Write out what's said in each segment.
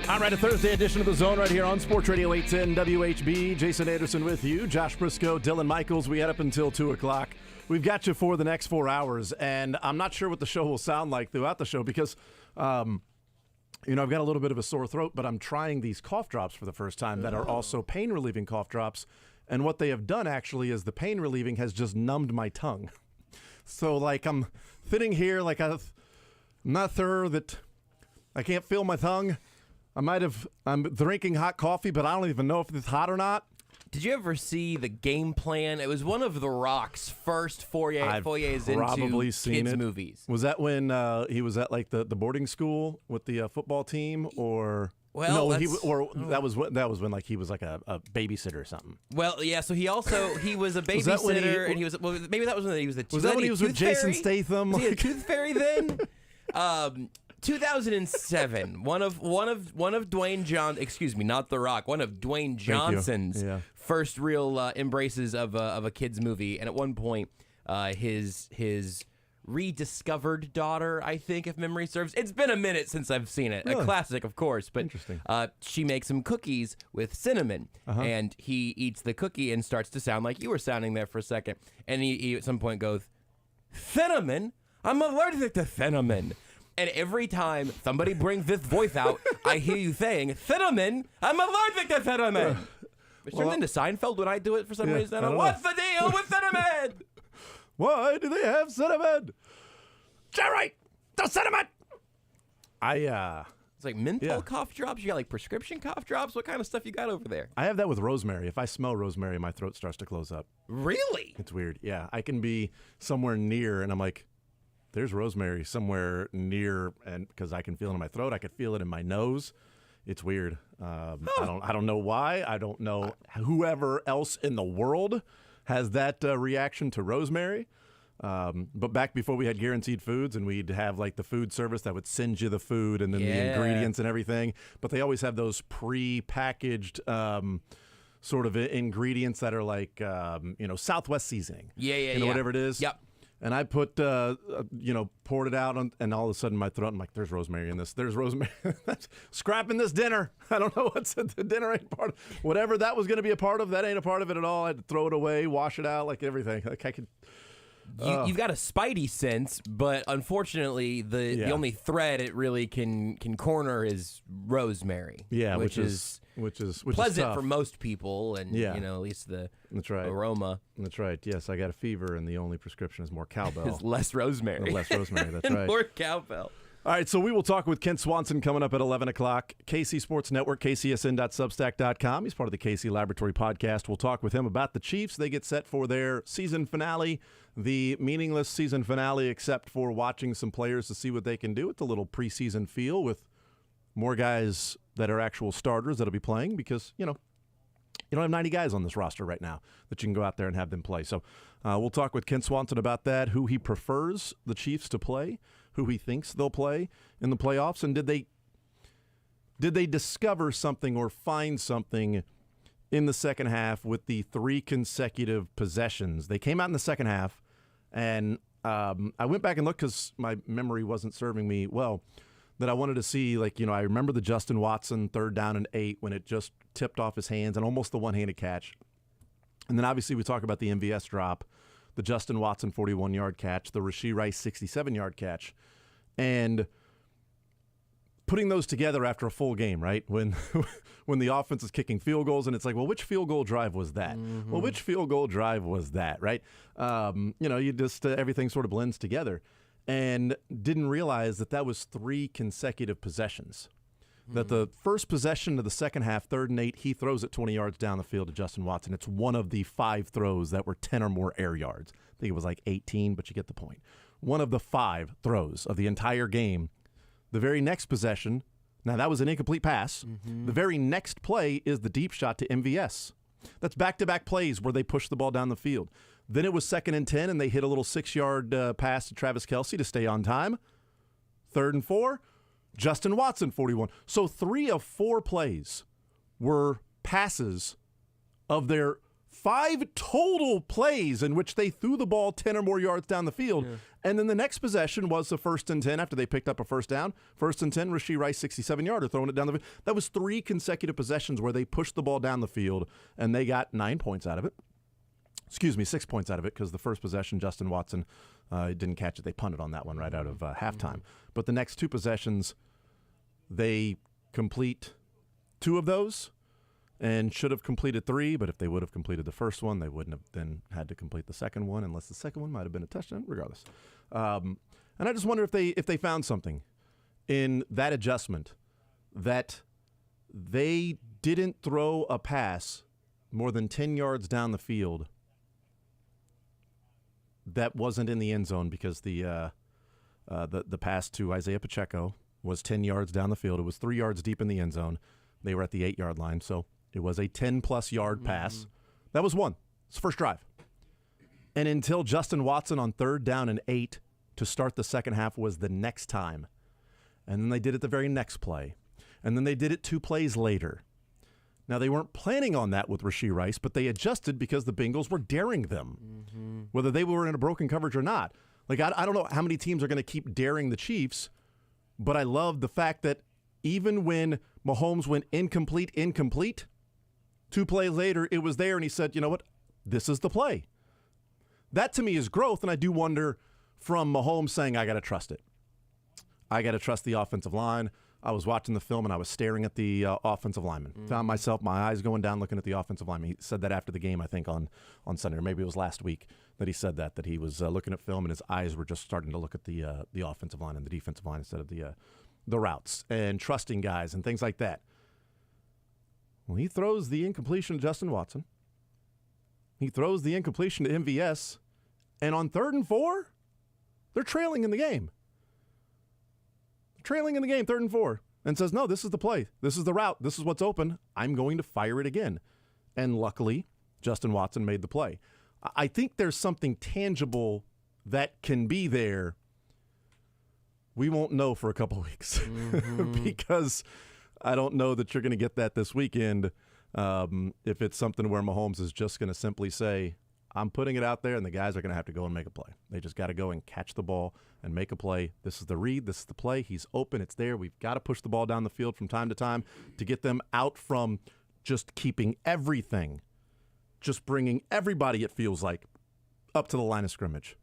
All right, a Thursday edition of The Zone right here on Sports Radio 810 WHB. Jason Anderson with you, Josh Brisco, Dylan Michaels. We had up until 2 o'clock. We've got you for the next 4 hours, and I'm not sure what the show will sound like throughout the show because, I've got a little bit of a sore throat, but I'm trying these cough drops for the first time that are also pain-relieving cough drops, and what they have done actually is the pain-relieving has just numbed my tongue. So, I'm sitting here I'm not sure that I can't feel my tongue. I'm drinking hot coffee, but I don't even know if it's hot or not. Did you ever see The Game Plan? It was one of The Rock's first forays into kids' movies. Was that when he was at the boarding school with the football team, or? Well, no, that was when he was like a babysitter or something. Well, yeah. So he was a babysitter, and he was maybe that was when he was the. Was that when he was with Jason Statham? Was he a tooth fairy then? 2007, one of Dwayne not The Rock, one of Dwayne Johnson's first real embraces of a kid's movie, and at one point, his rediscovered daughter, I think, if memory serves. It's been a minute since I've seen it. Really? A classic, of course, but interesting. She makes him cookies with cinnamon, and he eats the cookie and starts to sound like you were sounding there for a second, and he at some point goes, "Cinnamon? I'm allergic to cinnamon." And every time somebody brings this voice out, I hear you saying, "Cinnamon, I'm allergic to cinnamon." It turns into Seinfeld when I do it for some reason. What's the deal with cinnamon? Why do they have cinnamon? Jerry, the cinnamon! It's like menthol cough drops. You got prescription cough drops. What kind of stuff you got over there? I have that with rosemary. If I smell rosemary, my throat starts to close up. Really? It's weird. Yeah, I can be somewhere near, and I'm like, there's rosemary somewhere near, and because I can feel it in my throat, I can feel it in my nose. It's weird. I don't know why. I don't know whoever else in the world has that reaction to rosemary. But back before we had guaranteed foods, and we'd have the food service that would send you the food and then the ingredients and everything. But they always have those pre-packaged sort of ingredients that are Southwest seasosoning. Whatever it is. Yep. And I put, poured it out, and all of a sudden my throat, I'm like, there's rosemary in this. There's rosemary. Scrapping this dinner. I don't know what's in the dinner ain't part of whatever that was going to be a part of. That ain't a part of it at all. I had to throw it away, wash it out, everything. I could. You've got a spidey sense, but unfortunately, the only thread it really can corner is rosemary. Yeah, which is pleasant for most people, and at least the aroma. That's right. Yes, I got a fever, and the only prescription is more cowbell. It's less rosemary. Less rosemary. That's and right. More cowbell. All right, so we will talk with Kent Swanson coming up at 11 o'clock. KC Sports Network, kcsn.substack.com. He's part of the KC Laboratory Podcast. We'll talk with him about the Chiefs. They get set for their season finale, the meaningless season finale, except for watching some players to see what they can do. It's a little preseason feel with more guys that are actual starters that'll be playing because, you don't have 90 guys on this roster right now that you can go out there and have them play. So we'll talk with Kent Swanson about that, who he prefers the Chiefs to play, who he thinks they'll play in the playoffs, and did they discover something or find something in the second half with the 3 consecutive possessions. They came out in the second half, and I went back and looked because my memory wasn't serving me well, that I wanted to see, I remember the Justin Watson 3rd down and 8 when it just tipped off his hands and almost the one-handed catch. And then obviously we talk about the MVS drop, the Justin Watson 41-yard catch, the Rashee Rice 67-yard catch, and putting those together after a full game, right? When the offense is kicking field goals, and it's like, well, which field goal drive was that? Mm-hmm. Well, which field goal drive was that, right? You just everything sort of blends together, and didn't realize that was 3 consecutive possessions. Mm-hmm. That the first possession of the second half, 3rd and 8, he throws it 20 yards down the field to Justin Watson. It's one of the 5 throws that were 10 or more air yards. I think it was 18, but you get the point. One of the 5 throws of the entire game. The very next possession, now that was an incomplete pass. Mm-hmm. The very next play is the deep shot to MVS. That's back-to-back plays where they push the ball down the field. Then it was 2nd and 10, and they hit a little 6-yard pass to Travis Kelce to stay on time. 3rd and 4, Justin Watson, 41. So 3 of 4 plays were passes of their 5 total plays in which they threw the ball 10 or more yards down the field. Yeah. And then the next possession was the 1st and 10 after they picked up a first down. 1st and 10, Rashee Rice, 67-yarder, throwing it down the field. That was 3 consecutive possessions where they pushed the ball down the field, and they got 9 points out of it. 6 points out of it, because the first possession, Justin Watson didn't catch it. They punted on that one right out of halftime. But the next 2 possessions, they complete 2 of those and should have completed 3. But if they would have completed the first one, they wouldn't have then had to complete the second one, unless the second one might have been a touchdown, regardless. And I just wonder if they found something in that adjustment, that they didn't throw a pass more than 10 yards down the field that wasn't in the end zone, because the pass to Isaiah Pacheco was 10 yards down the field. It was 3 yards deep in the end zone. They were at the 8-yard line, so it was a 10-plus yard pass. That was one. It's the first drive. And until Justin Watson on 3rd down and 8 to start the second half was the next time. And then they did it the very next play. And then they did it 2 plays later. Now, they weren't planning on that with Rashee Rice, but they adjusted because the Bengals were daring them, whether they were in a broken coverage or not. Like, I don't know how many teams are going to keep daring the Chiefs, but I love the fact that even when Mahomes went incomplete, 2 plays later, it was there, and he said, you know what, this is the play. That, to me, is growth, and I do wonder, from Mahomes saying, I got to trust it. I got to trust the offensive line. I was watching the film, and I was staring at the offensive lineman. Found myself, my eyes going down, looking at the offensive lineman. He said that after the game, I think, on Sunday, or maybe it was last week that he said that he was looking at film, and his eyes were just starting to look at the offensive line and the defensive line instead of the routes, and trusting guys and things like that. Well, he throws the incompletion to Justin Watson. He throws the incompletion to MVS, and on 3rd and 4, they're trailing in the game. Trailing in the game, 3rd and 4, and says, no, this is the play. This is the route. This is what's open. I'm going to fire it again. And luckily, Justin Watson made the play. I think there's something tangible that can be there. We won't know for a couple of weeks because I don't know that you're going to get that this weekend if it's something where Mahomes is just going to simply say, I'm putting it out there, and the guys are going to have to go and make a play. They just got to go and catch the ball and make a play. This is the read. This is the play. He's open. It's there. We've got to push the ball down the field from time to time to get them out from just keeping everything, just bringing everybody, it feels like, up to the line of scrimmage.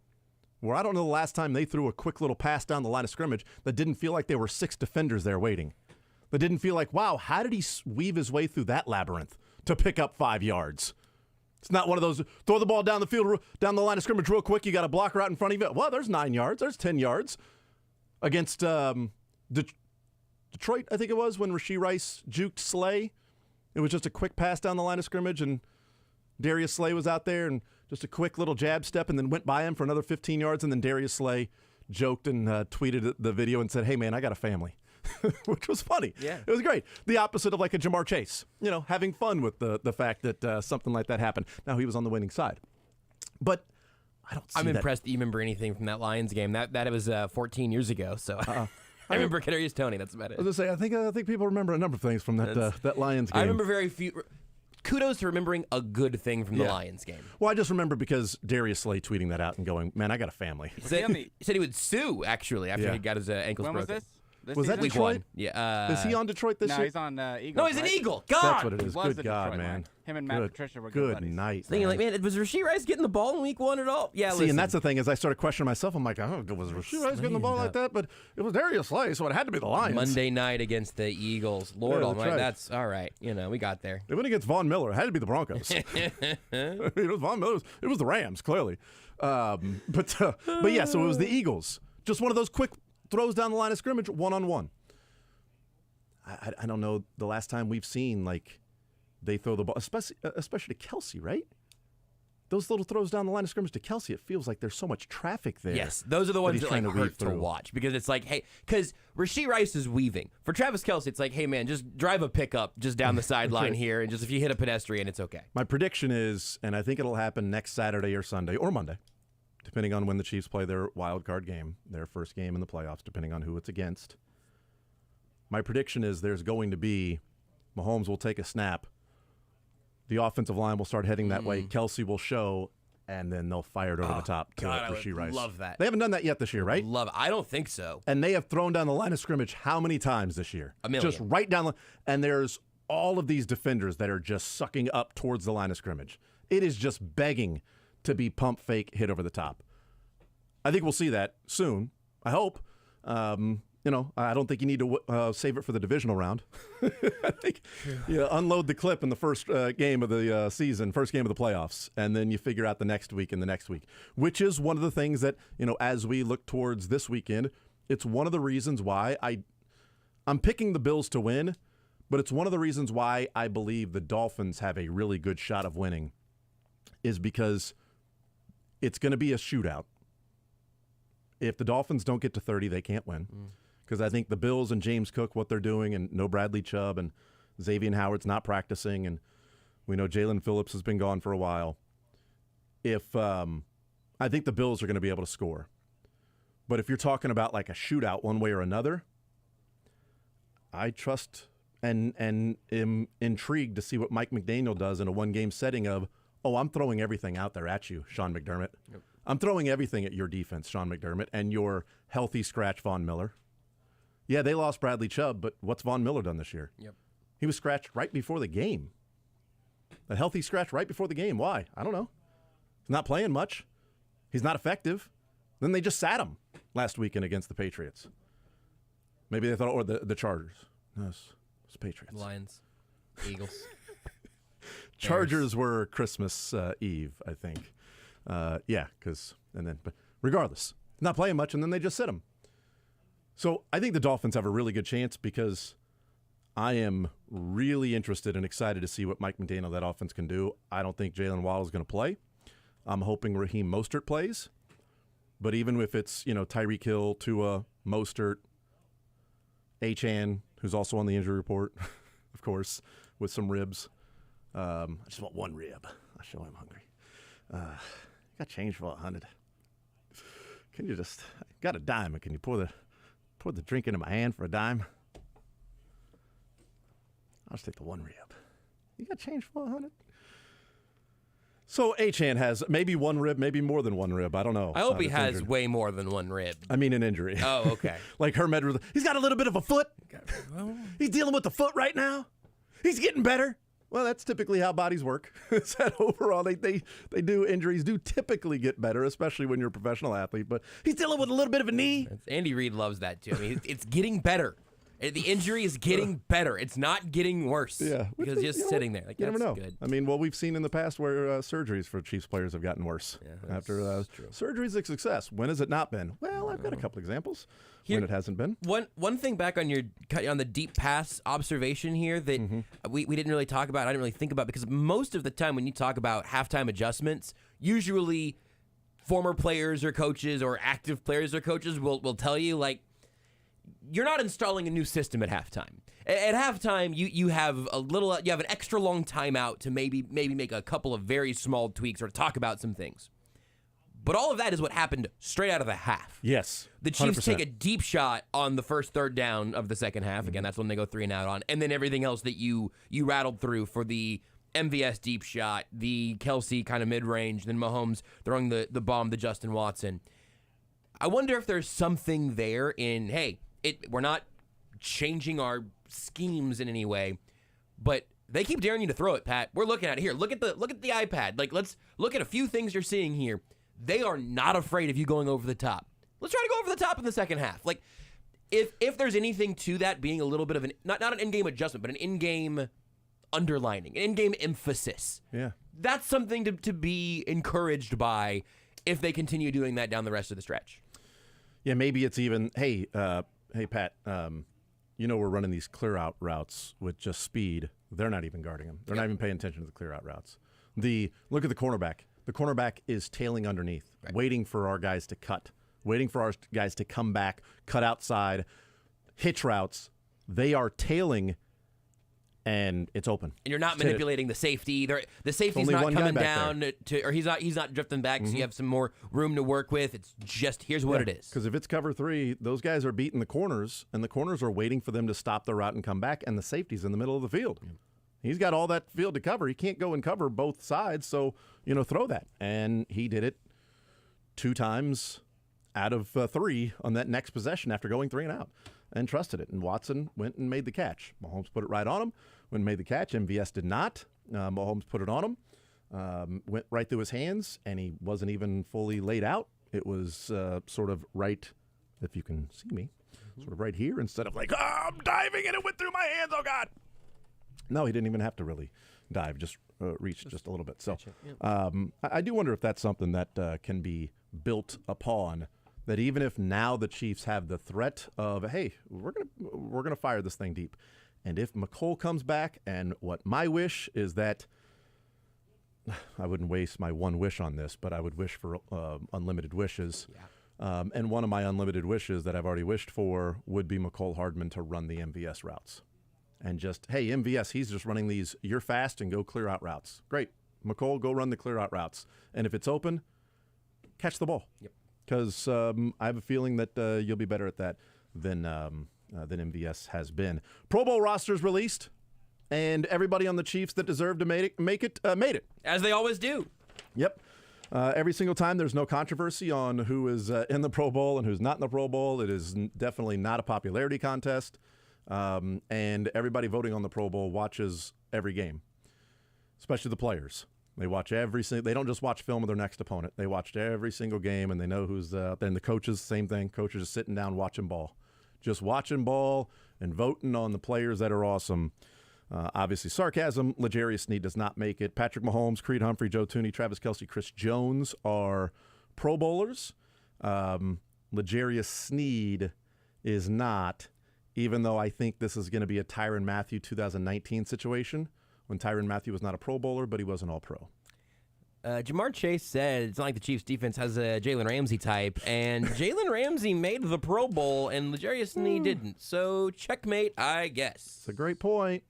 Where I don't know the last time they threw a quick little pass down the line of scrimmage that didn't feel like there were 6 defenders there waiting. That didn't feel like, wow, how did he weave his way through that labyrinth to pick up 5 yards? It's not one of those, throw the ball down the field, down the line of scrimmage real quick. You got a blocker out in front of you. Well, there's 9 yards. There's 10 yards. Against Detroit, I think it was, when Rashee Rice juked Slay. It was just a quick pass down the line of scrimmage, and Darius Slay was out there, and just a quick little jab step, and then went by him for another 15 yards, and then Darius Slay joked and tweeted the video and said, hey, man, I got a family. Which was funny. Yeah. It was great. The opposite of like a Jamar Chase, having fun with the fact that something like that happened. Now, he was on the winning side. But I don't see I'm impressed that you remember anything from that Lions game. That was 14 years ago, so I remember Kadarius Toney. That's about it. I was going to say, I think people remember a number of things from that Lions game. I remember very few. Kudos to remembering a good thing from the Lions game. Well, I just remember because Darius Slay tweeting that out and going, man, I got a family. He said he would sue, actually, after he got his ankles broken. When was this? Was that Week Detroit? 1. Yeah. Is he on Detroit this year? No, he's on Eagles. No, he's an Eagle. God. That's what it is. He was Good the God, Detroit man. one. Him and Matt Patricia were good buddies. Night. Thinking like, man, was Rashee Rice getting the ball in Week 1 at all? Yeah, See, and that's the thing, as I started questioning myself, I'm like, oh, was Rashee Rice getting the ball like that? But it was Darius Slay, so it had to be the Lions. Monday night against the Eagles. Lord Almighty, that's all right. We got there. They went against Von Miller. It had to be the Broncos. It was Von Miller. It was the Rams, clearly. But yeah, so it was the Eagles. Just one of those quick throws down the line of scrimmage, one-on-one. I don't know the last time we've seen, like, they throw the ball, especially to Kelce, right? those little throws down the line of scrimmage to Kelsey, it feels like there's so much traffic there. Yes, those are the ones that like hurt to through. watch because it's like, hey, because Rashee Rice is weaving. For Travis Kelce, it's like, hey, man, just drive a pickup just down the sideline here, and just if you hit a pedestrian, it's okay. My prediction is, and I think it'll happen next Saturday or Sunday or Monday, depending on when the Chiefs play their wild card game, their first game in the playoffs, depending on who it's against. My prediction is there's going to be, Mahomes will take a snap, the offensive line will start heading that way, Kelsey will show, and then they'll fire it over the top to Rashee Rice. Love that. They haven't done that yet this year, right? Love it. I don't think so. And they have thrown down the line of scrimmage how many times this year? A million. Just right down the, and there's all of these defenders that are just sucking up towards the line of scrimmage. It is just begging to be pump fake hit over the top. I think we'll see that soon. I hope. I don't think you need to save it for the divisional round. I think you unload the clip in the first game of the season, first game of the playoffs, and then you figure out the next week and the next week, which is one of the things that, as we look towards this weekend, it's one of the reasons why I'm picking the Bills to win, but it's one of the reasons why I believe the Dolphins have a really good shot of winning is because it's going to be a shootout. If the Dolphins don't get to 30, they can't win. Because I think the Bills and James Cook, what they're doing, and no Bradley Chubb, and Xavier Howard's not practicing, and we know Jalen Phillips has been gone for a while. I think the Bills are going to be able to score. But if you're talking about like a shootout one way or another, I trust and am intrigued to see what Mike McDaniel does in a one-game setting of, I'm throwing everything out there at you, Sean McDermott. Yep. I'm throwing everything at your defense, Sean McDermott, and your healthy scratch Von Miller. Yeah, they lost Bradley Chubb, but what's Von Miller done this year? Yep. He was scratched right before the game. A healthy scratch right before the game. Why? I don't know. He's not playing much. He's not effective. Then they just sat him last weekend against the Patriots. Maybe they thought, or the Chargers. No, it's Patriots. Lions, Eagles. Chargers were Christmas Eve, I think. But regardless, not playing much, and then they just sit him. So I think the Dolphins have a really good chance because I am really interested and excited to see what Mike McDaniel, that offense, can do. I don't think Jalen Waddle is going to play. I'm hoping Raheem Mostert plays. But even if it's, Tyreek Hill, Tua, Mostert, Achane, who's also on the injury report, of course, with some ribs. I just want one rib. I'll show him hungry. Got change for 100. Can you just got a dime? Can you pour the drink into my hand for a dime? I'll just take the one rib. You got change for 100? So Achane has maybe one rib, maybe more than one rib. I don't know. I hope he has injured. Way more than one rib. I mean an injury. Oh, okay. Like Hermed, he's got a little bit of a foot. He's dealing with the foot right now. He's getting better. Well, that's typically how bodies work. It's that overall, injuries do typically get better, especially when you're a professional athlete. But he's dealing with a little bit of a knee. Andy Reid loves that too. I mean, it's getting better. The injury is getting better. It's not getting worse. Yeah, because just sitting there, you never know. Good. I mean, we've seen in the past where surgeries for Chiefs players have gotten worse after surgery's a success. When has it not been? Well, I've got a couple examples when it hasn't been. One thing back on the deep pass observation here that we didn't really talk about. I didn't really think about because most of the time when you talk about halftime adjustments, usually former players or coaches or active players or coaches will tell you like. You're not installing a new system at halftime. At halftime, you have an extra long timeout to maybe make a couple of very small tweaks or talk about some things. But all of that is what happened straight out of the half. Yes. The Chiefs 100%. Take a deep shot on the first third down of the second half. Again, that's when they go 3 and out on. And then everything else that you rattled through for the MVS deep shot, the Kelsey kind of mid-range, then Mahomes throwing the bomb to Justin Watson. I wonder if there's something there in, hey, we're not changing our schemes in any way, but they keep daring you to throw it, Pat. We're looking at it here. Look at the iPad. Like, let's look at a few things you're seeing here. They are not afraid of you going over the top. Let's try to go over the top in the second half. Like, if there's anything to that being a little bit of an not an in-game adjustment, but an in-game underlining, an in-game emphasis. Yeah, that's something to be encouraged by if they continue doing that down the rest of the stretch. Yeah, maybe it's even hey Pat, we're running these clear out routes with just speed. They're not even guarding them. They're not even paying attention to the clear out routes. Look at the cornerback. The cornerback is tailing underneath, waiting for our guys to cut, waiting for our guys to come back, cut outside, hitch routes. They are tailing, and it's open. And you're not manipulating the safety. The safety's not coming down or he's not drifting back, so you have some more room to work with. It's just, here's what it is. Because if it's cover 3, those guys are beating the corners, and the corners are waiting for them to stop the route and come back, and the safety's in the middle of the field. He's got all that field to cover. He can't go and cover both sides, so, throw that. And he did it 2 times out of 3 on that next possession after going 3 and out, and trusted it. And Watson went and made the catch. Mahomes put it right on him. When made the catch, MVS did not. Mahomes put it on him, went right through his hands, and he wasn't even fully laid out. It was sort of right, if you can see me, sort of right here, instead of like, I'm diving and it went through my hands, oh God. No, he didn't even have to really dive, just reach just a little bit. So I do wonder if that's something that can be built upon, that even if now the Chiefs have the threat of, hey, we're gonna fire this thing deep. And if McCole comes back, and what my wish is that, I wouldn't waste my one wish on this, but I would wish for unlimited wishes. Yeah. And one of my unlimited wishes that I've already wished for would be McCole Hardman to run the MVS routes. And just, hey, MVS, he's just running these, you're fast and go clear out routes. Great. McCole, go run the clear out routes. And if it's open, catch the ball. Yep. Because I have a feeling that you'll be better at that than MVS has been. Pro Bowl rosters released, and everybody on the Chiefs that deserved to make it made it. As they always do. Yep. Every single time, there's no controversy on who is in the Pro Bowl and who's not in the Pro Bowl. It is definitely not a popularity contest. And everybody voting on the Pro Bowl watches every game, especially the players. They watch they don't just watch film of their next opponent. They watched every single game, and they know who's out there. And the coaches, same thing. Coaches are sitting down watching ball. Just watching ball and voting on the players that are awesome. Obviously, sarcasm. L'Jarius Sneed does not make it. Patrick Mahomes, Creed Humphrey, Joe Tooney, Travis Kelce, Chris Jones are Pro Bowlers. L'Jarius Sneed is not, even though I think this is going to be a Tyrann Mathieu 2019 situation, when Tyrann Mathieu was not a Pro Bowler, but he was an All-Pro. Jamar Chase said it's not like the Chiefs' defense has a Jalen Ramsey type, and Jalen Ramsey made the Pro Bowl, and L'Jarius Sneed didn't. So checkmate, I guess. It's a great point.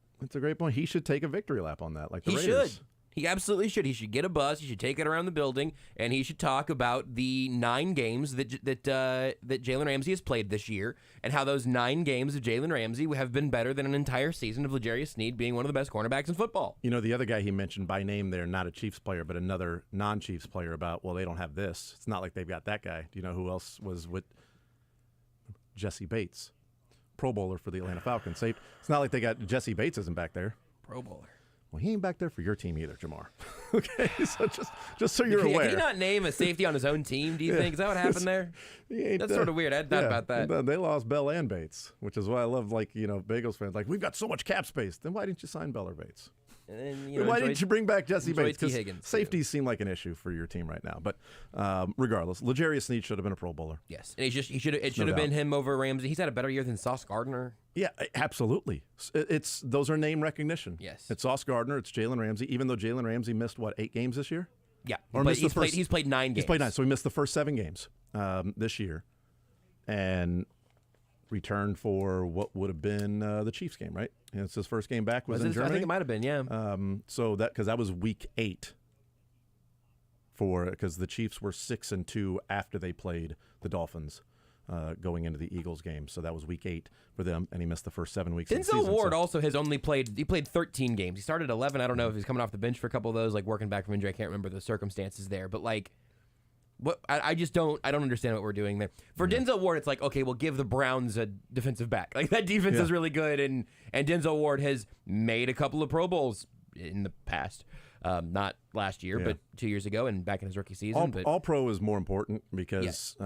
He should take a victory lap on that, like the Raiders. He should. He absolutely should. He should get a bus. He should take it around the building, and he should talk about the 9 games that Jalen Ramsey has played this year, and how those 9 games of Jalen Ramsey have been better than an entire season of L'Jarius Sneed being one of the best cornerbacks in football. The other guy he mentioned by name there, not a Chiefs player, but another non-Chiefs player, about, well, they don't have this. It's not like they've got that guy. Do you know who else was with Jesse Bates, Pro Bowler for the Atlanta Falcons? It's not like they got Jesse Bates isn't back there. Pro Bowler. Well, he ain't back there for your team either, Jamar. Okay, so just so you're aware. Can he not name a safety on his own team, do you think? Is that what happened there? That's sort of weird. I hadn't thought about that. They lost Bell and Bates, which is why I love, Bagels fans. Like, we've got so much cap space. Then why didn't you sign Bell or Bates? And why didn't you bring back Jesse Bates? Because safeties seem like an issue for your team right now. But regardless, L'Jarius Sneed should have been a Pro Bowler. Yes, and it should have been him over Ramsey. He's had a better year than Sauce Gardner. Yeah, absolutely. Those are name recognition. Yes, it's Sauce Gardner. It's Jalen Ramsey. Even though Jalen Ramsey missed 8 games this year. Yeah, he's played 9 games. He's played 9, so he missed the first 7 games this year, and returned for what would have been the Chiefs game, right? And it's his first game back was in Germany. I think it might have been, yeah. So because that was week 8 because the Chiefs were 6-2 after they played the Dolphins going into the Eagles game. So that was week 8 for them, and he missed the first 7 weeks. Denzel Ward also has only played 13 games. He started 11. I don't know if he's coming off the bench for a couple of those, like working back from injury. I can't remember the circumstances there, but I just don't understand what we're doing there. For Denzel Ward, it's like, okay, we'll give the Browns a defensive back. Like, that defense is really good, and Denzel Ward has made a couple of Pro Bowls in the past. Not last year, but 2 years ago and back in his rookie season. All Pro is more important because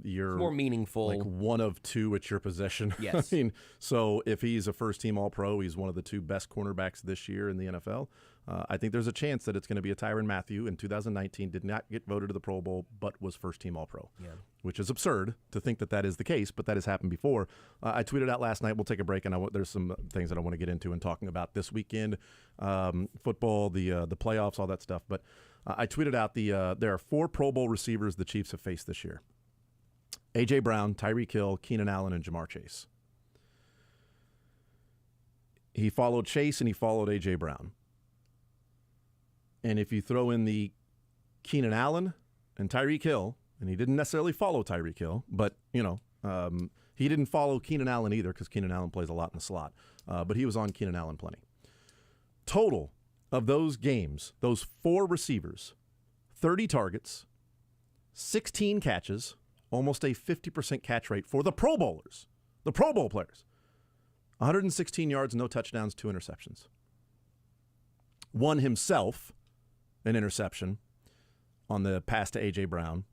you're it's more meaningful. Like one of 2 at your possession. Yes. So if he's a first-team All Pro, he's one of the 2 best cornerbacks this year in the NFL. I think there's a chance that it's going to be a Tyrann Mathieu in 2019, did not get voted to the Pro Bowl, but was first-team All-Pro, which is absurd to think that is the case, but that has happened before. I tweeted out last night, we'll take a break, and there's some things that I want to get into and talking about this weekend, football, the playoffs, all that stuff. But I tweeted out there are 4 Pro Bowl receivers the Chiefs have faced this year. A.J. Brown, Tyreek Hill, Keenan Allen, and Jamar Chase. He followed Chase and he followed A.J. Brown. And if you throw in the Keenan Allen and Tyreek Hill, and he didn't necessarily follow Tyreek Hill, but, he didn't follow Keenan Allen either because Keenan Allen plays a lot in the slot. But he was on Keenan Allen plenty. Total of those games, those 4 receivers, 30 targets, 16 catches, almost a 50% catch rate for the Pro Bowlers, the Pro Bowl players. 116 yards, no touchdowns, 2 interceptions. One himself, an interception on the pass to A.J. Brown,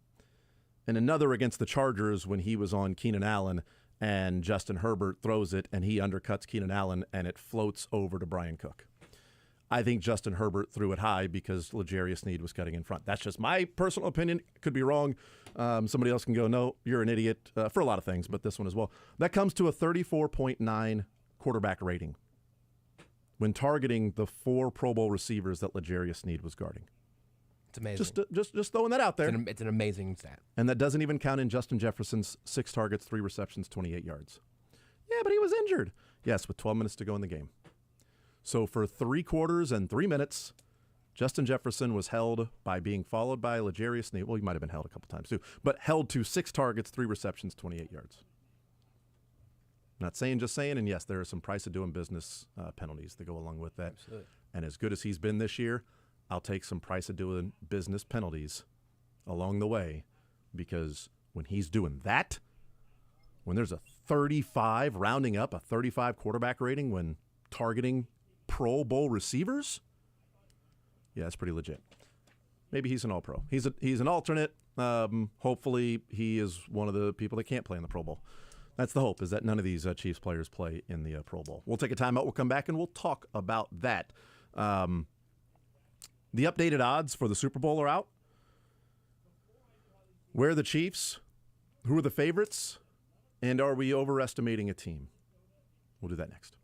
and another against the Chargers when he was on Keenan Allen and Justin Herbert throws it and he undercuts Keenan Allen and it floats over to Brian Cook. I think Justin Herbert threw it high because L'Jarius Sneed was cutting in front. That's just my personal opinion. Could be wrong. Somebody else can go, no, you're an idiot for a lot of things, but this one as well. That comes to a 34.9 quarterback rating when targeting the 4 Pro Bowl receivers that L'Jarius Sneed was guarding. It's amazing. Just throwing that out there. It's an amazing stat. And that doesn't even count in Justin Jefferson's 6 targets, 3 receptions, 28 yards. Yeah, but he was injured. Yes, with 12 minutes to go in the game. So for 3 quarters and 3 minutes, Justin Jefferson was held by being followed by L'Jarius Sneed. Well, he might have been held a couple times too, but held to 6 targets, 3 receptions, 28 yards. Not saying, just saying. And yes, there are some price of doing business penalties that go along with that. Absolutely. And as good as he's been this year, I'll take some price of doing business penalties along the way, because when he's doing that, when there's a 35, rounding up a 35 quarterback rating when targeting Pro Bowl receivers, yeah, it's pretty legit. Maybe he's an all-pro. He's an alternate. Hopefully he is one of the people that can't play in the Pro Bowl. That's the hope, is that none of these Chiefs players play in the Pro Bowl. We'll take a timeout. We'll come back and we'll talk about that. The updated odds for the Super Bowl are out. Where are the Chiefs? Who are the favorites? And are we overestimating a team? We'll do that next.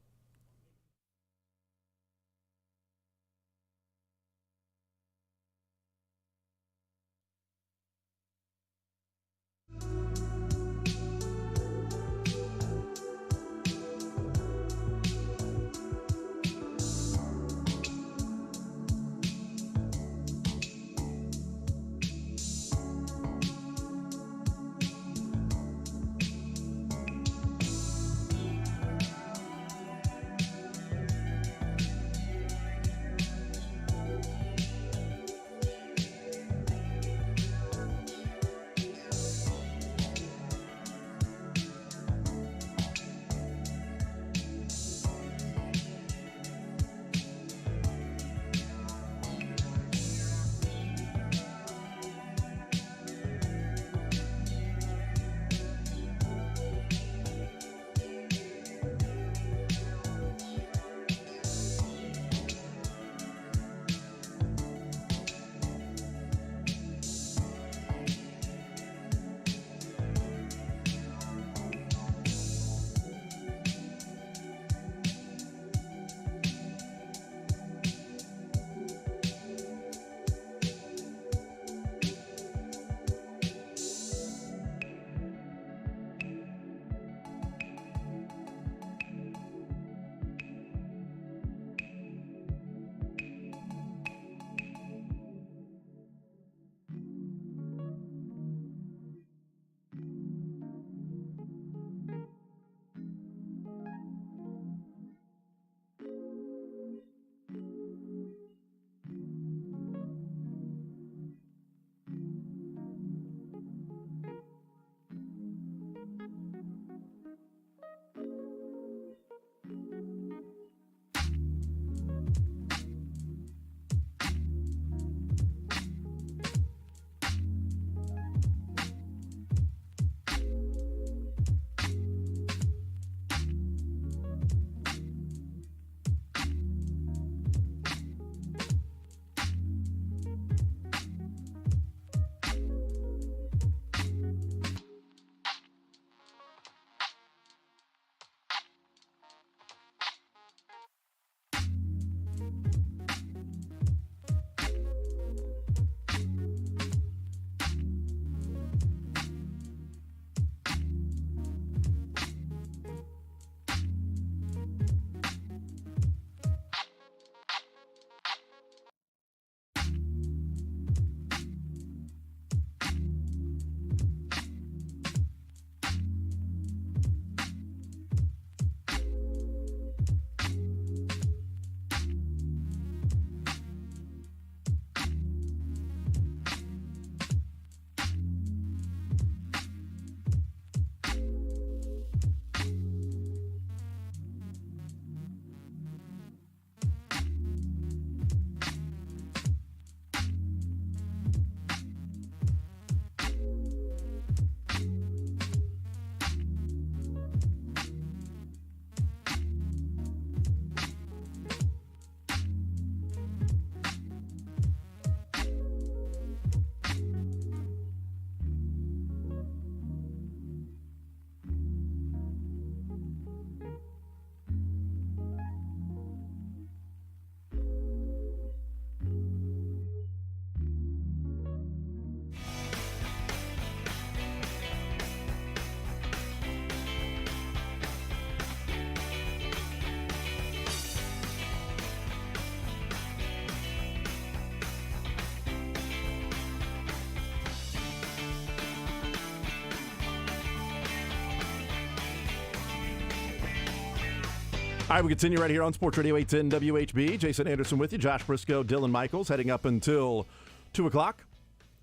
All right, we continue right here on Sports Radio 810 WHB. Jason Anderson with you, Josh Brisco, Dylan Michaels, heading up until 2 o'clock.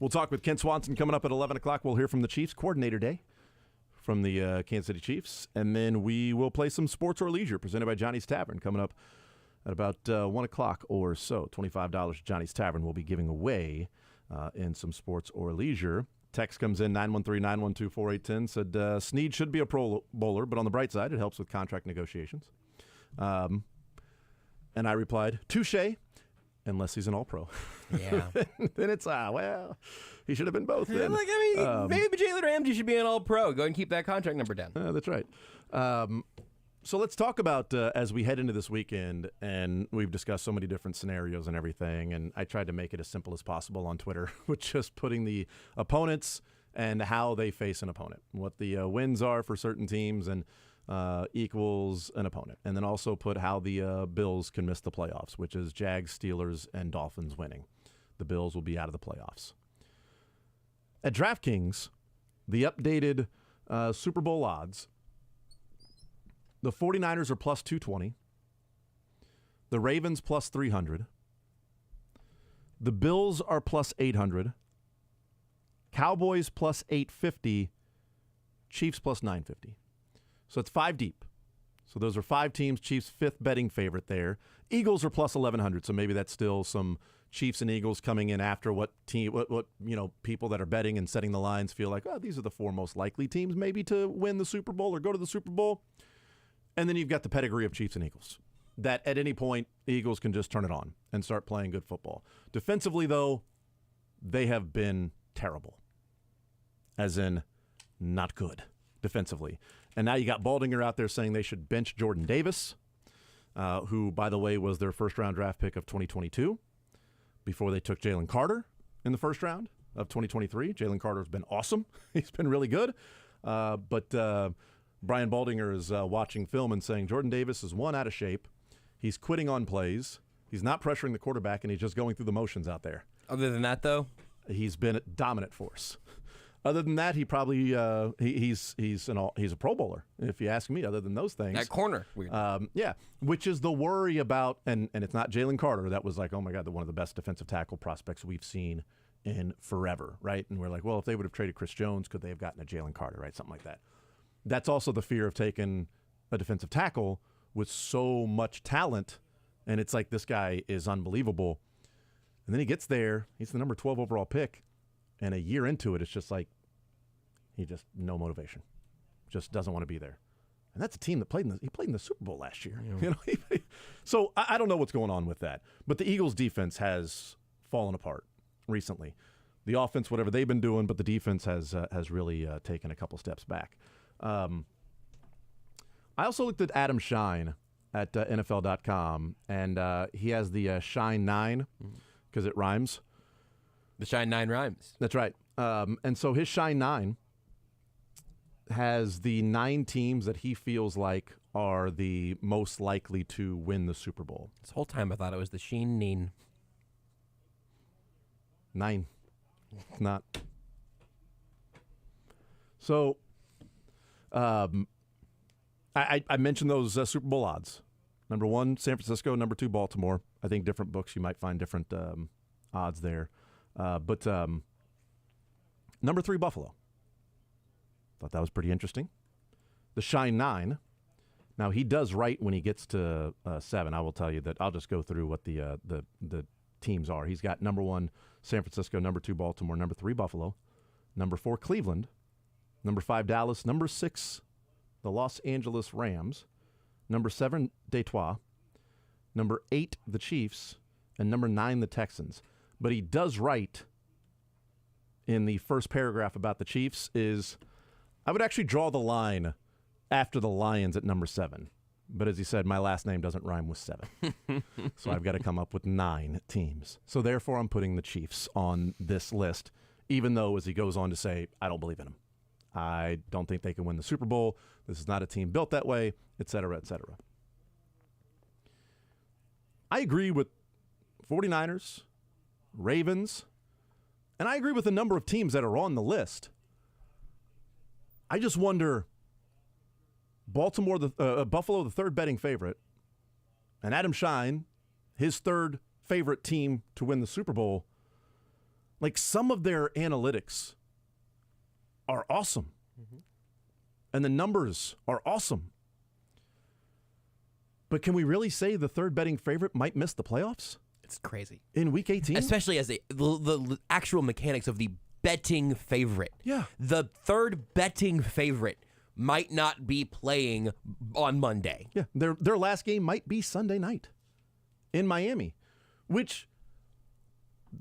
We'll talk with Kent Swanson coming up at 11 o'clock. We'll hear from the Chiefs Coordinator Day from the Kansas City Chiefs. And then we will play some Sports or Leisure presented by Johnny's Tavern coming up at about 1 o'clock or so. $25 at Johnny's Tavern we'll be giving away in some Sports or Leisure. Text comes in 913-912-4810. Said Snead should be a Pro Bowler, but on the bright side, it helps with contract negotiations. And I replied, touche, unless he's an All-Pro. Yeah. Then it's, well, he should have been both then. Like, I mean, maybe Jalen Ramsey should be an All-Pro. Go and keep that contract number down. That's right. So let's talk about, as we head into this weekend, and we've discussed so many different scenarios and everything, and I tried to make it as simple as possible on Twitter with just putting the opponents and how they face an opponent, what the wins are for certain teams, and equals an opponent. And then also put how the Bills can miss the playoffs, which is Jags, Steelers, and Dolphins winning. The Bills will be out of the playoffs. At DraftKings, the updated Super Bowl odds, the 49ers are plus 220. The Ravens plus 300. The Bills are plus 800. Cowboys plus 850. Chiefs plus 950. So it's 5 deep. So those are 5 teams. Chiefs fifth betting favorite there. Eagles are plus 1100. So maybe that's still some Chiefs and Eagles coming in after what people that are betting and setting the lines feel like, oh, these are the 4 most likely teams maybe to win the Super Bowl or go to the Super Bowl. And then you've got the pedigree of Chiefs and Eagles. That at any point, the Eagles can just turn it on and start playing good football. Defensively, though, they have been terrible. As in, not good defensively. And now you got Baldinger out there saying they should bench Jordan Davis, who, by the way, was their first-round draft pick of 2022, before they took Jalen Carter in the first round of 2023. Jalen Carter's been awesome. He's been really good. But Brian Baldinger is watching film and saying Jordan Davis is one, out of shape. He's quitting on plays. He's not pressuring the quarterback, and he's just going through the motions out there. Other than that, though? He's been a dominant force. Other than that, he probably he's a Pro Bowler, if you ask me. Other than those things, that corner, weird. Yeah, which is the worry about, and it's not Jalen Carter. That was like, oh my God, one of the best defensive tackle prospects we've seen in forever, right? And we're like, well, if they would have traded Chris Jones, could they have gotten a Jalen Carter, right? Something like that. That's also the fear of taking a defensive tackle with so much talent, and it's like, this guy is unbelievable. And then he gets there, he's the number 12 overall pick, and a year into it, it's just like, he just, no motivation. Just doesn't want to be there. And that's a team that played in the Super Bowl last year. Yeah. So I don't know what's going on with that. But the Eagles' defense has fallen apart recently. The offense, whatever they've been doing, but the defense has really taken a couple steps back. I also looked at Adam Shine at NFL.com, and he has the Shine 9 because it rhymes. The Shine 9 rhymes. That's right. And so his Shine 9 has the 9 teams that he feels like are the most likely to win the Super Bowl. This whole time I thought it was the Sheen Neen. 9. It's not. So I mentioned those Super Bowl odds. Number 1, San Francisco. Number 2, Baltimore. I think different books, you might find different odds there. But number 3, Buffalo. Thought that was pretty interesting. The Shine 9. Now, he does right when he gets to 7. I will tell you that. I'll just go through what the teams are. He's got number 1, San Francisco. Number 2, Baltimore. Number 3, Buffalo. Number 4, Cleveland. Number 5, Dallas. Number 6, the Los Angeles Rams. Number 7, Detroit. Number 8, the Chiefs. And number 9, the Texans. But he does right in the first paragraph about the Chiefs is, I would actually draw the line after the Lions at number 7. But as he said, my last name doesn't rhyme with 7. So I've got to come up with 9 teams. So therefore, I'm putting the Chiefs on this list, even though, as he goes on to say, I don't believe in them. I don't think they can win the Super Bowl. This is not a team built that way, et cetera, et cetera. I agree with 49ers, Ravens, and I agree with a number of teams that are on the list. I just wonder, Buffalo, the third betting favorite, and Adam Shine, his third favorite team to win the Super Bowl, like some of their analytics are awesome. Mm-hmm. And the numbers are awesome. But can we really say the third betting favorite might miss the playoffs? It's crazy. In Week 18? Especially as the actual mechanics of the betting favorite. Yeah. The third betting favorite might not be playing on Monday. Yeah, their last game might be Sunday night in Miami, which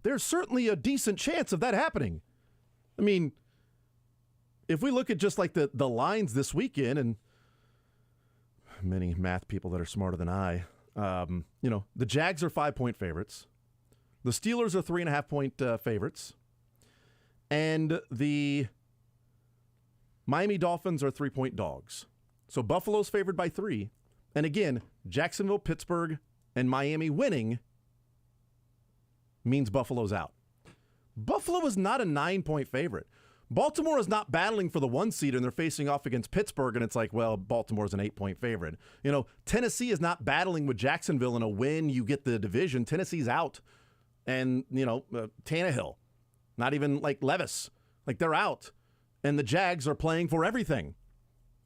there's certainly a decent chance of that happening. I mean, if we look at just like the lines this weekend, and many math people that are smarter than I, the Jags are 5-point favorites. The Steelers are 3.5-point favorites. And the Miami Dolphins are 3-point dogs. So Buffalo's favored by 3. And again, Jacksonville, Pittsburgh, and Miami winning means Buffalo's out. Buffalo is not a 9-point favorite. Baltimore is not battling for the 1 seed, and they're facing off against Pittsburgh, and it's like, well, Baltimore's an 8-point favorite. Tennessee is not battling with Jacksonville in a win. You get the division. Tennessee's out. And, Tannehill, not even like Levis, like they're out. And the Jags are playing for everything.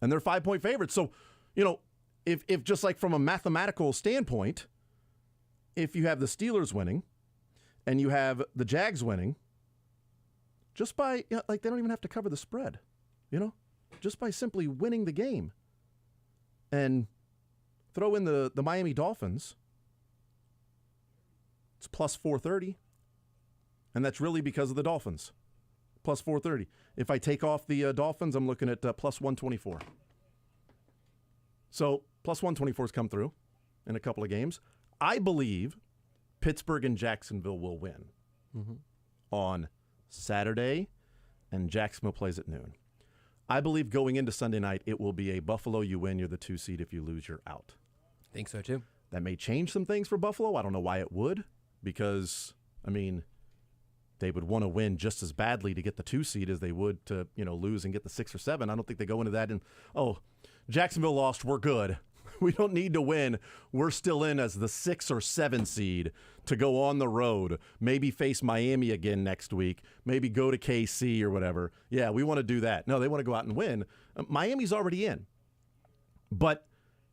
And they're 5-point favorites. So, if just like from a mathematical standpoint, if you have the Steelers winning and you have the Jags winning, just by, they don't even have to cover the spread, just by simply winning the game. And throw in the Miami Dolphins, it's plus 430. And that's really because of the Dolphins. Plus 430. If I take off the Dolphins, I'm looking at plus 124. So plus 124 has come through in a couple of games. I believe Pittsburgh and Jacksonville will win on Saturday, and Jacksonville plays at noon. I believe going into Sunday night, it will be a Buffalo, you win, you're the 2 seed. If you lose, you're out. Think so, too. That may change some things for Buffalo. I don't know why it would, because, they would want to win just as badly to get the 2 seed as they would to, lose and get the 6 or 7. I don't think they go into that and, Jacksonville lost, we're good. We don't need to win. We're still in as the 6 or 7 seed to go on the road, maybe face Miami again next week, maybe go to KC or whatever. Yeah, we want to do that. No, they want to go out and win. Miami's already in. But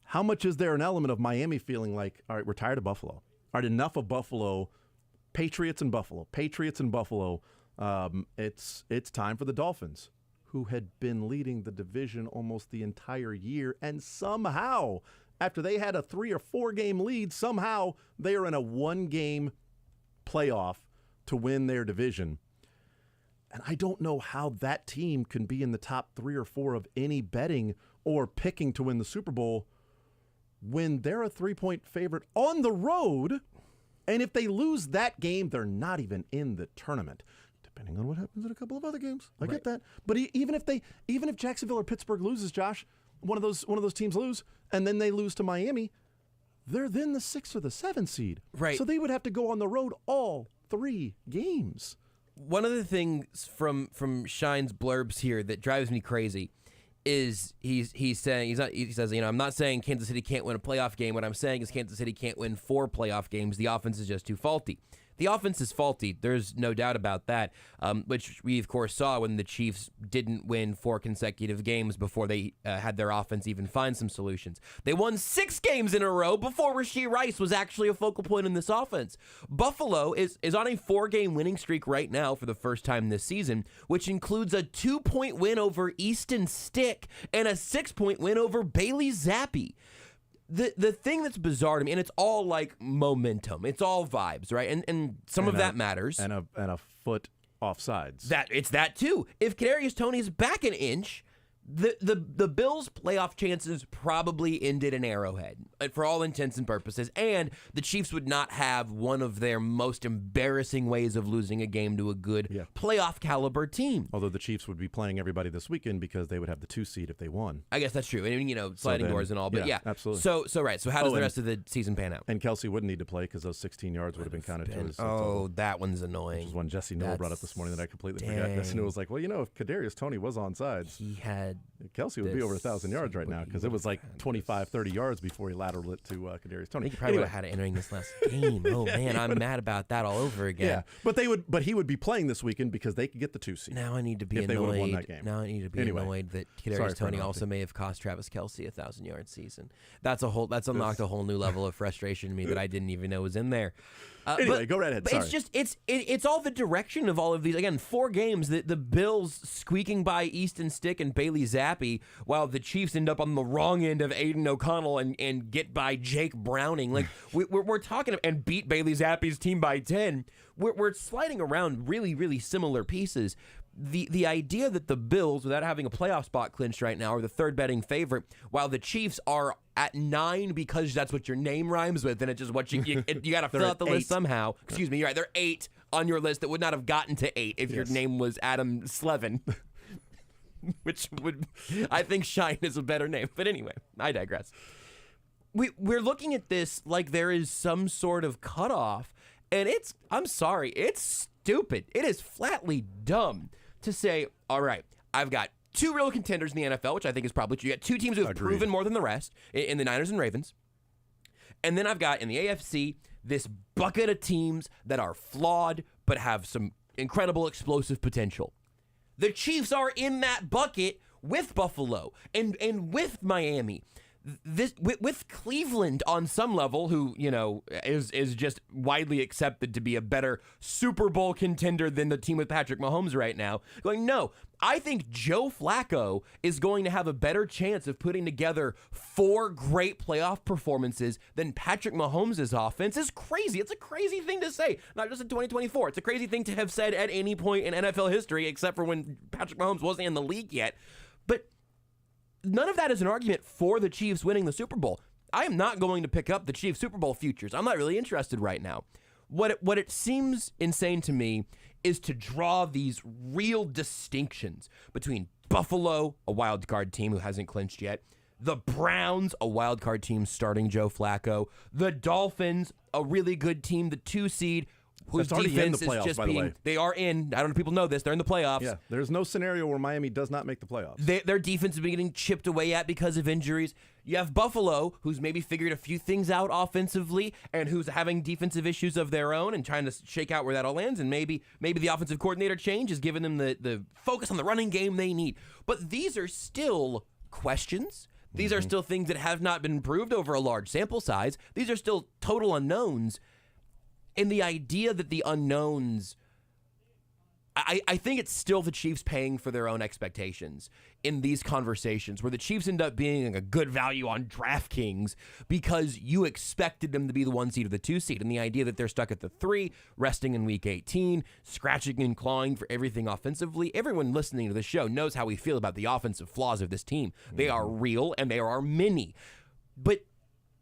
how much is there an element of Miami feeling like, all right, we're tired of Buffalo. All right, enough of Buffalo. Patriots and Buffalo. It's time for the Dolphins, who had been leading the division almost the entire year, and somehow, after they had a 3 or 4 game lead, somehow they are in a 1-game playoff to win their division. And I don't know how that team can be in the top 3 or 4 of any betting or picking to win the Super Bowl when they're a 3-point favorite on the road. And if they lose that game, they're not even in the tournament, depending on what happens in a couple of other games. I get that. But even if Jacksonville or Pittsburgh loses, Josh, one of those teams lose, and then they lose to Miami, they're then the 6 or the 7 seed. Right. So they would have to go on the road all 3 games. One of the things from Shine's blurbs here that drives me crazy is he says, I'm not saying Kansas City can't win a playoff game. What I'm saying is Kansas City can't win 4 playoff games. The offense is just too faulty. The offense is faulty. There's no doubt about that, which we, of course, saw when the Chiefs didn't win 4 consecutive games before they had their offense even find some solutions. They won 6 games in a row before Rashee Rice was actually a focal point in this offense. Buffalo is on a 4-game winning streak right now for the first time this season, which includes a 2-point win over Easton Stick and a 6-point win over Bailey Zappi. The thing that's bizarre to me, and it's all like momentum, it's all vibes, right? And some of that matters. And a foot offsides. It's that too. If Kadarius Toney's back an inch, the Bills' playoff chances probably ended in Arrowhead for all intents and purposes, and the Chiefs would not have one of their most embarrassing ways of losing a game to a good playoff caliber team. Although the Chiefs would be playing everybody this weekend because they would have the 2 seed if they won. I guess that's true. And sliding doors and all, but yeah, absolutely. So right. So how does the rest of the season pan out? And Kelsey wouldn't need to play because those 16 yards would have been counted to his. That one's annoying. Which was one Jesse Newell brought up this morning that I completely forgot. Jesse Newell was like, well, if Kadarius Toney was onside, he had Kelsey would be over 1,000 yards right now because it was like 25, 30 yards before he lateraled it to Kadarius Toney. I think he probably would have had it entering this last game. Oh, man, I'm mad about that all over again. Yeah, but he would be playing this weekend because they could get the 2 seed. Now I need to be if annoyed. they would have won that game. Now I need to be annoyed that Kadarius Toney also may have cost Travis Kelsey a 1,000-yard season. That's unlocked a whole new level of frustration in me that I didn't even know was in there. Anyway, go right ahead. But Sorry. it's all the direction of all of these. Again, 4 games, the Bills squeaking by Easton Stick and Bailey Zappi, while the Chiefs end up on the wrong end of Aiden O'Connell and get by Jake Browning. Like we're talking and beat Bailey Zappi's team by 10. We're sliding around really, really similar pieces. The idea that the Bills, without having a playoff spot clinched right now, are the 3rd betting favorite, while the Chiefs are at 9 because that's what your name rhymes with, and it's just what you got to fill out the list somehow. Excuse me, you're right. They're 8 on your list that would not have gotten to 8 if your name was Adam Slevin, which would, I think, Shine is a better name. But anyway, I digress. We're looking at this like there is some sort of cutoff, and I'm sorry, it's stupid. It is flatly dumb to say, all right, I've got 2 real contenders in the NFL, which I think is probably true. You got 2 teams who have proven more than the rest in the Niners and Ravens. And then I've got in the AFC this bucket of teams that are flawed but have some incredible explosive potential. The Chiefs are in that bucket with Buffalo and with Miami. This with Cleveland on some level, who is just widely accepted to be a better Super Bowl contender than the team with Patrick Mahomes right now. Going, no, I think Joe Flacco is going to have a better chance of putting together 4 great playoff performances than Patrick Mahomes' offense. Is crazy. It's a crazy thing to say, not just in 2024. It's a crazy thing to have said at any point in NFL history, except for when Patrick Mahomes wasn't in the league yet. But none of that is an argument for the Chiefs winning the Super Bowl. I am not going to pick up the Chiefs Super Bowl futures. I'm not really interested right now. What it seems insane to me is to draw these real distinctions between Buffalo, a wild card team who hasn't clinched yet, the Browns, a wild card team starting Joe Flacco, the Dolphins, a really good team, the 2 seed, whose defense is just being. They are in. I don't know if people know this. They're in the playoffs. Yeah, there's no scenario where Miami does not make the playoffs. Their defense has been getting chipped away at because of injuries. You have Buffalo, who's maybe figured a few things out offensively and who's having defensive issues of their own and trying to shake out where that all lands. And maybe the offensive coordinator change has given them the focus on the running game they need. But these are still questions. These are still things that have not been proved over a large sample size. These are still total unknowns. And the idea that the unknowns, I think it's still the Chiefs paying for their own expectations in these conversations, where the Chiefs end up being a good value on DraftKings because you expected them to be the 1 seed or the 2 seed. And the idea that they're stuck at the 3, resting in week 18, scratching and clawing for everything offensively. Everyone listening to the show knows how we feel about the offensive flaws of this team. They are real and there are many. But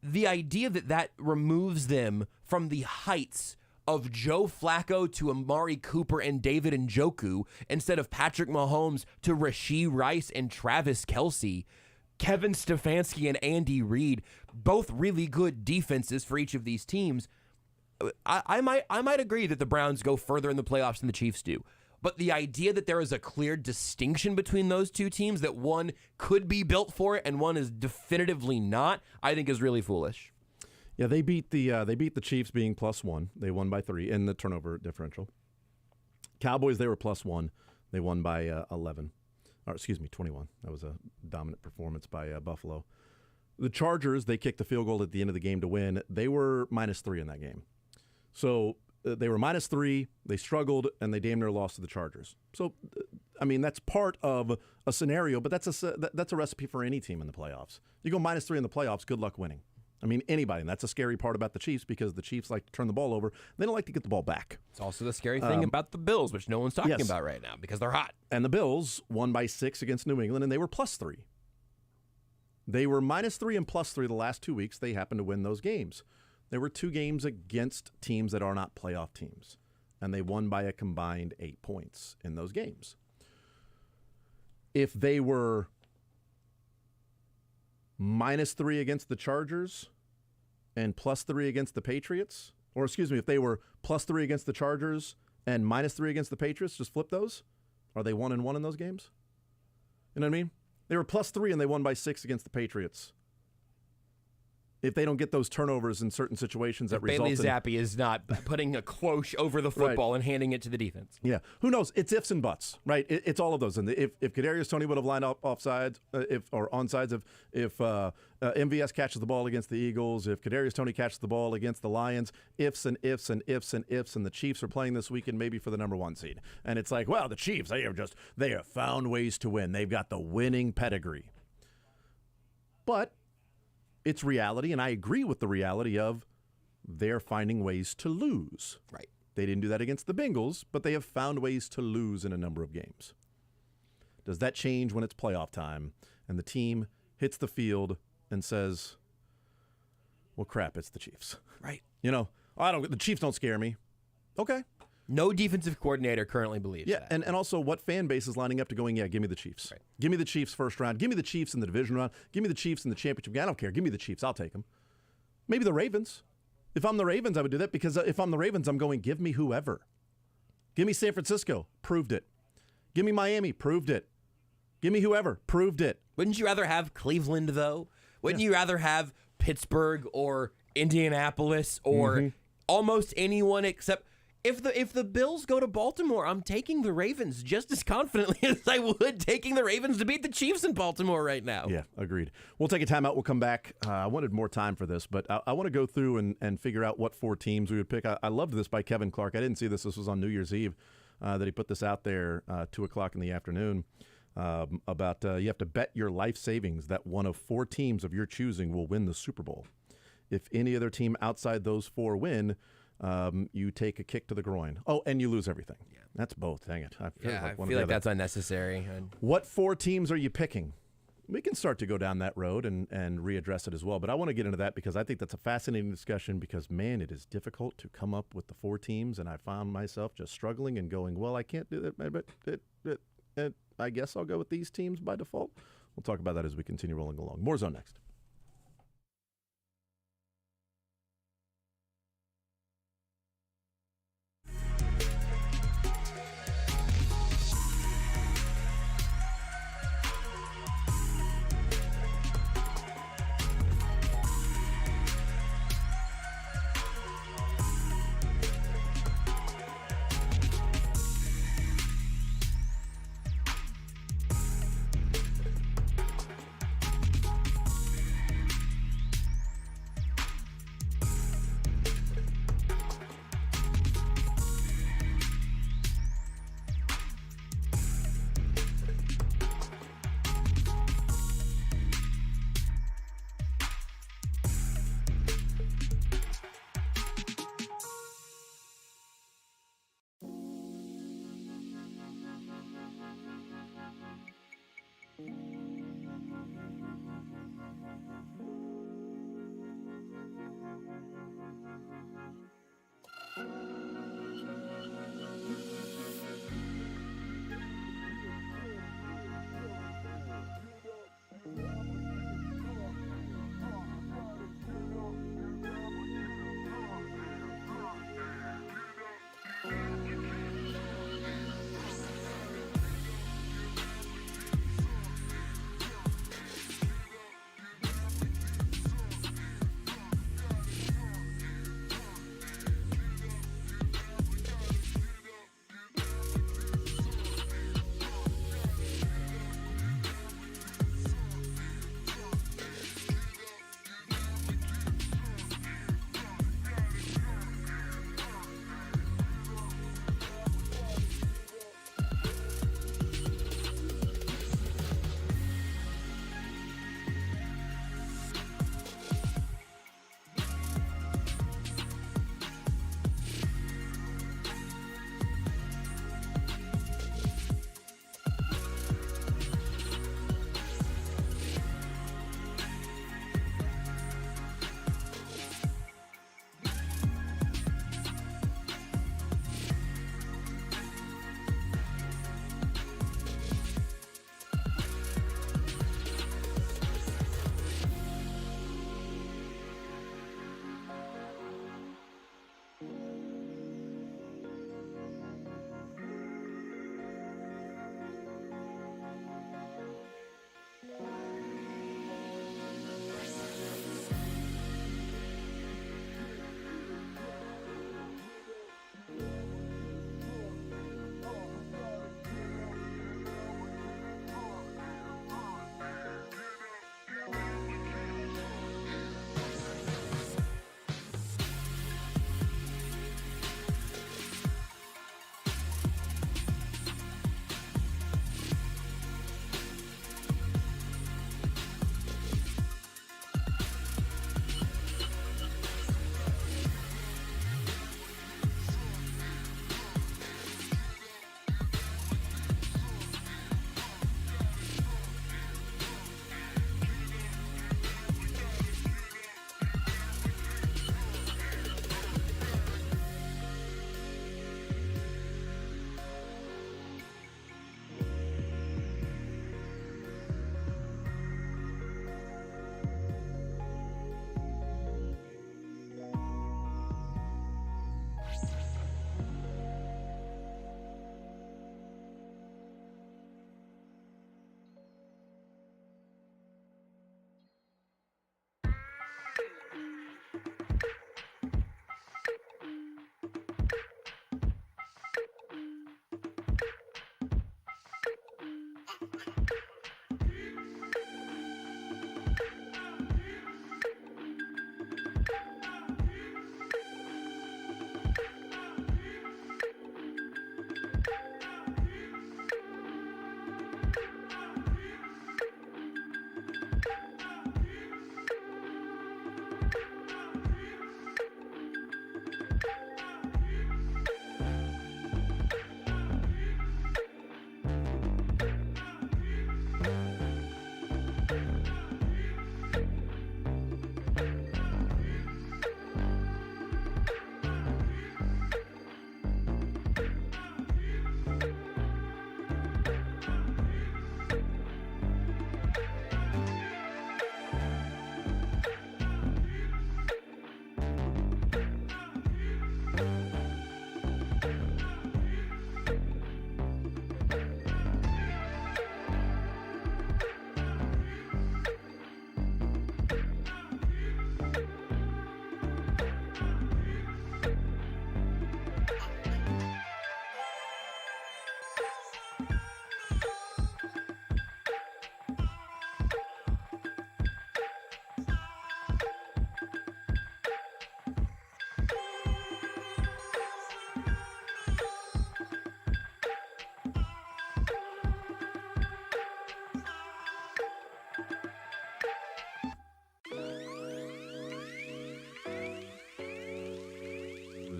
the idea that removes them from the heights of Joe Flacco to Amari Cooper and David Njoku instead of Patrick Mahomes to Rashee Rice and Travis Kelce, Kevin Stefanski and Andy Reid, both really good defenses for each of these teams. I might agree that the Browns go further in the playoffs than the Chiefs do. But the idea that there is a clear distinction between those 2 teams, that one could be built for it and one is definitively not, I think is really foolish. Yeah, they beat the Chiefs being +1. They won by 3 in the turnover differential. Cowboys, they were +1. They won by 11. Or excuse me, 21. That was a dominant performance by Buffalo. The Chargers, they kicked the field goal at the end of the game to win. They were -3 in that game. So they were -3, they struggled, and they damn near lost to the Chargers. So, I mean, that's part of a scenario, but that's a recipe for any team in the playoffs. You go -3 in the playoffs, good luck winning. I mean, anybody. And that's a scary part about the Chiefs because the Chiefs like to turn the ball over. They don't like to get the ball back. It's also the scary thing about the Bills, which no one's talking about right now because they're hot. And the Bills won by 6 against New England, and they were +3. They were -3 and +3 the last 2 weeks. They happened to win those games. There were 2 games against teams that are not playoff teams, and they won by a combined 8 points in those games. If they were -3 against the Chargers and +3 against the Patriots, or excuse me, if they were +3 against the Chargers and -3 against the Patriots, just flip those. Are they 1-1 in those games? You know what I mean? They were +3 and they won by 6 against the Patriots. If they don't get those turnovers in certain situations that result Bailey in... Zappi is not putting a quoche over the football and handing it to the defense. Yeah. Who knows? It's ifs and buts, right? It's all of those. And if Kadarius Toney would have lined up offsides, or onsides, if MVS catches the ball against the Eagles, if Kadarius Toney catches the ball against the Lions, ifs and ifs and ifs and ifs, and the Chiefs are playing this weekend maybe for the number 1 seed. And it's like, well, the Chiefs, they have found ways to win. They've got the winning pedigree. But it's reality, and I agree with the reality of they're finding ways to lose. Right. They didn't do that against the Bengals, but they have found ways to lose in a number of games. Does that change when it's playoff time and the team hits the field and says, well, crap, it's the Chiefs? Right. The Chiefs don't scare me. Okay. No defensive coordinator currently believes that. And also what fan base is lining up to going, give me the Chiefs. Right. Give me the Chiefs first round. Give me the Chiefs in the division round. Give me the Chiefs in the championship game. I don't care. Give me the Chiefs. I'll take them. Maybe the Ravens. If I'm the Ravens, I would do that because if I'm the Ravens, I'm going, give me whoever. Give me San Francisco. Proved it. Give me Miami. Proved it. Give me whoever. Proved it. Wouldn't you rather have Cleveland, though? Wouldn't you rather have Pittsburgh or Indianapolis or almost anyone except... If the Bills go to Baltimore, I'm taking the Ravens just as confidently as I would taking the Ravens to beat the Chiefs in Baltimore right now. Yeah, agreed. We'll take a timeout. We'll come back. I wanted more time for this, but I want to go through and figure out what 4 teams we would pick. I loved this by Kevin Clark. I didn't see this. This was on New Year's Eve that he put this out there 2 o'clock in the afternoon about you have to bet your life savings that one of 4 teams of your choosing will win the Super Bowl. If any other team outside those 4 win, you take a kick to the groin. Oh, and you lose everything. Yeah. That's both. Dang it. I feel like that's unnecessary. What 4 teams are you picking? We can start to go down that road and readdress it as well. But I want to get into that because I think that's a fascinating discussion because, man, it is difficult to come up with the 4 teams. And I found myself just struggling and going, well, I can't do that. But I guess I'll go with these teams by default. We'll talk about that as we continue rolling along. More Zone next.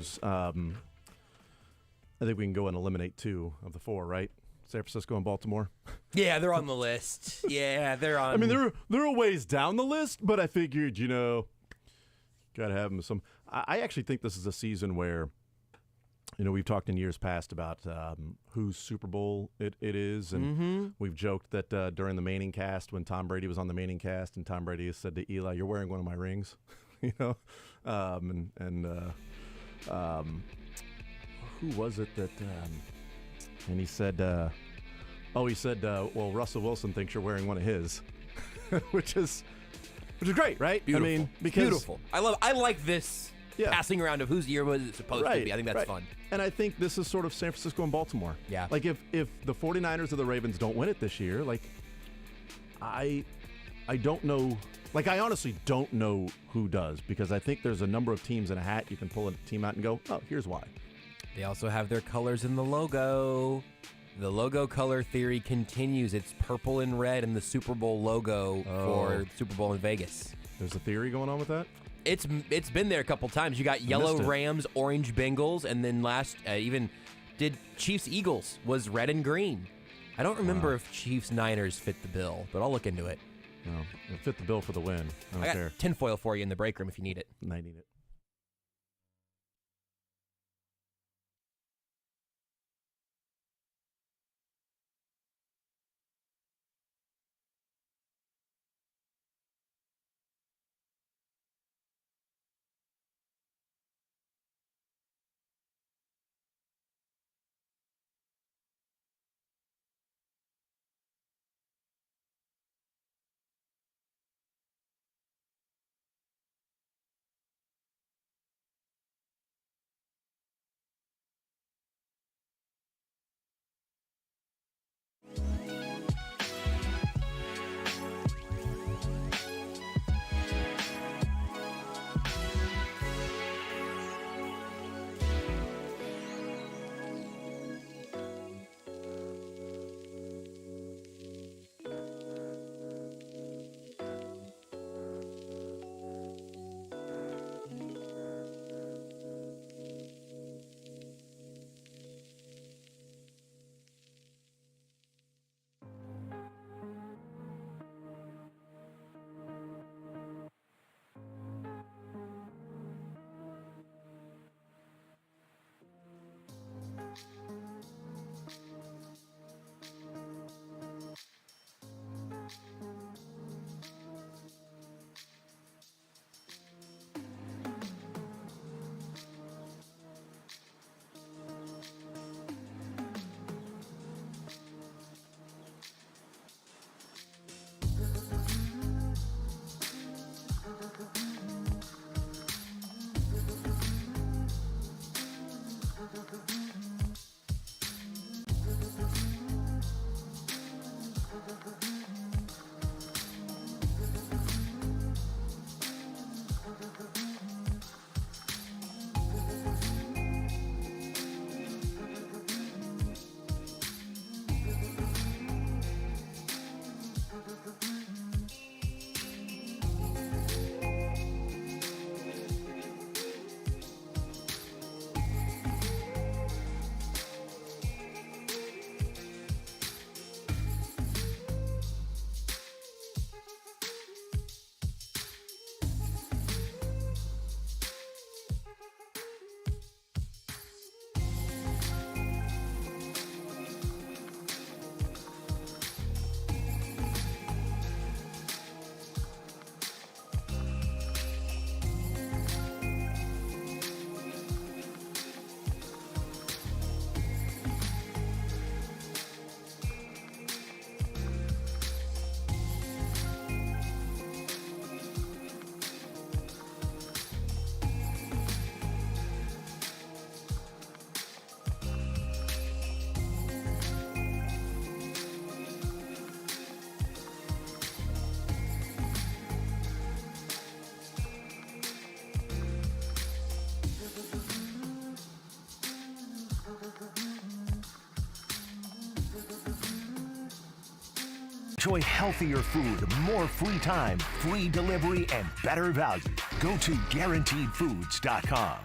lose. I think we can go and eliminate 2 of the 4, right? San Francisco and Baltimore. Yeah, they're on the list. Yeah, they're on. I mean, they're a ways down the list, but I figured, got to have them some. I actually think this is a season where, we've talked in years past about whose Super Bowl it is, and we've joked that during the Manning cast, when Tom Brady was on the Manning cast, and Tom Brady said to Eli, "You're wearing one of my rings," who was it that? And he said, well, Russell Wilson thinks you're wearing one of his, which is great, right? Beautiful. I mean, because beautiful. I like this passing around of whose year was it supposed to be. I think that's fun. And I think this is sort of San Francisco and Baltimore. Yeah. Like if the 49ers or the Ravens don't win it this year, like I don't know. Like I honestly don't know who does, because I think there's a number of teams in a hat. You can pull a team out and go, oh, here's why. They also have their colors in the logo. The logo color theory continues. It's purple and red in the Super Bowl logo for Super Bowl in Vegas. There's a theory going on with that? It's been there a couple times. You got yellow Rams, orange Bengals, and then last even did Chiefs Eagles was red and green. I don't remember if Chiefs Niners fit the bill, but I'll look into it. No, it fit the bill for the win. I got care. tinfoil for you in the break room if you need it. I need it. Enjoy healthier food, more free time, free delivery, and better value. Go to GuaranteedFoods.com.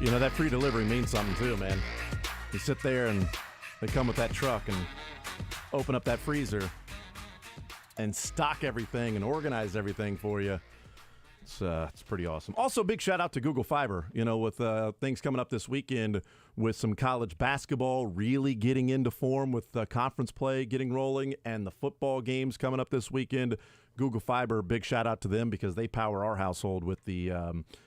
You know, that free delivery means something too, man. You sit there and they come with that truck and open up that freezer and stock everything and organize everything for you. It's pretty awesome. Also, big shout out to Google Fiber. You know, with things coming up this weekend with some college basketball really getting into form with conference play getting rolling and the football games coming up this weekend. Google Fiber, big shout out to them because they power our household with the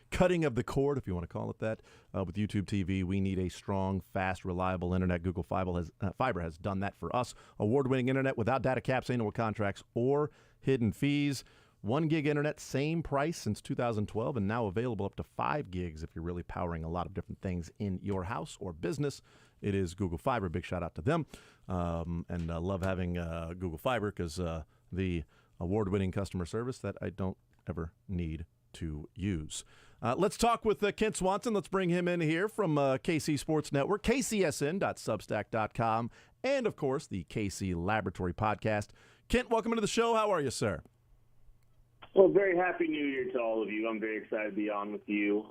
cutting of the cord, if you want to call it that, with YouTube TV. We need a strong, fast, reliable internet. Google Fiber has done that for us. Award-winning internet without data caps, annual contracts, or hidden fees. 1 gig internet, same price since 2012, and now available up to 5 gigs if you're really powering a lot of different things in your house or business. It is Google Fiber. Big shout out to them. And love having Google Fiber because the award-winning customer service that I don't ever need to use. Let's talk with Kent Swanson. Let's bring him in here from KC Sports Network, kcsn.substack.com, and, of course, the KC Laboratory Podcast. Kent, welcome into the show. How are you, sir? Well, very happy New Year to all of you. I'm very excited to be on with you.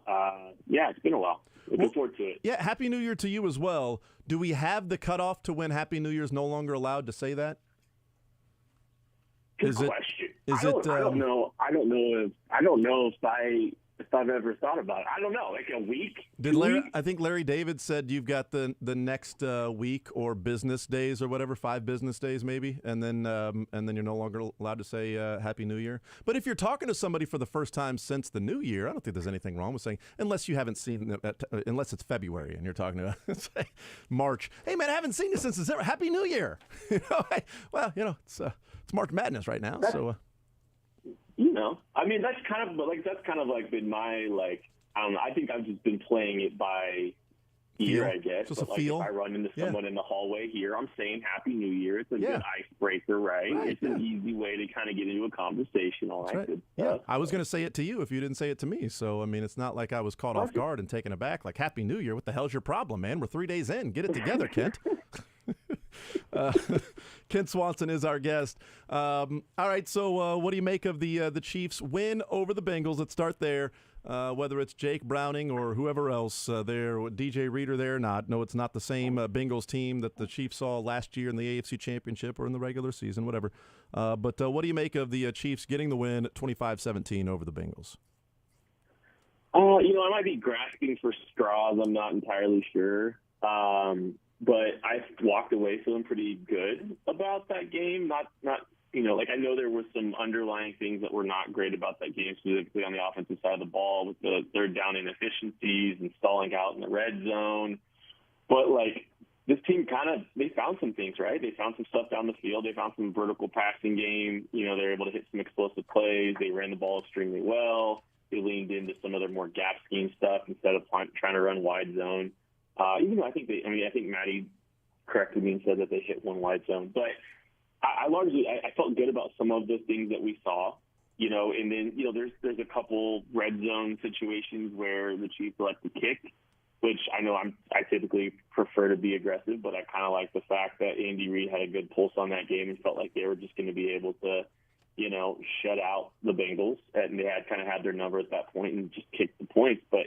It's been a while. Looking forward to it. Yeah, Happy New Year to you as well. Do we have the cutoff to when Happy New Year is no longer allowed to say that? Good question. I don't know. I don't know if I've ever thought about it. I don't know. Like a week? I think Larry David said you've got the next week or business days or whatever, 5 business days maybe, and then you're no longer allowed to say Happy New Year. But if you're talking to somebody for the first time since the New Year, I don't think there's anything wrong with saying, unless you haven't seen them, unless it's February and you're talking to say March. Hey man, I haven't seen you since December. Happy New Year. It's March Madness right now, so. That's kind of been my, I don't know. I think I've just been playing it by ear, I guess. Just but feel. If I run into someone in the hallway here, I'm saying Happy New Year. It's a good icebreaker, right? It's an easy way to kind of get into a conversation, all right? Good stuff. I was going to say it to you if you didn't say it to me. So, it's not like I was caught off guard and taken aback. Like, Happy New Year. What the hell's your problem, man? We're 3 days in. Get it together, Kent. Kent Swanson is our guest. All right, so what do you make of the Chiefs' win over the Bengals? Let's start there. Whether it's Jake Browning or whoever else there, DJ Reader there or not. No, it's not the same Bengals team that the Chiefs saw last year in the AFC Championship or in the regular season, whatever. But what do you make of the Chiefs getting the win 25-17 over the Bengals? I might be grasping for straws. I'm not entirely sure. But I walked away feeling pretty good about that game. I know there were some underlying things that were not great about that game, specifically on the offensive side of the ball with the third down inefficiencies and stalling out in the red zone. But, this team they found some things, right? They found some stuff down the field. They found some vertical passing game. They were able to hit some explosive plays. They ran the ball extremely well. They leaned into some of their more gap scheme stuff instead of trying to run wide zone. Even though I think Matty corrected me and said that they hit one wide zone. But I felt good about some of the things that we saw, and then, there's a couple red zone situations where the Chiefs like to kick, which I know I typically prefer to be aggressive, but I kind of like the fact that Andy Reid had a good pulse on that game and felt like they were just going to be able to, shut out the Bengals, and they had their number at that point and just kick the points. But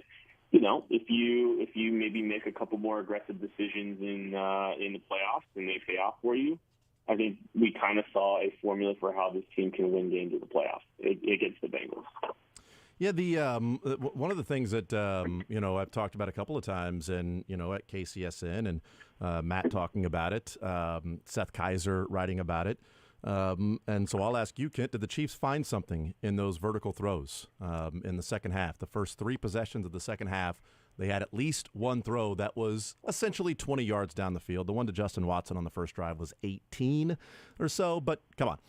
if you maybe make a couple more aggressive decisions in the playoffs and they pay off for you, I think we kind of saw a formula for how this team can win games in the playoffs against the Bengals. Yeah, one of the things that I've talked about a couple of times, and at KCSN and Matt talking about it, Seth Kaiser writing about it. And so I'll ask you, Kent, did the Chiefs find something in those vertical throws in the second half? The first 3 possessions of the second half, they had at least one throw that was essentially 20 yards down the field. The one to Justin Watson on the first drive was 18 or so, but come on.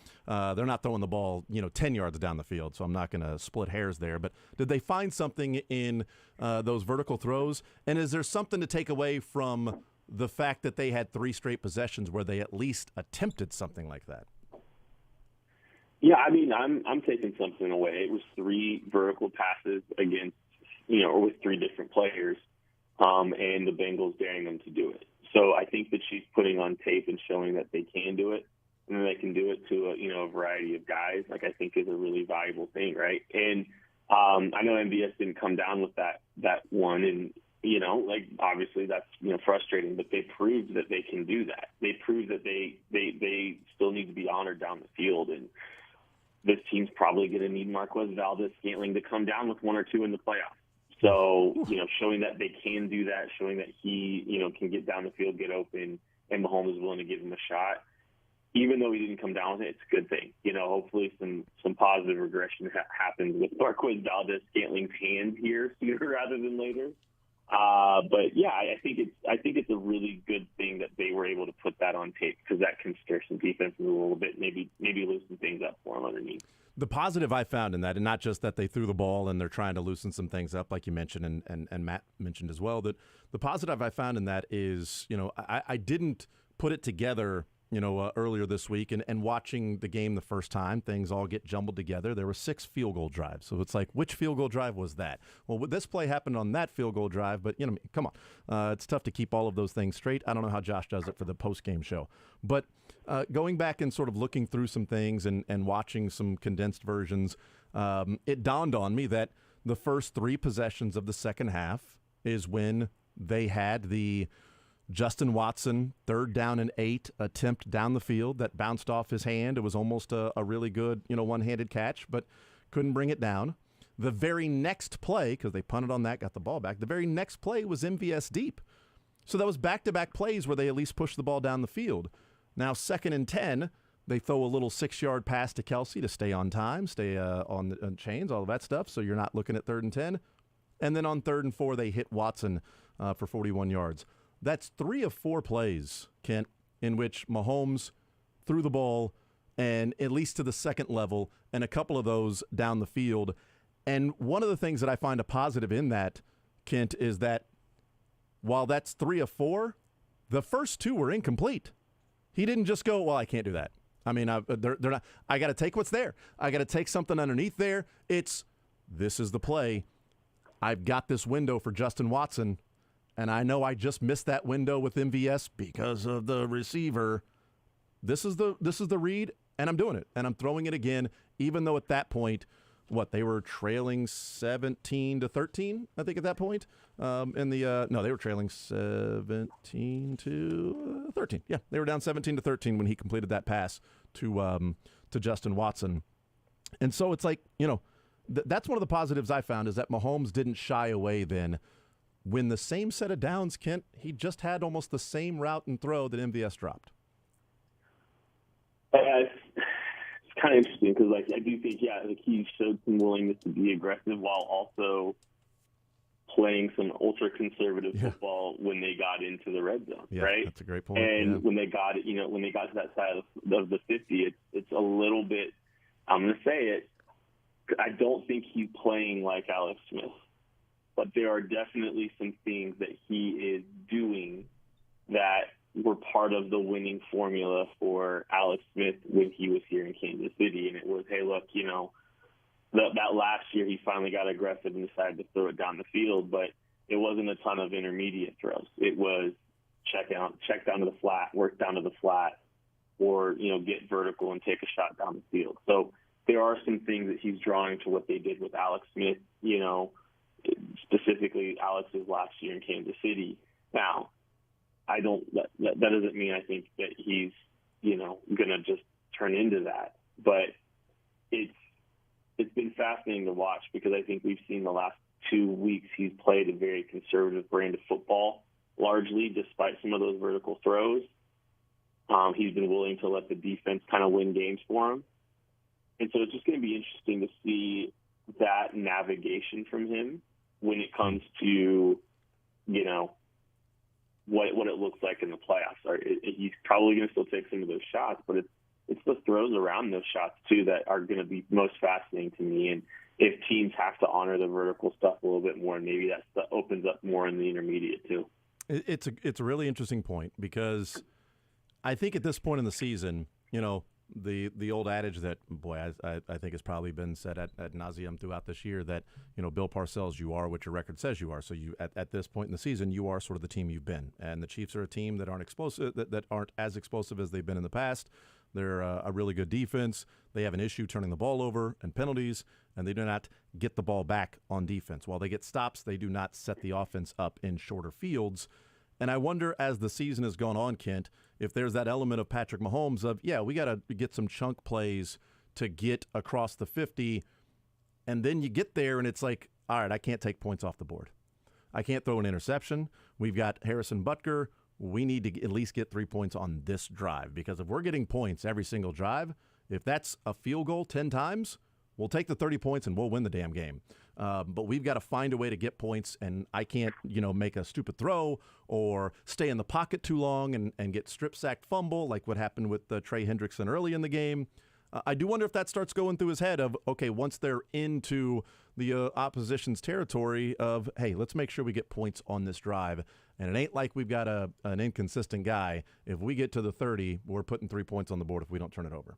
They're not throwing the ball, 10 yards down the field, so I'm not going to split hairs there. But did they find something in those vertical throws? And is there something to take away from the fact that they had 3 straight possessions where they at least attempted something like that? Yeah, I'm taking something away. It was 3 vertical passes against, or with 3 different players, and the Bengals daring them to do it. So I think the Chiefs putting on tape and showing that they can do it, and they can do it to a variety of guys, I think is a really valuable thing, right? And I know MVS didn't come down with that one, and like obviously that's frustrating, but they proved that they can do that. They proved that they still need to be honored down the field, and this team's probably going to need Marquez Valdez-Scantling to come down with 1 or 2 in the playoffs. So showing that they can do that, showing that he can get down the field, get open, and Mahomes is willing to give him a shot. Even though he didn't come down with it, it's a good thing. Hopefully some positive regression happens with Marquez Valdez-Scantling's hand here sooner rather than later. But yeah, I think it's a really good thing that they were able to put that on tape, because that can stir some defenses a little bit, maybe loosen things up for them underneath. The positive I found in that, and not just that they threw the ball and they're trying to loosen some things up, like you mentioned and Matt mentioned as well, that the positive I found in that is, I didn't put it together earlier this week, and watching the game the first time, things all get jumbled together. There were 6 field goal drives. So it's like, which field goal drive was that? Well, this play happened on that field goal drive, but, come on. It's tough to keep all of those things straight. I don't know how Josh does it for the post-game show. But going back and sort of looking through some things and watching some condensed versions, it dawned on me that the first 3 possessions of the second half is when they had the Justin Watson 3rd down and 8 attempt down the field that bounced off his hand. It was almost a really good, one-handed catch, but couldn't bring it down. The very next play, because they punted on that, got the ball back, the very next play was MVS deep. So that was back-to-back plays where they at least pushed the ball down the field. Now, 2nd and 10, they throw a little 6-yard pass to Kelsey to stay on time, stay on the chains, all of that stuff, so you're not looking at 3rd and 10. And then on 3rd and 4, they hit Watson for 41 yards. That's 3 of 4 plays, Kent, in which Mahomes threw the ball, and at least to the second level, and a couple of those down the field. And one of the things that I find a positive in that, Kent, is that while that's 3 of 4, the first 2 were incomplete. He didn't just go, well, I can't do that. I mean, they're not. I got to take what's there. I got to take something underneath there. This is the play. I've got this window for Justin Watson. And I know I just missed that window with MVS because of the receiver. This is the read, and I'm doing it. And I'm throwing it again, even though at that point, they were trailing 17-13, I think at that point. They were trailing 17-13. Yeah, they were down 17-13 when he completed that pass to Justin Watson. And so it's like, that's one of the positives I found, is that Mahomes didn't shy away then. When the same set of downs, Kent, he just had almost the same route and throw that MVS dropped. It's kind of interesting because, I do think, he showed some willingness to be aggressive while also playing some ultra-conservative football when they got into the red zone, right? That's a great point. And when they got it, when they got to that side of the 50, it's a little bit. I'm going to say it. I don't think he's playing like Alex Smith. But there are definitely some things that he is doing that were part of the winning formula for Alex Smith when he was here in Kansas City. And it was, hey, look, that last year he finally got aggressive and decided to throw it down the field, but it wasn't a ton of intermediate throws. It was check down to the flat, work down to the flat, or, get vertical and take a shot down the field. So there are some things that he's drawing to what they did with Alex Smith, specifically Alex's last year in Kansas City. Now, that doesn't mean I think that he's, going to just turn into that. But it's been fascinating to watch because I think we've seen the last 2 weeks he's played a very conservative brand of football, largely despite some of those vertical throws. He's been willing to let the defense kind of win games for him. And so it's just going to be interesting to see that navigation from him when it comes to, what it looks like in the playoffs. He's probably going to still take some of those shots, but it's the throws around those shots, too, that are going to be most fascinating to me. And if teams have to honor the vertical stuff a little bit more, maybe that stuff opens up more in the intermediate, too. It's a really interesting point because I think at this point in the season, the old adage that, boy, I think has probably been said at nauseum throughout this year that, Bill Parcells, you are what your record says you are. So you at this point in the season, you are sort of the team you've been. And the Chiefs are a team that aren't explosive, that aren't as explosive as they've been in the past. They're a really good defense. They have an issue turning the ball over and penalties, and they do not get the ball back on defense. While they get stops, they do not set the offense up in shorter fields. And I wonder, as the season has gone on, Kent, if there's that element of Patrick Mahomes of, yeah, we got to get some chunk plays to get across the 50, and then you get there and it's like, all right, I can't take points off the board. I can't throw an interception. We've got Harrison Butker. We need to at least get 3 points on this drive, because if we're getting points every single drive, if that's a field goal 10 times, we'll take the 30 points and we'll win the damn game. But we've got to find a way to get points, and I can't, make a stupid throw or stay in the pocket too long and get strip-sacked fumble like what happened with Trey Hendrickson early in the game. I do wonder if that starts going through his head of, okay, once they're into the opposition's territory of, hey, let's make sure we get points on this drive. And it ain't like we've got an inconsistent guy. If we get to the 30, we're putting 3 points on the board if we don't turn it over.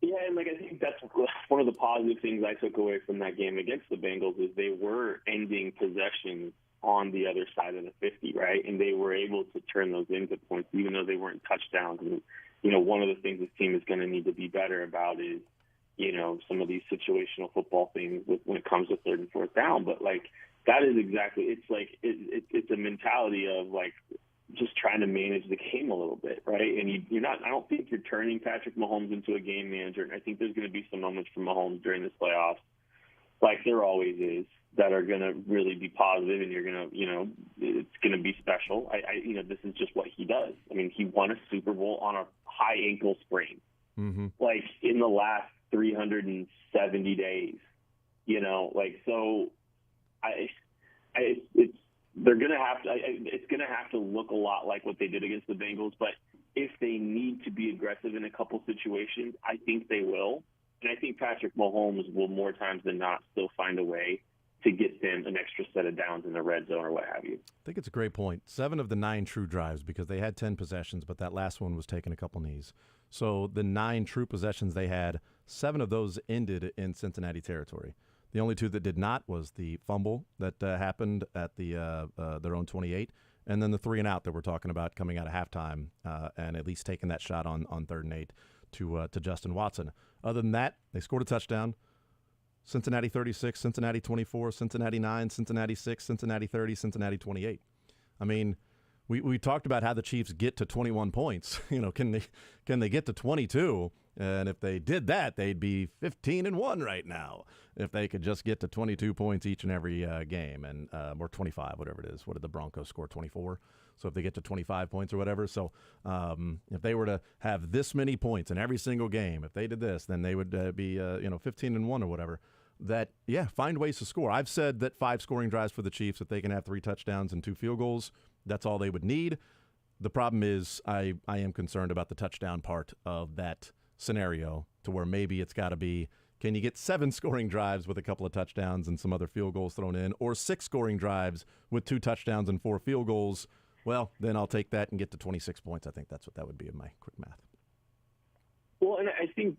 Yeah, and I think that's one of the positive things I took away from that game against the Bengals is they were ending possessions on the other side of the 50, right? And they were able to turn those into points, even though they weren't touchdowns. And, one of the things this team is going to need to be better about is, some of these situational football things when it comes to third and fourth down. But, that is exactly – it's a mentality of, just trying to manage the game a little bit, right? And you're not – I don't think you're turning Patrick Mahomes into a game manager. And I think there's going to be some moments for Mahomes during this playoffs, like there always is, that are going to really be positive, and you're going to, it's going to be special. This is just what he does. I mean, he won a Super Bowl on a high ankle sprain, in the last 370 days, so they're going to have to, it's going to have to look a lot like what they did against the Bengals, but if they need to be aggressive in a couple situations, I think they will. And I think Patrick Mahomes will more times than not still find a way to get them an extra set of downs in the red zone or what have you. I think it's a great point. 7 of the 9 true drives, because they had 10 possessions, but that last one was taking a couple knees. So the 9 true possessions they had, 7 of those ended in Cincinnati territory. The only 2 that did not was the fumble that happened at their own 28, and then the 3 and out that we're talking about coming out of halftime, and at least taking that shot on 3rd and 8 to Justin Watson. Other than that, they scored a touchdown. Cincinnati 36, Cincinnati 24, Cincinnati 9, Cincinnati 6, Cincinnati 30, Cincinnati 28. I mean, we talked about how the Chiefs get to 21 points. Can they get to 22? And if they did that, they'd be 15-1 right now. If they could just get to 22 points each and every game, and or 25, whatever it is. What did the Broncos score? 24. So if they get to 25 points or whatever, so if they were to have this many points in every single game, if they did this, then they would be 15-1 or whatever. Find ways to score. I've said that 5 scoring drives for the Chiefs, if they can have 3 touchdowns and 2 field goals, that's all they would need. The problem is I am concerned about the touchdown part of that scenario, to where maybe it's got to be, can you get 7 scoring drives with a couple of touchdowns and some other field goals thrown in, or 6 scoring drives with 2 touchdowns and 4 field goals? Well, then I'll take that and get to 26 points. I think that's what that would be in my quick math. Well, and I think,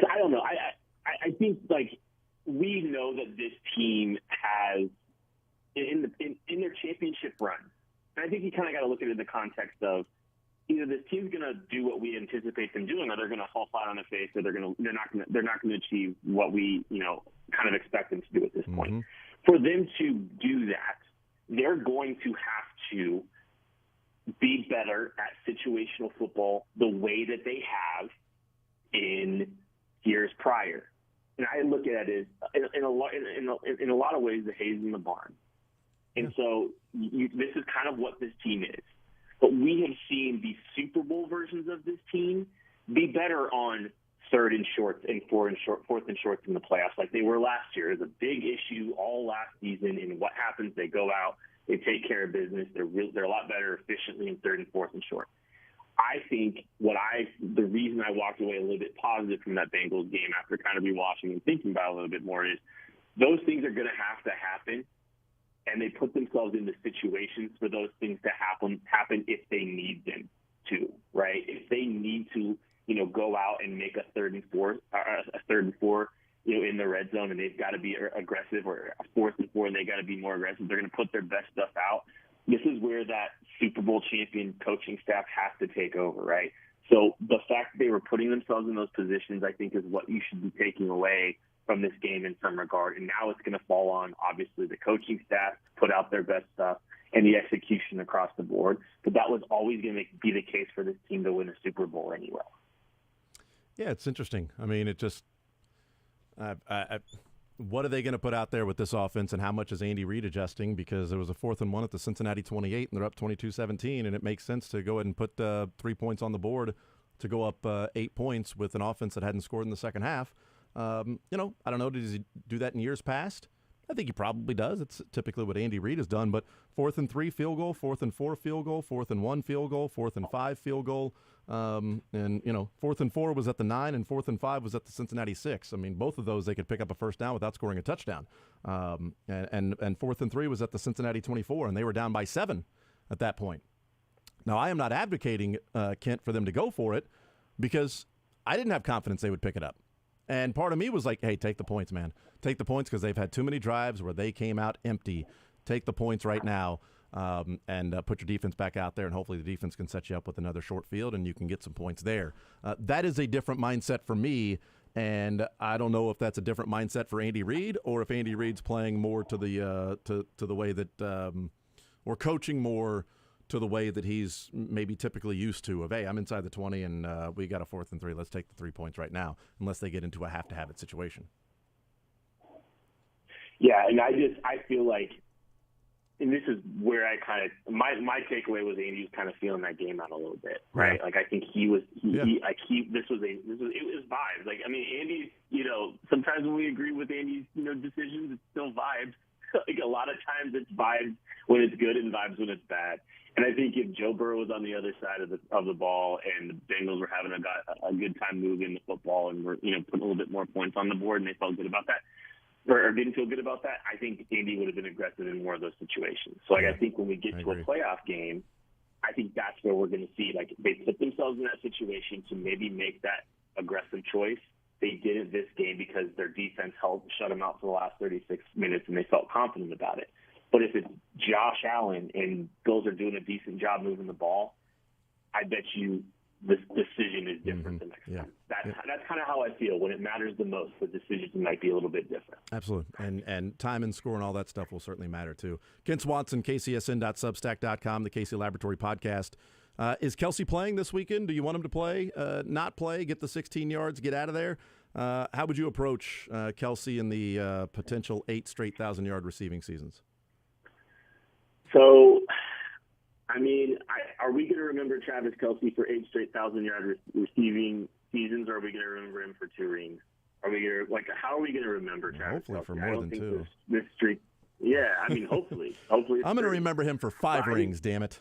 I don't know. I think we know that this team has in their championship run, and I think you kind of got to look at it in the context of either this team's going to do what we anticipate them doing, or they're going to fall flat on their face, or they're not going to achieve what we kind of expect them to do at this point. For them to do that, they're going to have to be better at situational football the way that they have in years prior. And I look at it as, in a lot of ways, the haze in the barn. And so this is kind of what this team is. But we have seen the Super Bowl versions of this team be better on 3rd and shorts and 4th and shorts in the playoffs like they were last year. It was a big issue all last season. And what happens? They go out, they take care of business. They're a lot better efficiently in 3rd and 4th and short. I think the reason I walked away a little bit positive from that Bengals game after kind of rewatching and thinking about it a little bit more is those things are going to happen, and they put themselves into situations for those things to happen if they need them to, right? If they need to, go out and make a 3rd and 4, in the red zone, and they've got to be aggressive, or a 4th and 4 and they got to be more aggressive. They're going to put their best stuff out. This is where that Super Bowl champion coaching staff has to take over, right? So the fact that they were putting themselves in those positions, I think, is what you should be taking away from this game in some regard. And now it's going to fall on, obviously, the coaching staff to put out their best stuff and the execution across the board. But that was always going to be the case for this team to win a Super Bowl anyway. Yeah, it's interesting. I mean, it just what are they going to put out there with this offense, and how much is Andy Reid adjusting? Because there was a 4th and 1 at the Cincinnati 28, and they're up 22-17, and it makes sense to go ahead and put 3 points on the board to go up 8 points with an offense that hadn't scored in the second half. I don't know, does he do that in years past? I think he probably does. It's typically what Andy Reid has done. But 4th and 3 field goal, 4th and 4 field goal, 4th and 1 field goal, 4th and 5 field goal. And 4th and 4 was at the 9, and 4th and 5 was at the Cincinnati 6. I mean, both of those they could pick up a first down without scoring a touchdown. And 4th and 3 was at the Cincinnati 24, and they were down by 7 at that point. Now, I am not advocating, Kent, for them to go for it, because I didn't have confidence they would pick it up. And part of me was like, hey, take the points, man. Take the points, because they've had too many drives where they came out empty. Take the points right now, and put your defense back out there, and hopefully the defense can set you up with another short field and you can get some points there. That is a different mindset for me, and I don't know if that's a different mindset for Andy Reid, or if Andy Reid's playing more to the to the way that or coaching more to the way that he's maybe typically used to, of, hey, I'm inside the 20 and we got a 4th and 3. Let's take the 3 points right now, unless they get into a have-to-have-it situation. Yeah, and I feel like, and this is where I kind of, my takeaway was Andy was kind of feeling that game out a little bit, right? Yeah. Like, I think it was vibes. Like, I mean, Andy, sometimes when we agree with Andy's, decisions, it's still vibes. Like, a lot of times it's vibes when it's good and vibes when it's bad. And I think if Joe Burrow was on the other side of the ball and the Bengals were having a good time moving the football and were, putting a little bit more points on the board, and they felt good about that, or didn't feel good about that, I think Andy would have been aggressive in more of those situations. So, I think when we get to a playoff game, I think that's where we're going to see, like, they put themselves in that situation to maybe make that aggressive choice. They didn't this game because their defense shut them out for the last 36 minutes, and they felt confident about it. But if it's Josh Allen and Bills are doing a decent job moving the ball, I bet you this decision is different the next time. That's kind of how I feel. When it matters the most, the decisions might be a little bit different. Absolutely. And time and score and all that stuff will certainly matter too. Kent Swanson, KCSN.substack.com, the Casey Laboratory Podcast. Is Kelsey playing this weekend? Do you want him to play, not play, get the 16 yards, get out of there? How would you approach Kelsey in the potential 8 straight 1,000-yard receiving seasons? So, I mean, are we going to remember Travis Kelsey for 8 straight 1,000-yard receiving seasons, or are we going to remember him for 2 rings? Are we going to, how are we going to remember Travis Hopefully Kelsey? for more than 2. This streak. Yeah, I mean, hopefully. I'm going to remember him for 5 rings, damn it.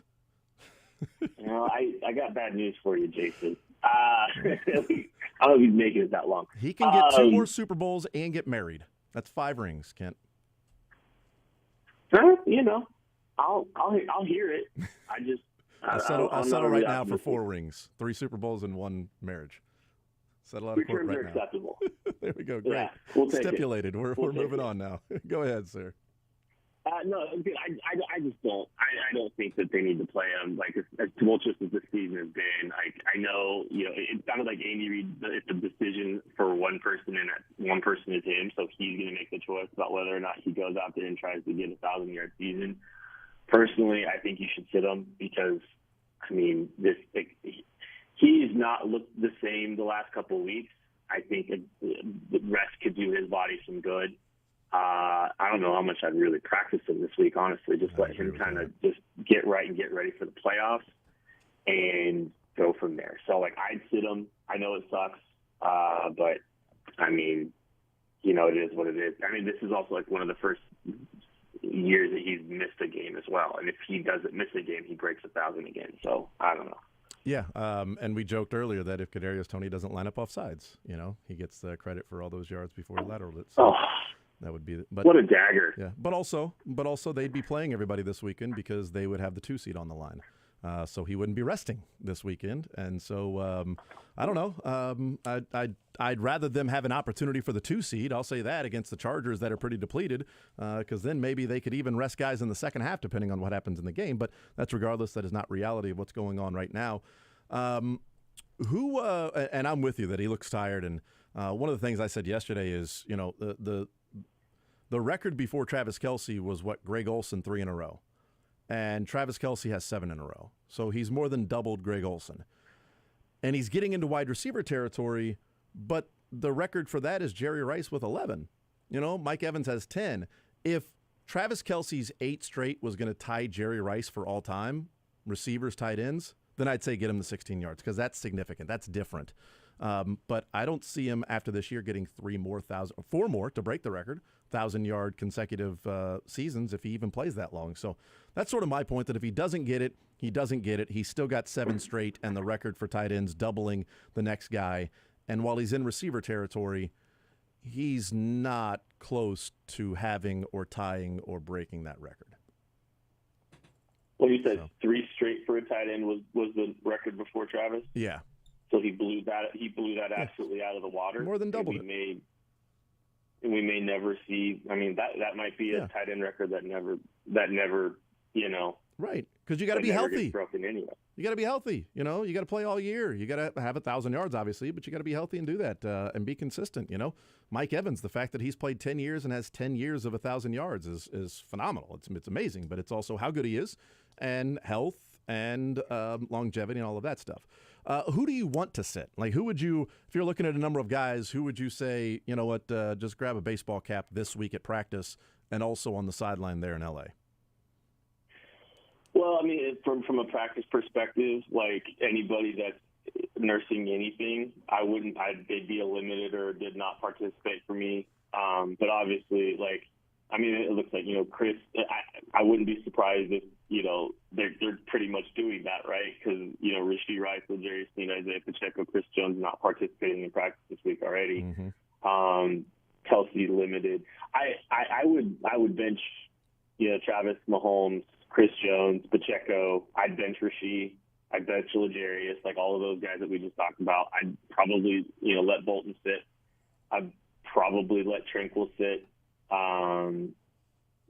I got bad news for you, Jason. I don't know if he's making it that long. He can get 2 more Super Bowls and get married. That's 5 rings, Kent. I'll hear it. I'll settle right now for 4 rings, 3 Super Bowls and 1 marriage. Settle out of court right now. Acceptable. There we go. Great. Yeah, we'll take Stipulated. It. We're moving on now. Go ahead, sir. No, I just don't. I don't think that they need to play him. Like, as tumultuous as this season has been, I know, it sounded like Andy Reid, it's a decision for one person, and that one person is him, so he's going to make the choice about whether or not he goes out there and tries to get a 1,000-yard season. Personally, I think you should sit him because, I mean, he has not looked the same the last couple of weeks. I think the rest could do his body some good. I don't know how much I'd really practice him this week, honestly. Just let him kind of just get right and get ready for the playoffs and go from there. So, I'd sit him. I know it sucks, but, I mean, it is what it is. I mean, this is also, one of the first years that he's missed a game as well. And if he doesn't miss a game, he breaks 1,000 again. So, I don't know. Yeah, and we joked earlier that if Kadarius Toney doesn't line up off sides, he gets the credit for all those yards before he lateraled it. So that would be what a dagger. Yeah, but also they'd be playing everybody this weekend because they would have the 2 seed on the line. So he wouldn't be resting this weekend. And so I don't know. I'd rather them have an opportunity for the 2 seed. I'll say that against the Chargers that are pretty depleted, because then maybe they could even rest guys in the second half depending on what happens in the game. But that's regardless. That is not reality of what's going on right now. And I'm with you that he looks tired. And one of the things I said yesterday is, the record before Travis Kelce was Greg Olsen 3 in a row. And Travis Kelce has 7 in a row. So he's more than doubled Greg Olsen. And he's getting into wide receiver territory, but the record for that is Jerry Rice with 11. Mike Evans has 10. If Travis Kelce's 8 straight was going to tie Jerry Rice for all time, receivers, tight ends, then I'd say get him the 16 yards, because that's significant. That's different. But I don't see him after this year getting 4 more to break the record, 1,000-yard consecutive seasons if he even plays that long. So that's sort of my point, that if he doesn't get it, he doesn't get it. He's still got 7 straight and the record for tight ends doubling the next guy. And while he's in receiver territory, he's not close to having or tying or breaking that record. Well, you said 3 straight for a tight end was the record before Travis? Yeah. So he blew that absolutely out of the water. More than doubled it. We may never see. I mean, that might be a tight end record that never. Right, because you got to be healthy. Broken anyway. You got to be healthy. You got to play all year. You got to have 1,000 yards, obviously, but you got to be healthy and do that and be consistent. Mike Evans, the fact that he's played 10 years and has 10 years of 1,000 yards is phenomenal. It's amazing, but it's also how good he is, and health and longevity and all of that stuff. Who do you want to sit? Like, who would you, if you're looking at a number of guys, who would you say, just grab a baseball cap this week at practice and also on the sideline there in L.A.? Well, I mean, from a practice perspective, like anybody that's nursing anything, they'd be eliminated or did not participate for me. But obviously, it looks like, Chris, I wouldn't be surprised if, they're pretty much doing that, right? Because, Rashee Rice, L'Jarius Sneed, Isaiah Pacheco, Chris Jones not participating in practice this week already. Mm-hmm. Kelsey limited. I would bench, Travis, Mahomes, Chris Jones, Pacheco. I'd bench Rashee. I'd bench L'Jarius, like all of those guys that we just talked about. I'd probably, let Bolton sit. I'd probably let Tranquil sit.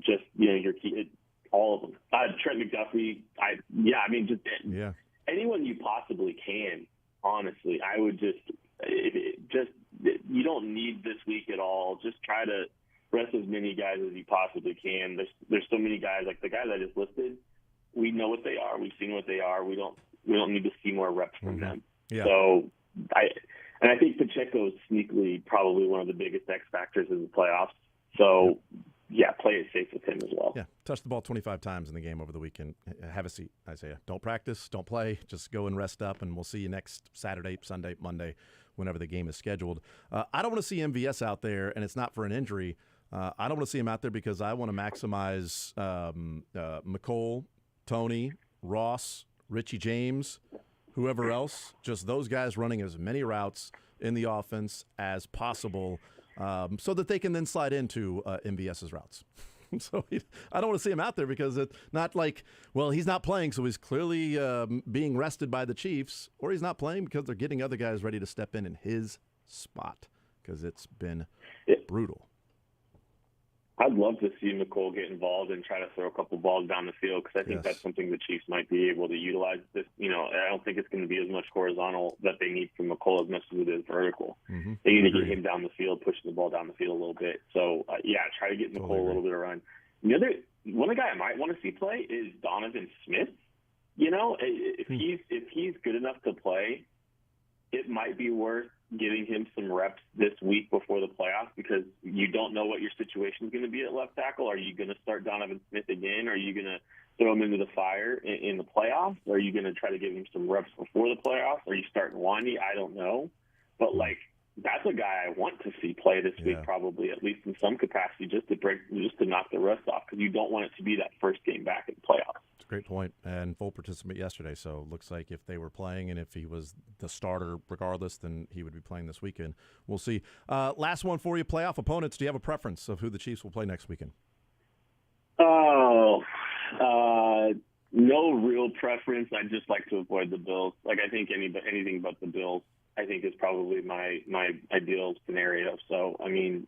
Just, your key, all of them. Trent McDuffie. Anyone you possibly can, honestly. I would just you don't need this week at all. Just try to rest as many guys as you possibly can. There's so many guys, like the guys I just listed. We know what they are. We've seen what they are. We don't need to see more reps from them. Yeah. So I think Pacheco is sneakily probably one of the biggest X factors in the playoffs. So play it safe with him as well. Yeah, touch the ball 25 times in the game over the weekend. Have a seat, Isaiah. Don't practice, don't play. Just go and rest up, and we'll see you next Saturday, Sunday, Monday, whenever the game is scheduled. I don't want to see MVS out there, and it's not for an injury. I don't want to see him out there because I want to maximize McCole, Tony, Ross, Richie James, whoever else, just those guys running as many routes in the offense as possible so that they can then slide into MVS's routes. So I don't want to see him out there because it's not like, well, he's not playing, so he's clearly being rested by the Chiefs, or he's not playing because they're getting other guys ready to step in his spot because it's been brutal. I'd love to see McCole get involved and try to throw a couple balls down the field because I think that's something the Chiefs might be able to utilize. This, I don't think it's going to be as much horizontal that they need from McCole as much as it is vertical. Mm-hmm. They need to get him down the field, pushing the ball down the field a little bit. So, try to get McCole a little bit of run. One guy I might want to see play is Donovan Smith. If he's good enough to play, it might be worth getting him some reps this week before the playoffs because you don't know what your situation is going to be at left tackle. Are you going to start Donovan Smith again? Are you going to throw him into the fire in the playoffs? Are you going to try to give him some reps before the playoffs? Are you starting Wandy? I don't know. But, that's a guy I want to see play this week probably, at least in some capacity, just to knock the rust off because you don't want it to be that first game back in the playoffs. It's a great point, and full participant yesterday, so it looks like if they were playing and if he was the starter regardless, then he would be playing this weekend. We'll see. Last one for you, playoff opponents. Do you have a preference of who the Chiefs will play next weekend? no real preference. I'd just like to avoid the Bills. Like, I think anything but the Bills, I think, is probably my ideal scenario. So, I mean,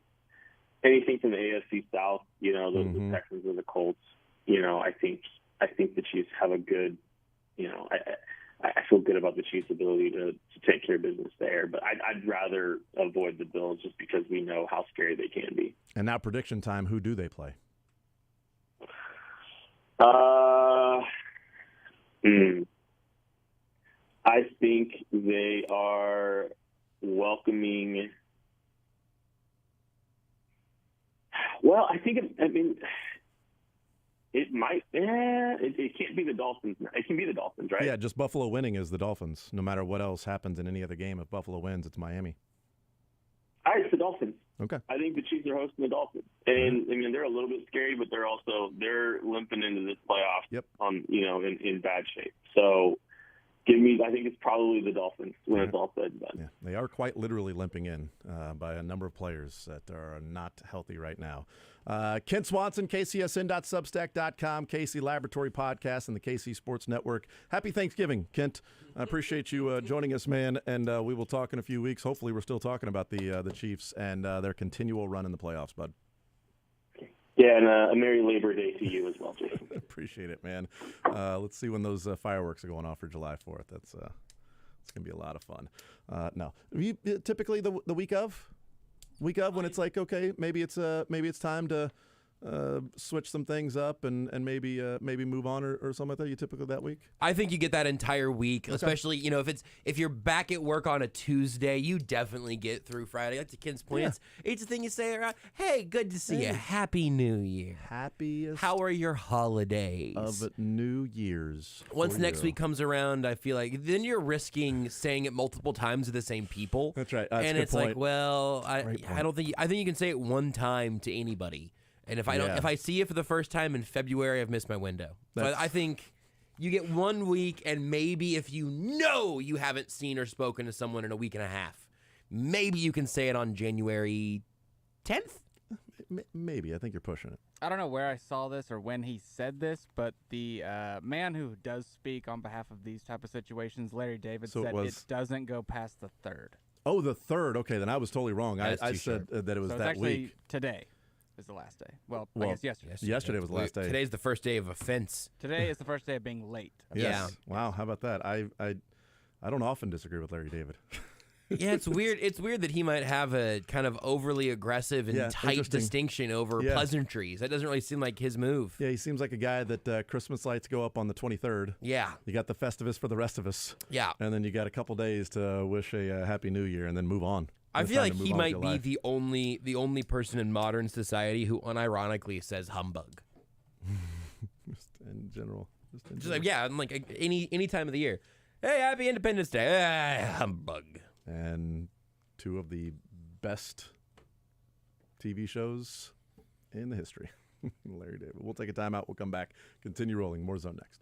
anything from the AFC South, you know, the Texans or the Colts, you know, I think the Chiefs have a good, you know, I feel good about the Chiefs' ability to take care of business there. But I'd rather avoid the Bills just because we know how scary they can be. And now prediction time, who do they play? I think they are welcoming. Well, it might. It can't be the Dolphins. It can be the Dolphins, right? Yeah, just Buffalo winning is the Dolphins. No matter what else happens in any other game, if Buffalo wins, it's Miami. All right, it's the Dolphins. Okay. I think the Chiefs are hosting the Dolphins, and I mean they're a little bit scary, but they're limping into this playoff. Yep. In bad shape. So, I think it's probably the Dolphins when it's all said and done. Yeah, they are quite literally limping in by a number of players that are not healthy right now. Kent Swanson, KCSN.substack.com, KC Laboratory Podcast, and the KC Sports Network. Happy Thanksgiving, Kent. I appreciate you joining us, man, and we will talk in a few weeks. Hopefully we're still talking about the Chiefs and their continual run in the playoffs, bud. Yeah, and a Merry Labor Day to you as well, Jason. Appreciate it, man. Let's see when those fireworks are going off for July 4th. It's going to be a lot of fun. No, typically the week of when it's like, okay, maybe it's time to switch some things up and maybe move on or something like that. You typically that week? I think you get that entire week, especially if you're back at work on a Tuesday, you definitely get through Friday. Like to Ken's point, it's the thing you say around. Hey, good to see you. Happy New Year. Happiest. How are your holidays? Of New Year's. Once next week comes around, I feel like then you're risking saying it multiple times to the same people. That's right. That's and a good it's point. like, well, I think you can say it one time to anybody. And if I see it for the first time in February, I've missed my window. So I think you get 1 week, and maybe if you haven't seen or spoken to someone in a week and a half, maybe you can say it on January 10th. Maybe. I think you're pushing it. I don't know where I saw this or when he said this, but the man who does speak on behalf of these type of situations, Larry David, said it doesn't go past the 3rd. Oh, the 3rd. Okay, then I was totally wrong. I said that it was that week. Today is the last day. Well, I guess yesterday. Yesterday was the last day. Today's the first day of offense. Today is the first day of being late. Yes. Yeah. Wow. How about that? I don't often disagree with Larry David. Yeah, it's weird. It's weird that he might have a kind of overly aggressive and tight distinction over pleasantries. That doesn't really seem like his move. Yeah, he seems like a guy that Christmas lights go up on the 23rd. Yeah. You got the Festivus for the rest of us. Yeah. And then you got a couple days to wish a Happy New Year and then move on. I feel like he might be the only person in modern society who unironically says humbug. Just in general. Like any time of the year. Hey, Happy Independence Day. Humbug. And two of the best TV shows in the history. Larry David. We'll take a timeout. We'll come back. Continue rolling. More Zone next.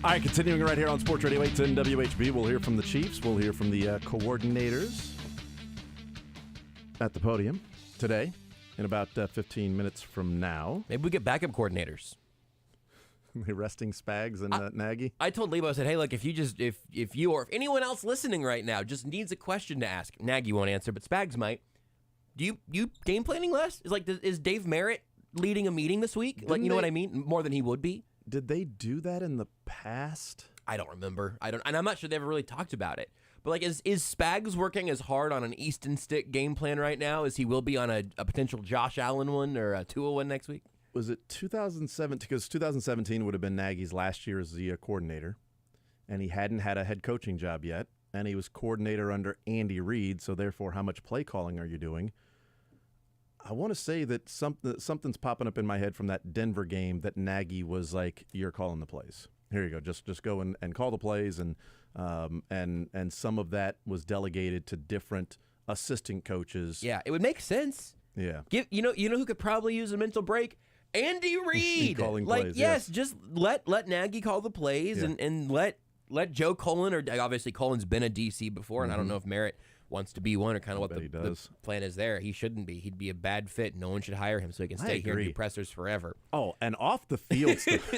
All right, continuing right here on Sports Radio 810 WHB, we'll hear from the Chiefs. We'll hear from the coordinators at the podium today in about 15 minutes from now. Maybe we get backup coordinators. Resting Spags and Nagy. I told Lebo, I said, hey, look, if you or if anyone else listening right now just needs a question to ask, Nagy won't answer, but Spags might. Do you game planning less? Is Dave Merritt leading a meeting this week? Like, you know what I mean? More than he would be. Did they do that in the past? I don't remember. And I'm not sure they ever really talked about it. But like, is Spags working as hard on an Easton Stick game plan right now as he will be on a potential Josh Allen one or a Tua one next week? Was it 2017? Because 2017 would have been Nagy's last year as the coordinator, and he hadn't had a head coaching job yet, and he was coordinator under Andy Reid. So therefore, how much play calling are you doing? I want to say that something's popping up in my head from that Denver game that Nagy was like, "You're calling the plays. Here you go. Just go and call the plays." And some of that was delegated to different assistant coaches. Yeah, it would make sense. Yeah. You know who could probably use a mental break? Andy Reid. Calling like, plays, yes, just let Nagy call the plays and let Joe Cullen, or obviously Cullen's been a DC before, and I don't know if Merritt wants to be one or kind of what the plan is there. He shouldn't be. He'd be a bad fit. No one should hire him so he can stay here and do pressers forever. Oh, and off the field stuff.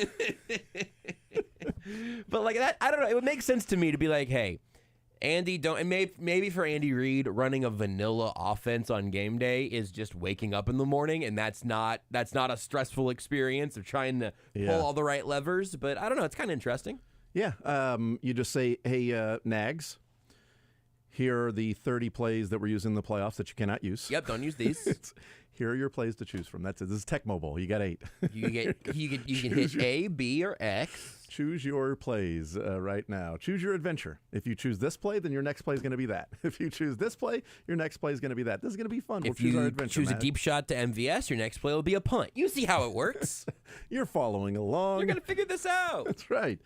But like that, I don't know. It would make sense to me to be like, hey, Andy, and maybe for Andy Reid, running a vanilla offense on game day is just waking up in the morning, and that's not a stressful experience of trying to pull all the right levers. But I don't know. It's kind of interesting. Yeah. You just say, hey, Nags, here are the 30 plays that we're using in the playoffs that you cannot use. Yep, don't use these. Here are your plays to choose from. That's it. This is Tech Mobile. You got 8. You can hit A, B, or X. Choose your plays right now. Choose your adventure. If you choose this play, then your next play is going to be that. If you choose this play, your next play is going to be that. This is going to be fun. We'll choose our adventure. Choose a deep shot to MVS, your next play will be a punt. You see how it works. You're following along. You're going to figure this out. That's right.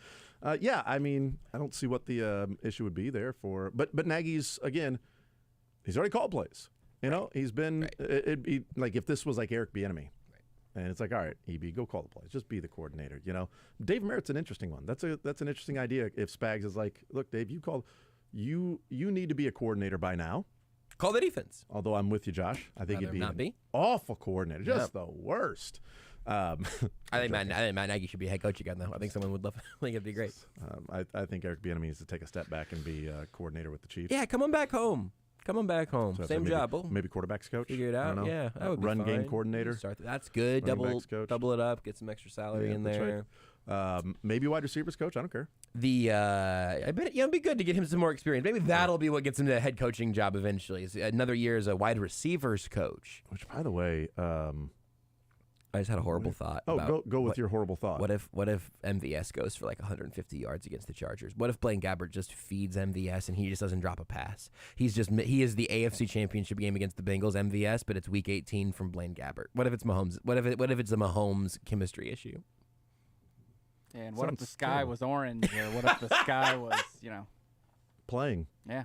Yeah, I mean, I don't see what the issue would be there for. But Nagy's, again, he's already called plays. You know, he's been it'd be like if this was like Eric Bieniemy, and it's like, all right, EB, go call the plays, just be the coordinator. You know, Dave Merritt's an interesting one. That's an interesting idea. If Spags is like, look, Dave, you need to be a coordinator by now. Call the defense. Although I'm with you, Josh. I think you'd be an awful coordinator, just the worst. I think Matt Nagy should be a head coach again, though. I think someone would love. I think it'd be great. I think Eric Bieniemy needs to take a step back and be a coordinator with the Chiefs. Yeah, come on back home. Come on back home. So Same job. Maybe quarterbacks coach. Figure it out. Yeah, that would be Run fine. game coordinator. That's good. Double it up. Get some extra salary in there. Right. Maybe wide receivers coach. I don't care. I bet it'd be good to get him some more experience. Maybe that'll be what gets him the head coaching job eventually. Is another year as a wide receivers coach. Which, by the way, I just had a horrible thought. Go with your horrible thought. What if MVS goes for like 150 yards against the Chargers? What if Blaine Gabbert just feeds MVS and he just doesn't drop a pass? He is the AFC Championship game against the Bengals, MVS, but it's Week 18 from Blaine Gabbert. What if it's Mahomes? What if it's a Mahomes chemistry issue? And what if the sky was orange, or what if the sky was, playing? Yeah.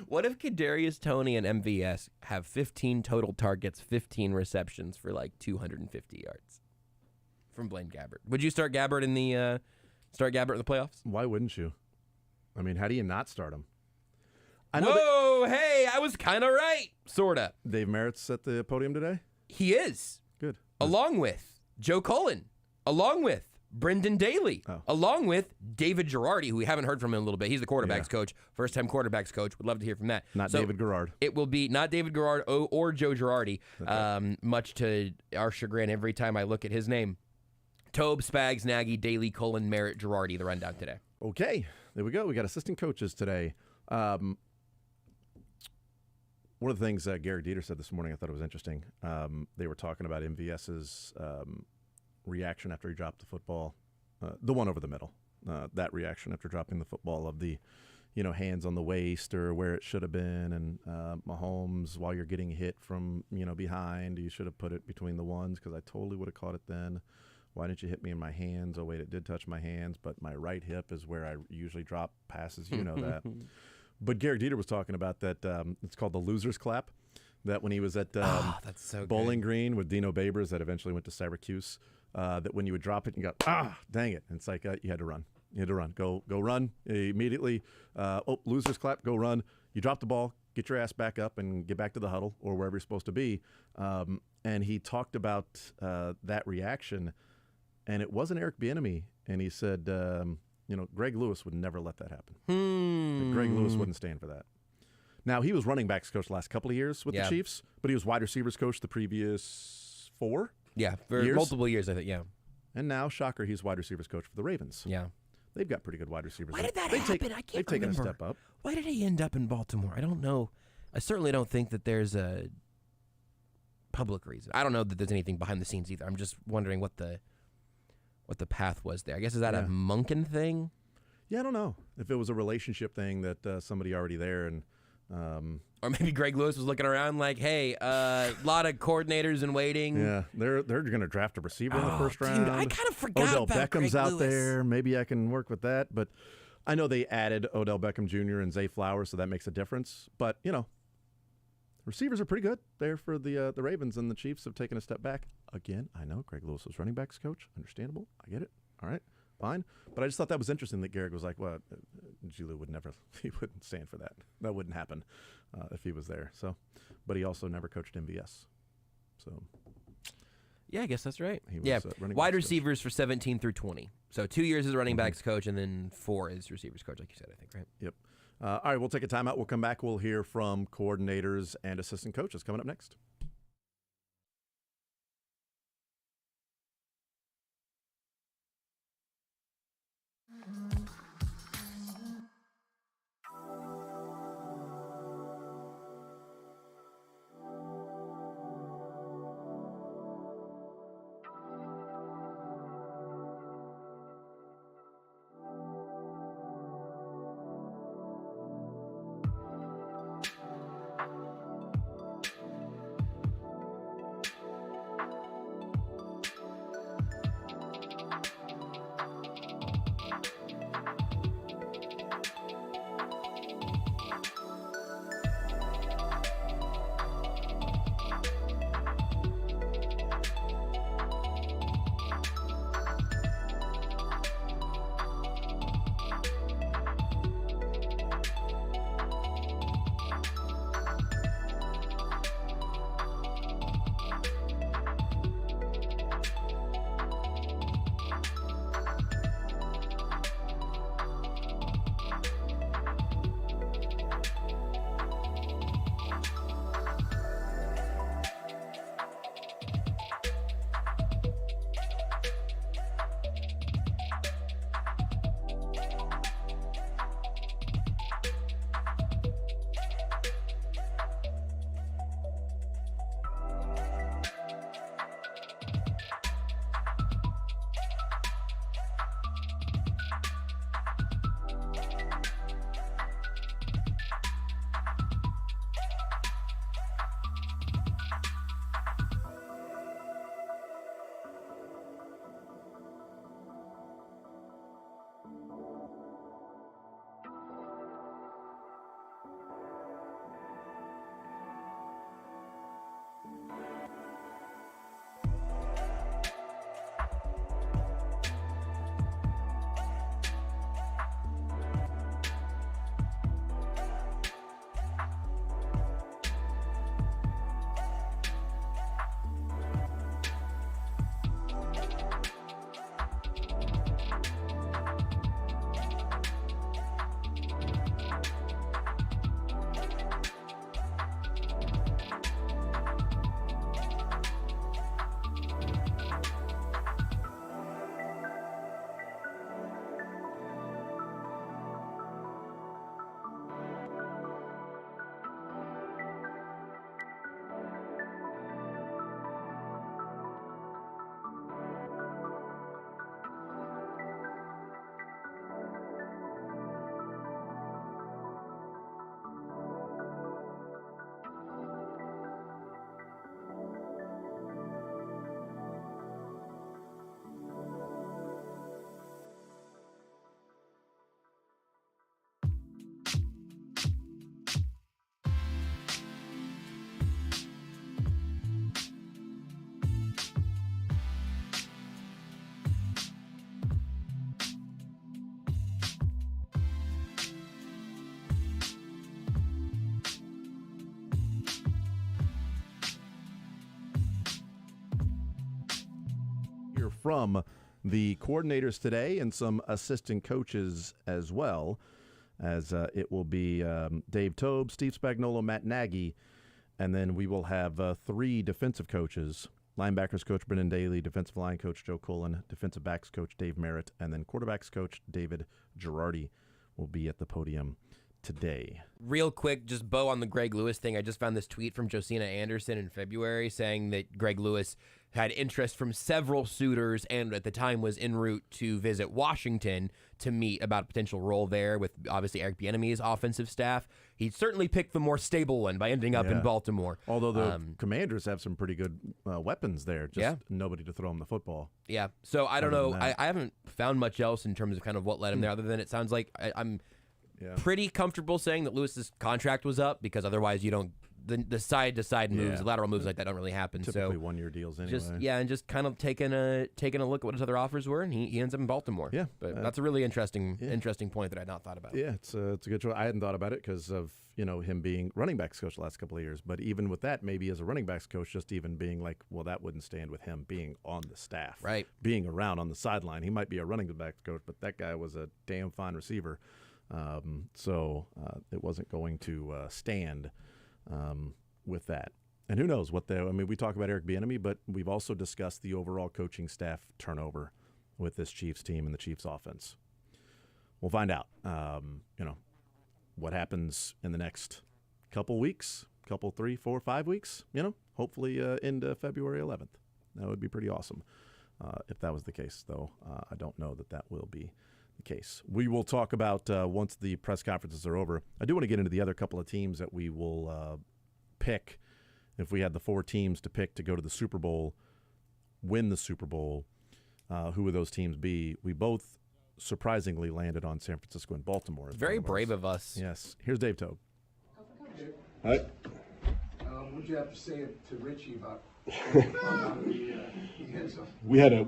What if Kadarius Toney and MVS have 15 total targets, 15 receptions for like 250 yards from Blaine Gabbert? Would you start Gabbert in the playoffs? Why wouldn't you? I mean, how do you not start him? Hey, I was kind of right, sorta. Dave Merritt's at the podium today? He is. Good. Along with Joe Cullen, along with Brendan Daly, along with David Girardi, who we haven't heard from in a little bit. He's the quarterbacks coach, first-time quarterbacks coach. Would love to hear from that. Not David Garrard. It will be not David Garrard or Joe Girardi, much to our chagrin every time I look at his name. Tobe, Spags, Nagy, Daly, Cullen, Merritt, Girardi, the rundown today. Okay, there we go. We got assistant coaches today. One of the things Gary Dieter said this morning I thought it was interesting. They were talking about MVS's reaction after he dropped the football, the one over the middle, that reaction after dropping the football of the, hands on the waist or where it should have been. And Mahomes, while you're getting hit from, behind, you should have put it between the ones because I totally would have caught it then. Why didn't you hit me in my hands? Oh, wait, it did touch my hands, but my right hip is where I usually drop passes. You know that. But Gary Dieter was talking about that. It's called the loser's clap. That when he was at that's so Bowling Green with Dino Babers that eventually went to Syracuse, that when you would drop it and you go, dang it. And it's like you had to run. You had to run. Go run immediately. Losers clap. Go run. You drop the ball. Get your ass back up and get back to the huddle or wherever you're supposed to be. And he talked about that reaction, and it wasn't Eric Bieniemy. And he said, Greg Lewis would never let that happen. Greg Lewis wouldn't stand for that. Now, he was running backs coach the last couple of years with the Chiefs, but he was wide receivers coach the previous 4 for years. Multiple years, I think, And now, shocker, he's wide receivers coach for the Ravens. Yeah. They've got pretty good wide receivers. Why did that happen? I can't remember. They've taken a step up. Why did he end up in Baltimore? I don't know. I certainly don't think that there's a public reason. I don't know that there's anything behind the scenes either. I'm just wondering what the path was there. I guess, is that a Monken thing? Yeah, I don't know. If it was a relationship thing that somebody already there and... or maybe Greg Lewis was looking around like, hey, a lot of coordinators in waiting. Yeah, they're going to draft a receiver in the first round. Dude, I kind of forgot Odell about Beckham's Greg out Lewis. there. Maybe I can work with that. But I know they added Odell Beckham Jr. and Zay Flowers, so that makes a difference. But, receivers are pretty good there for the Ravens, and the Chiefs have taken a step back. Again, I know Greg Lewis was running backs coach. Understandable. I get it. All right. Fine. But I just thought that was interesting that Garrett was like, well, Gilu would never, he wouldn't stand for that. That wouldn't happen if he was there. So, but he also never coached MVS. So, yeah, I guess that's right. He was, wide receivers for 17 through 20. So 2 years as running backs coach, and then 4 as receivers coach, like you said, I think, right? Yep. All right, we'll take a timeout. We'll come back. We'll hear from coordinators and assistant coaches coming up next. from the coordinators today and some assistant coaches as well, as it will be Dave Tobe, Steve Spagnuolo, Matt Nagy, and then we will have 3 defensive coaches: linebackers coach Brendan Daly, defensive line coach Joe Cullen, defensive backs coach Dave Merritt, and then quarterbacks coach David Girardi will be at the podium today. Real quick, just bow on the Greg Lewis thing. I just found this tweet from Josina Anderson in February saying that Greg Lewis had interest from several suitors and at the time was en route to visit Washington to meet about a potential role there with obviously Eric Bieniemy's offensive staff. He certainly picked the more stable one by ending up in Baltimore. Although the Commanders have some pretty good weapons there, just nobody to throw him the football. Yeah, so I don't know. I haven't found much else in terms of kind of what led him there other than it sounds like I'm pretty comfortable saying that Lewis's contract was up because otherwise you don't the side-to-side moves, lateral moves like that don't really happen. Typically one-year deals anyway. And just kind of taking a look at what his other offers were, and he ends up in Baltimore. Yeah, but that's a really interesting point that I had not thought about. Yeah, it's a good choice. I hadn't thought about it because of him being running backs coach the last couple of years. But even with that, maybe as a running backs coach, just even being like, well, that wouldn't stand with him being on the staff, right? Being around on the sideline. He might be a running backs coach, but that guy was a damn fine receiver. So it wasn't going to stand with that. And who knows what we talk about Eric Bieniemy, but we've also discussed the overall coaching staff turnover with this Chiefs team and the Chiefs offense. We'll find out, what happens in the next couple weeks, 3, 4, 5 weeks, hopefully into February 11th. That would be pretty awesome if that was the case, though. I don't know that will be the case. We will talk about once the press conferences are over. I do want to get into the other couple of teams that we will pick. If we had the 4 teams to pick to go to the Super Bowl, win the Super Bowl, who would those teams be? We both surprisingly landed on San Francisco and Baltimore. Very brave of us. Yes. Here's Dave Tobe. Hi. What did you have to say to Richie about We had a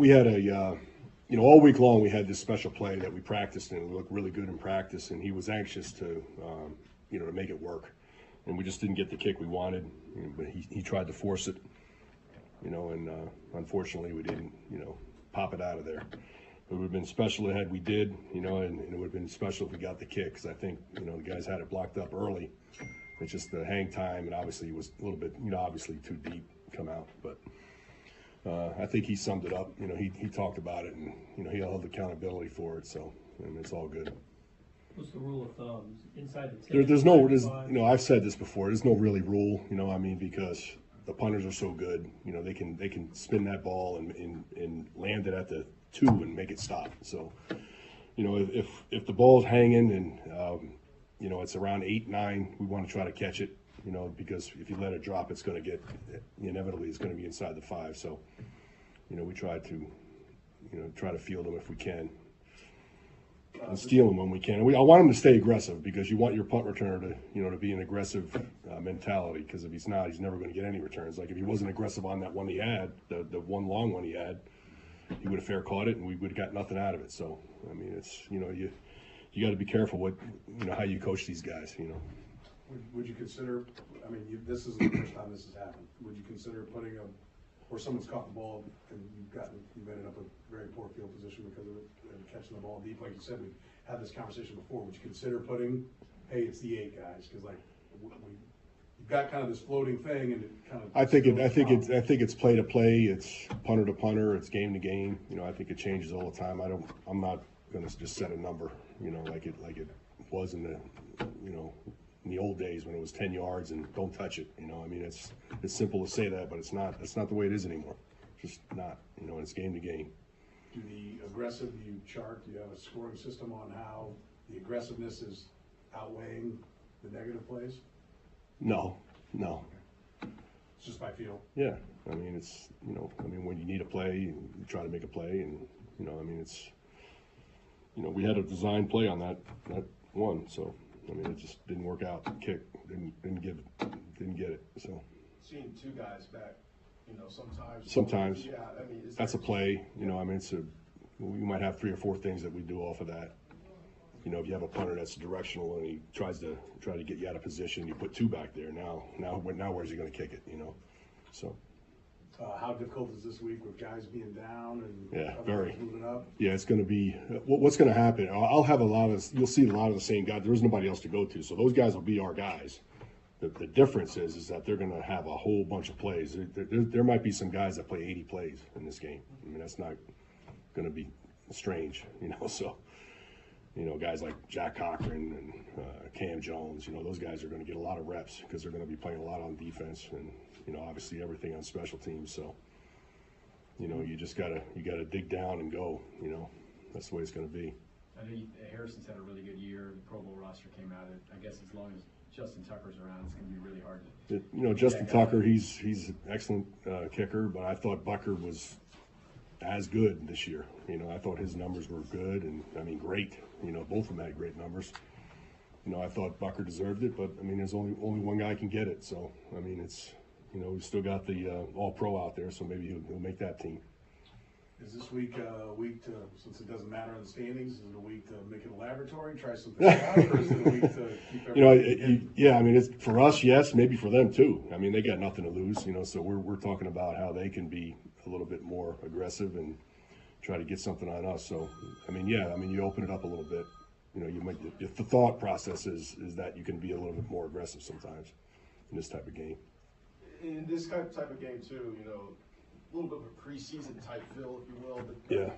all week long we had this special play that we practiced and we looked really good in practice, and he was anxious to to make it work, and we just didn't get the kick we wanted, but he tried to force it, and unfortunately we didn't pop it out of there. It would have been special had we did, and it would have been special if we got the kick, because I think the guys had it blocked up early. It's just the hang time, and obviously it was a little bit obviously too deep to come out, but I think he summed it up. He talked about it, and he held accountability for it, so it's all good. What's the rule of thumb? Inside the 10? There's I've said this before. There's no really rule, because the punters are so good. They can spin that ball and land it at the 2 and make it stop. So, if the ball's hanging and it's around 8, 9, we want to try to catch it. Because if you let it drop, it's going to inevitably it's going to be inside the 5. So, we try to field them if we can, and steal them when we can. I want him to stay aggressive, because you want your punt returner to be an aggressive mentality. Because if he's not, he's never going to get any returns. Like if he wasn't aggressive on that one he had, the one long one he had, he would have fair caught it, and we would have got nothing out of it. So, it's you got to be careful what how you coach these guys. Would you consider, this isn't the first time this has happened, would you consider putting where someone's caught the ball and you've ended up in a very poor field position because of it, and catching the ball deep, like you said, we had this conversation before, would you consider putting, hey, it's the 8 guys, because you've got kind of this floating thing, and it kind of. I think it's play to play, it's punter to punter, it's game to game. I think it changes all the time. I'm not going to just set a number, like it was in the old days when it was 10 yards and don't touch it. It's simple to say that, but it's not. That's not the way it is anymore. It's just not. It's game to game. Do the aggressive you chart? Do you have a scoring system on how the aggressiveness is outweighing the negative plays? No. It's just by feel. Yeah. It's when you need a play, you try to make a play, and it's we had a design play on that one, so. It just didn't work out. Kick didn't get it. So seeing 2 guys back, sometimes yeah. That's a play. We might have 3 or 4 things that we do off of that. If you have a punter that's directional and he tries to get you out of position, you put 2 back there. Now where's he going to kick it? So. How difficult is this week with guys being down and Yeah, other very. guys moving up? Yeah, it's going to be what's going to happen. I'll have you'll see a lot of the same guys. There's nobody else to go to, so those guys will be our guys. The difference is that they're going to have a whole bunch of plays. There might be some guys that play 80 plays in this game. I mean, that's not going to be strange, So, guys like Jack Cochran and Cam Jones, those guys are going to get a lot of reps because they're going to be playing a lot on defense and obviously everything on special teams. So, you just gotta dig down and go. That's the way it's going to be. I know Harrison's had a really good year. The Pro Bowl roster came out. I guess as long as Justin Tucker's around, it's going to be really hard to. Justin Tucker, he's an excellent kicker, but I thought Bucker was as good this year. I thought his numbers were good and great. Both of them had great numbers. I thought Bucker deserved it, but there's only one guy can get it. So it's we've still got the All-Pro out there, so maybe he'll make that team. Is this week a week to, since it doesn't matter in the standings, is it a week to make it a laboratory, try something out, or is it a week to keep everything? It's for us, yes, maybe for them too. They got nothing to lose, so we're talking about how they can be a little bit more aggressive and try to get something on us. So, you open it up a little bit. If the thought process is that you can be a little bit more aggressive sometimes in this type of game. In this type of game too, a little bit of a preseason type feel, if you will. But yeah,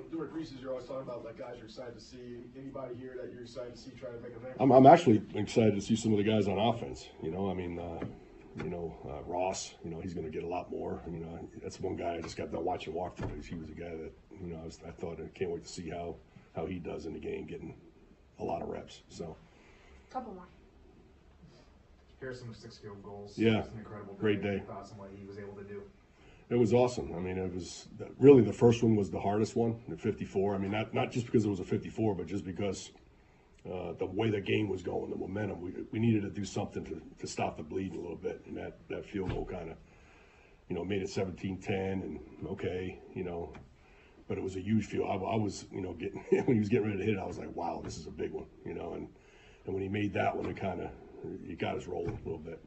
during preseason, you're always talking about guys you're excited to see. Anybody here that you're excited to see try to make a difference? I'm actually excited to see some of the guys on offense. Ross. He's going to get a lot more. That's one guy I just got done watching walkthroughs. He was a guy that I thought I can't wait to see how he does in the game, getting a lot of reps. So. Couple more. Harrison with 6 field goals. Yeah, it was an incredible great day. Thoughts on what he was able to do. It was awesome. It was really the first one was the hardest one, the 54. Not just because it was a 54, but just because the way the game was going, the momentum. We needed to do something to stop the bleeding a little bit, and that field goal kind of, made it 17-10, and okay, but it was a huge field. I was, getting when he was getting ready to hit it, I was like, wow, this is a big one, and when he made that one, it got us rolling a little bit.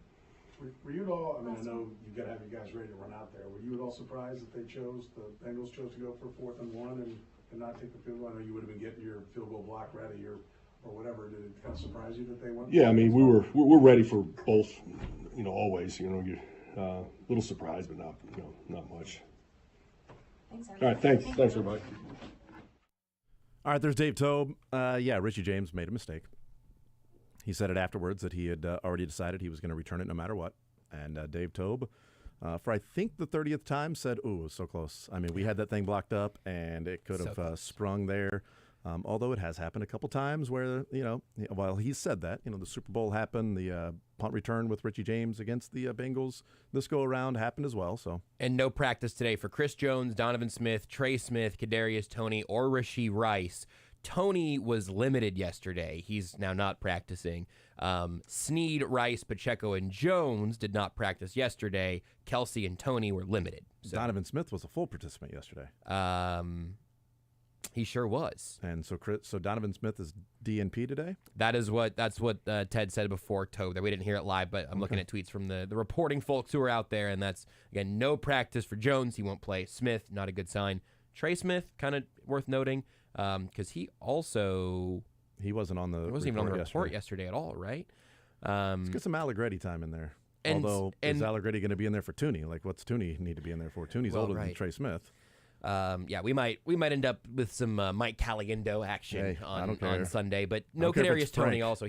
Were you at all, I know you've got to have you guys ready to run out there. Were you at all surprised that the Bengals chose to go for 4th and 1 and not take the field goal? I know you would have been getting your field goal block ready or whatever. Did it kind of surprise you that they went? Yeah, we're ready for both, always. You're a little surprised, but not much. Thanks, all right, thanks everybody. All right, there's Dave Tobe. Richie James made a mistake. He said it afterwards that he had already decided he was going to return it no matter what. And Dave Tobe, for I think the 30th time, said, "Ooh, it was so close." We had that thing blocked up, and it could have sprung there. Although it has happened a couple times where, while he said that, the Super Bowl happened, the punt return with Richie James against the Bengals this go-around happened as well. So. And no practice today for Chris Jones, Donovan Smith, Trey Smith, Kadarius Toney, or Rashee Rice. Toney was limited yesterday. He's now not practicing. Snead, Rice, Pacheco, and Jones did not practice yesterday. Kelsey and Toney were limited. So. Donovan Smith was a full participant yesterday. He sure was. And so Donovan Smith is DNP today? That's what Ted said before Tobe. That we didn't hear it live, but I'm looking at tweets from the reporting folks who are out there, and that's, again, no practice for Jones. He won't play. Smith, not a good sign. Trey Smith, kind of worth noting. Because he wasn't on the report yesterday at all, right? Let's get some Allegretti time in there. Is Allegretti going to be in there for Tooney? What's Tooney need to be in there for? Tooney's older than Trey Smith. We might end up with some Mike Caliendo action on Sunday, but no Kadarius Toney. Also,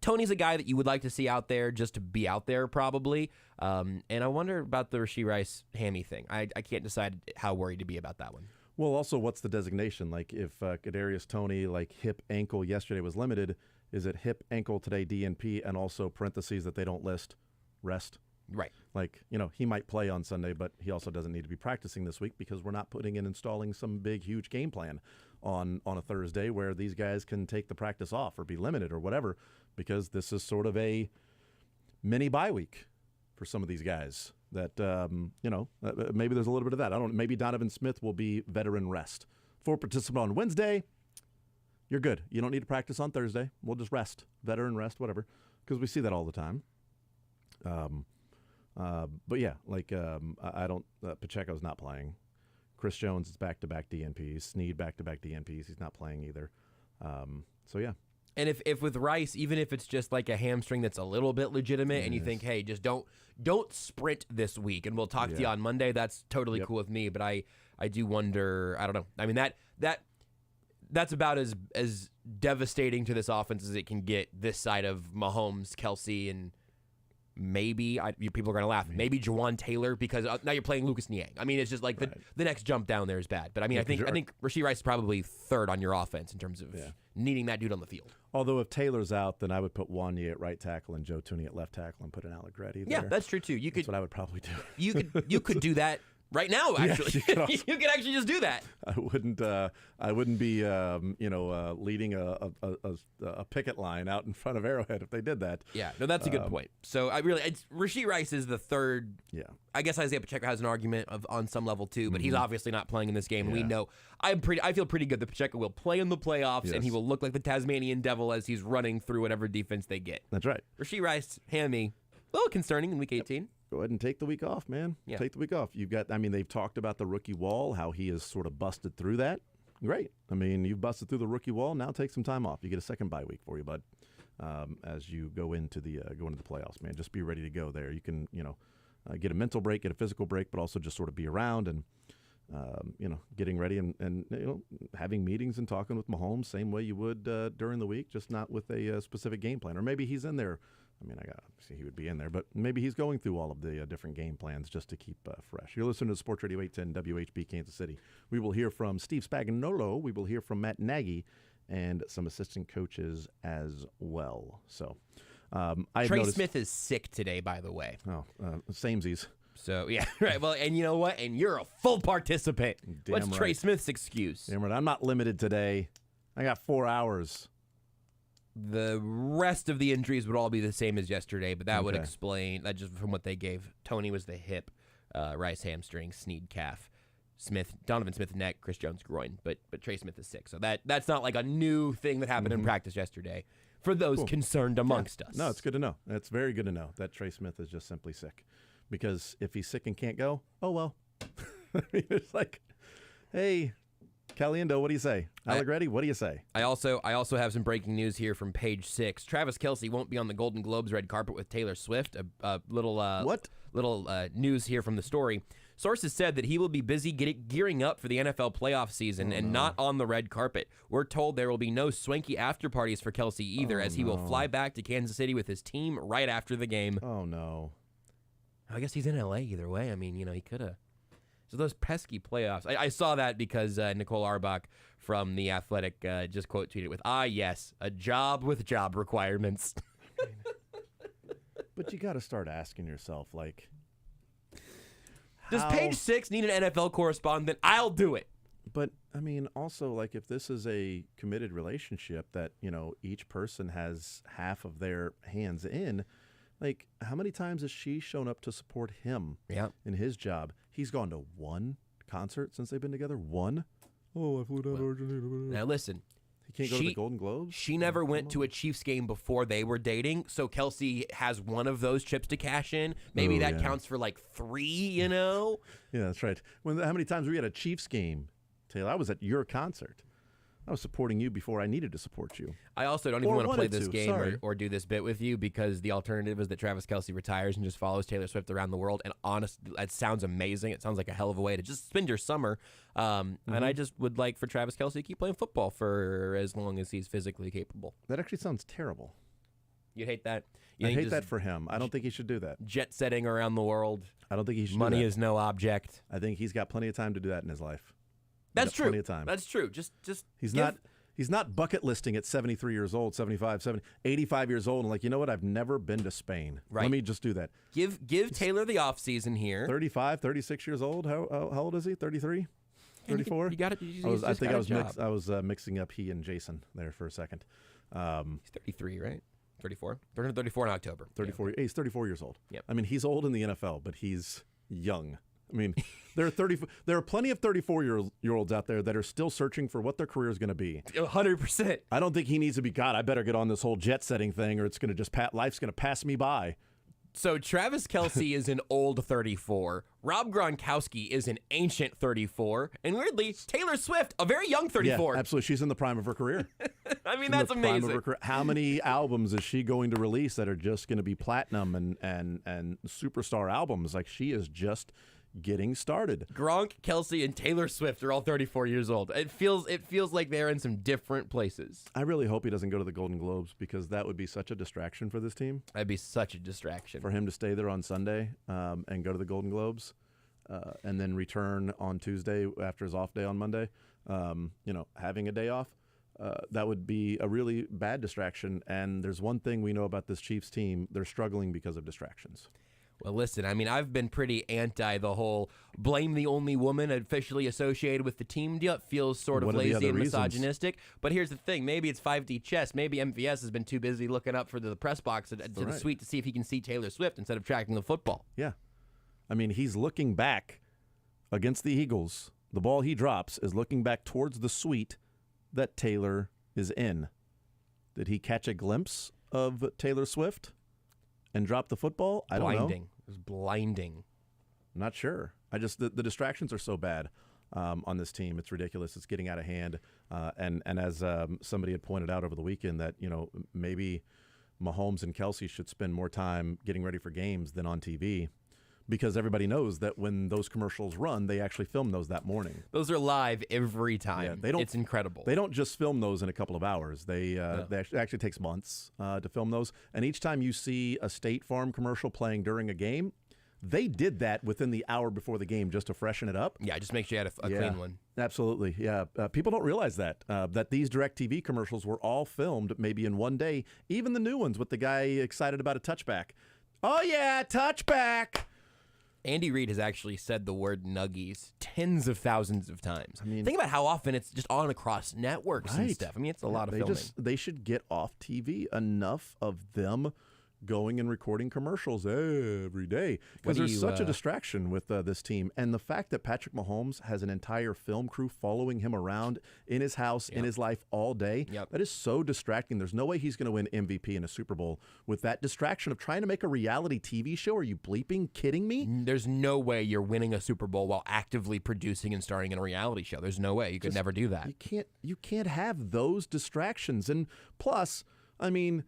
Tony's a guy that you would like to see out there just to be out there probably. And I wonder about the Rashee Rice hammy thing. I can't decide how worried to be about that one. Well, also, what's the designation? If Kadarius Toney, hip, ankle yesterday was limited, is it hip, ankle today, DNP, and also parentheses that they don't list rest? Right. He might play on Sunday, but he also doesn't need to be practicing this week because we're not installing some big, huge game plan on a Thursday where these guys can take the practice off or be limited or whatever, because this is sort of a mini bye week for some of these guys. That, maybe there's a little bit of that. I don't know. Maybe Donovan Smith will be veteran rest. For participant on Wednesday, you're good. You don't need to practice on Thursday. We'll just rest. Veteran rest, whatever. Because we see that all the time. But yeah, I don't. Pacheco's not playing. Chris Jones is back-to-back DNPs. Snead back-to-back DNPs. He's not playing either. So yeah. And if with Rice, even if it's just like a hamstring that's a little bit legitimate, and you think, hey, just don't sprint this week, and we'll talk to you on Monday, that's totally cool with me. But I do wonder. I don't know. I mean that's about as devastating to this offense as it can get this side of Mahomes, Kelsey, and maybe people are going to laugh. Maybe Jawan Taylor, because now you're playing Lucas Niang. I mean, it's just like the next jump down there is bad. But I mean, I think Rashee Rice is probably third on your offense in terms of needing that dude on the field. Although if Taylor's out, then I would put Wanye at right tackle and Joe Tooney at left tackle and put an Allegretti there. Yeah, that's true too. That's what I would probably do. You could do that right now. Actually, you could actually just do that. I wouldn't be leading a picket line out in front of Arrowhead if they did that. Yeah, no, that's a good point. So Rashee Rice is the third. Yeah, I guess Isaiah Pacheco has an argument on some level too, but he's obviously not playing in this game. And we know I feel pretty good that Pacheco will play in the playoffs, and he will look like the Tasmanian devil as he's running through whatever defense they get. That's right. Rashee Rice, hammy, a little concerning in Week 18. Go ahead and take the week off, man. Yeah. Take the week off. They've talked about the rookie wall, how he has sort of busted through that. Great. I mean, you've busted through the rookie wall. Now take some time off. You get a second bye week for you, bud. As you go into the playoffs, man, just be ready to go there. You can, get a mental break, get a physical break, but also just sort of be around and, getting ready and having meetings and talking with Mahomes same way you would during the week, just not with a specific game plan. Or maybe he's in there. I mean, obviously he would be in there, but maybe he's going through all of the different game plans just to keep fresh. You're listening to Sports Radio 810 WHB Kansas City. We will hear from Steve Spagnuolo. We will hear from Matt Nagy and some assistant coaches as well. So, Trey Smith is sick today, by the way. Oh, samesies. So, yeah, right. Well, and you know what? And you're a full participant. What's right. Trey Smith's excuse? Damn right. I'm not limited today. I got 4 hours. The rest of the injuries would all be the same as yesterday, but that would explain that just from what they gave. Tony was the hip, Rice hamstring, Snead calf, Donovan Smith neck, Chris Jones groin, but Trey Smith is sick. So that's not like a new thing that happened in practice yesterday for those concerned amongst us. No, it's good to know. It's very good to know that Trey Smith is just simply sick, because if he's sick and can't go, oh well. I mean, it's like, hey, Caliendo, what do you say? Allegretti, what do you say? I also have some breaking news here from Page 6. Travis Kelce won't be on the Golden Globes red carpet with Taylor Swift. A little news here from the story. Sources said that he will be busy gearing up for the NFL playoff season and not on the red carpet. We're told there will be no swanky after parties for Kelce either, as he will fly back to Kansas City with his team right after the game. Oh, no. I guess he's in L.A. either way. I mean, he could have. So those pesky playoffs. I saw that because Nicole Arbach from The Athletic just quote tweeted with, yes, a job with job requirements. But you got to start asking yourself, like, does Page 6 need an NFL correspondent? I'll do it. But, I mean, also, like, if this is a committed relationship that, each person has half of their hands in, like, how many times has she shown up to support him in his job? He's gone to one concert since they've been together. One? Oh, I flew down to Argentina. Now, listen. He can't go to the Golden Globes? She never went to a Chiefs game before they were dating, so Kelce has one of those chips to cash in. Maybe that counts for, like, 3, Yeah, that's right. How many times were you at a Chiefs game, Taylor? I was at your concert. I was supporting you before I needed to support you. I also don't even want to play this game or do this bit with you, because the alternative is that Travis Kelce retires and just follows Taylor Swift around the world. And honestly, that sounds amazing. It sounds like a hell of a way to just spend your summer. And I just would like for Travis Kelce to keep playing football for as long as he's physically capable. That actually sounds terrible. You'd hate that? I hate that for him. I don't think he should do that. Jet setting around the world. I don't think he should Money do that. is no object. I think he's got plenty of time to do that in his life. That's true. Plenty of time. That's true. Just He's not bucket listing at 73 years old, 75, 70, 85 years old, and like, you know what? I've never been to Spain. Right. Let me just do that. Give Taylor the offseason here. 35, 36 years old. How old is he? 33? 34? You got it. I was mixing up he and Jason there for a second. He's 33, right? 34? 34 in October. 34. Yeah. He's 34 years old. Yep. I mean, he's old in the NFL, but he's young. I mean, there are plenty of 34-year-olds out there that are still searching for what their career is going to be. 100%. I don't think he needs to be, God, I better get on this whole jet setting thing, or it's going to just life's going to pass me by. So Travis Kelce is an old 34. Rob Gronkowski is an ancient 34. And weirdly, Taylor Swift, a very young 34. Yeah, absolutely. She's in the prime of her career. I mean, that's amazing. How many albums is she going to release that are just going to be platinum and superstar albums? Like, she is just getting started. Gronk, Kelce, and Taylor Swift are all 34 years old. It feels like they're in some different places. I really hope he doesn't go to the Golden Globes, because that would be such a distraction for this team. That'd be such a distraction. For him to stay there on Sunday and go to the Golden Globes and then return on Tuesday after his off day on Monday, having a day off, that would be a really bad distraction. And there's one thing we know about this Chiefs team. They're struggling because of distractions. Well, listen, I mean, I've been pretty anti the whole blame the only woman officially associated with the team deal. It feels sort of lazy and misogynistic. But here's the thing. Maybe it's 5D chess. Maybe MVS has been too busy looking up for the press box to the suite to see if he can see Taylor Swift instead of tracking the football. Yeah. I mean, he's looking back against the Eagles. The ball he drops is looking back towards the suite that Taylor is in. Did he catch a glimpse of Taylor Swift and drop the football? I don't know. It was blinding. I'm not sure. The distractions are so bad on this team. It's ridiculous. It's getting out of hand. And as somebody had pointed out over the weekend, that maybe Mahomes and Kelce should spend more time getting ready for games than on TV, because everybody knows that when those commercials run, they actually film those that morning. Those are live every time. Yeah, it's incredible. They don't just film those in a couple of hours. They actually takes months to film those. And each time you see a State Farm commercial playing during a game, they did that within the hour before the game just to freshen it up. Yeah, just make sure you had a clean one. Absolutely, yeah. People don't realize that these DirecTV commercials were all filmed maybe in one day. Even the new ones with the guy excited about a touchback. Oh, yeah, touchback. Andy Reid has actually said the word nuggies tens of thousands of times. I mean, think about how often it's just on across networks and stuff. I mean, it's a lot of filming. They should get off TV. Enough of them going and recording commercials every day, because there's such a distraction with this team. And the fact that Patrick Mahomes has an entire film crew following him around in his house, in his life all day, that is so distracting. There's no way he's going to win MVP in a Super Bowl with that distraction of trying to make a reality TV show. Are you bleeping kidding me? There's no way you're winning a Super Bowl while actively producing and starring in a reality show. There's no way. You could never do that. You can't have those distractions. And plus, I mean,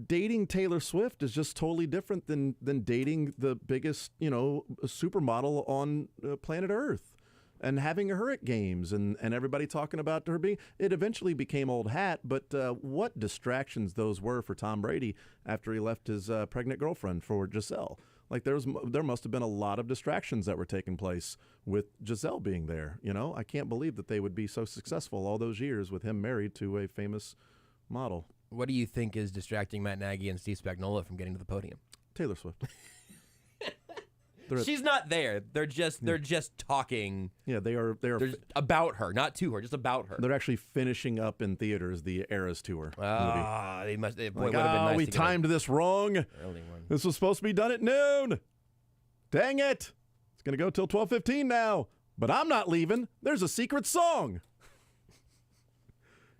dating Taylor Swift is just totally different than dating the biggest, supermodel on planet Earth and having her at games and everybody talking about her being. It eventually became old hat, but what distractions those were for Tom Brady after he left his pregnant girlfriend for Giselle. Like, there must have been a lot of distractions that were taking place with Giselle being there. I can't believe that they would be so successful all those years with him married to a famous model. What do you think is distracting Matt Nagy and Steve Spagnuolo from getting to the podium? Taylor Swift. She's not there. They're just talking. Yeah, they are about her, not to her, just about her. They're actually finishing up in theaters the Eras tour movie. They must. Boy, like, would have been nice we timed this wrong. This was supposed to be done at noon. Dang it! It's gonna go till 12:15 now. But I'm not leaving. There's a secret song.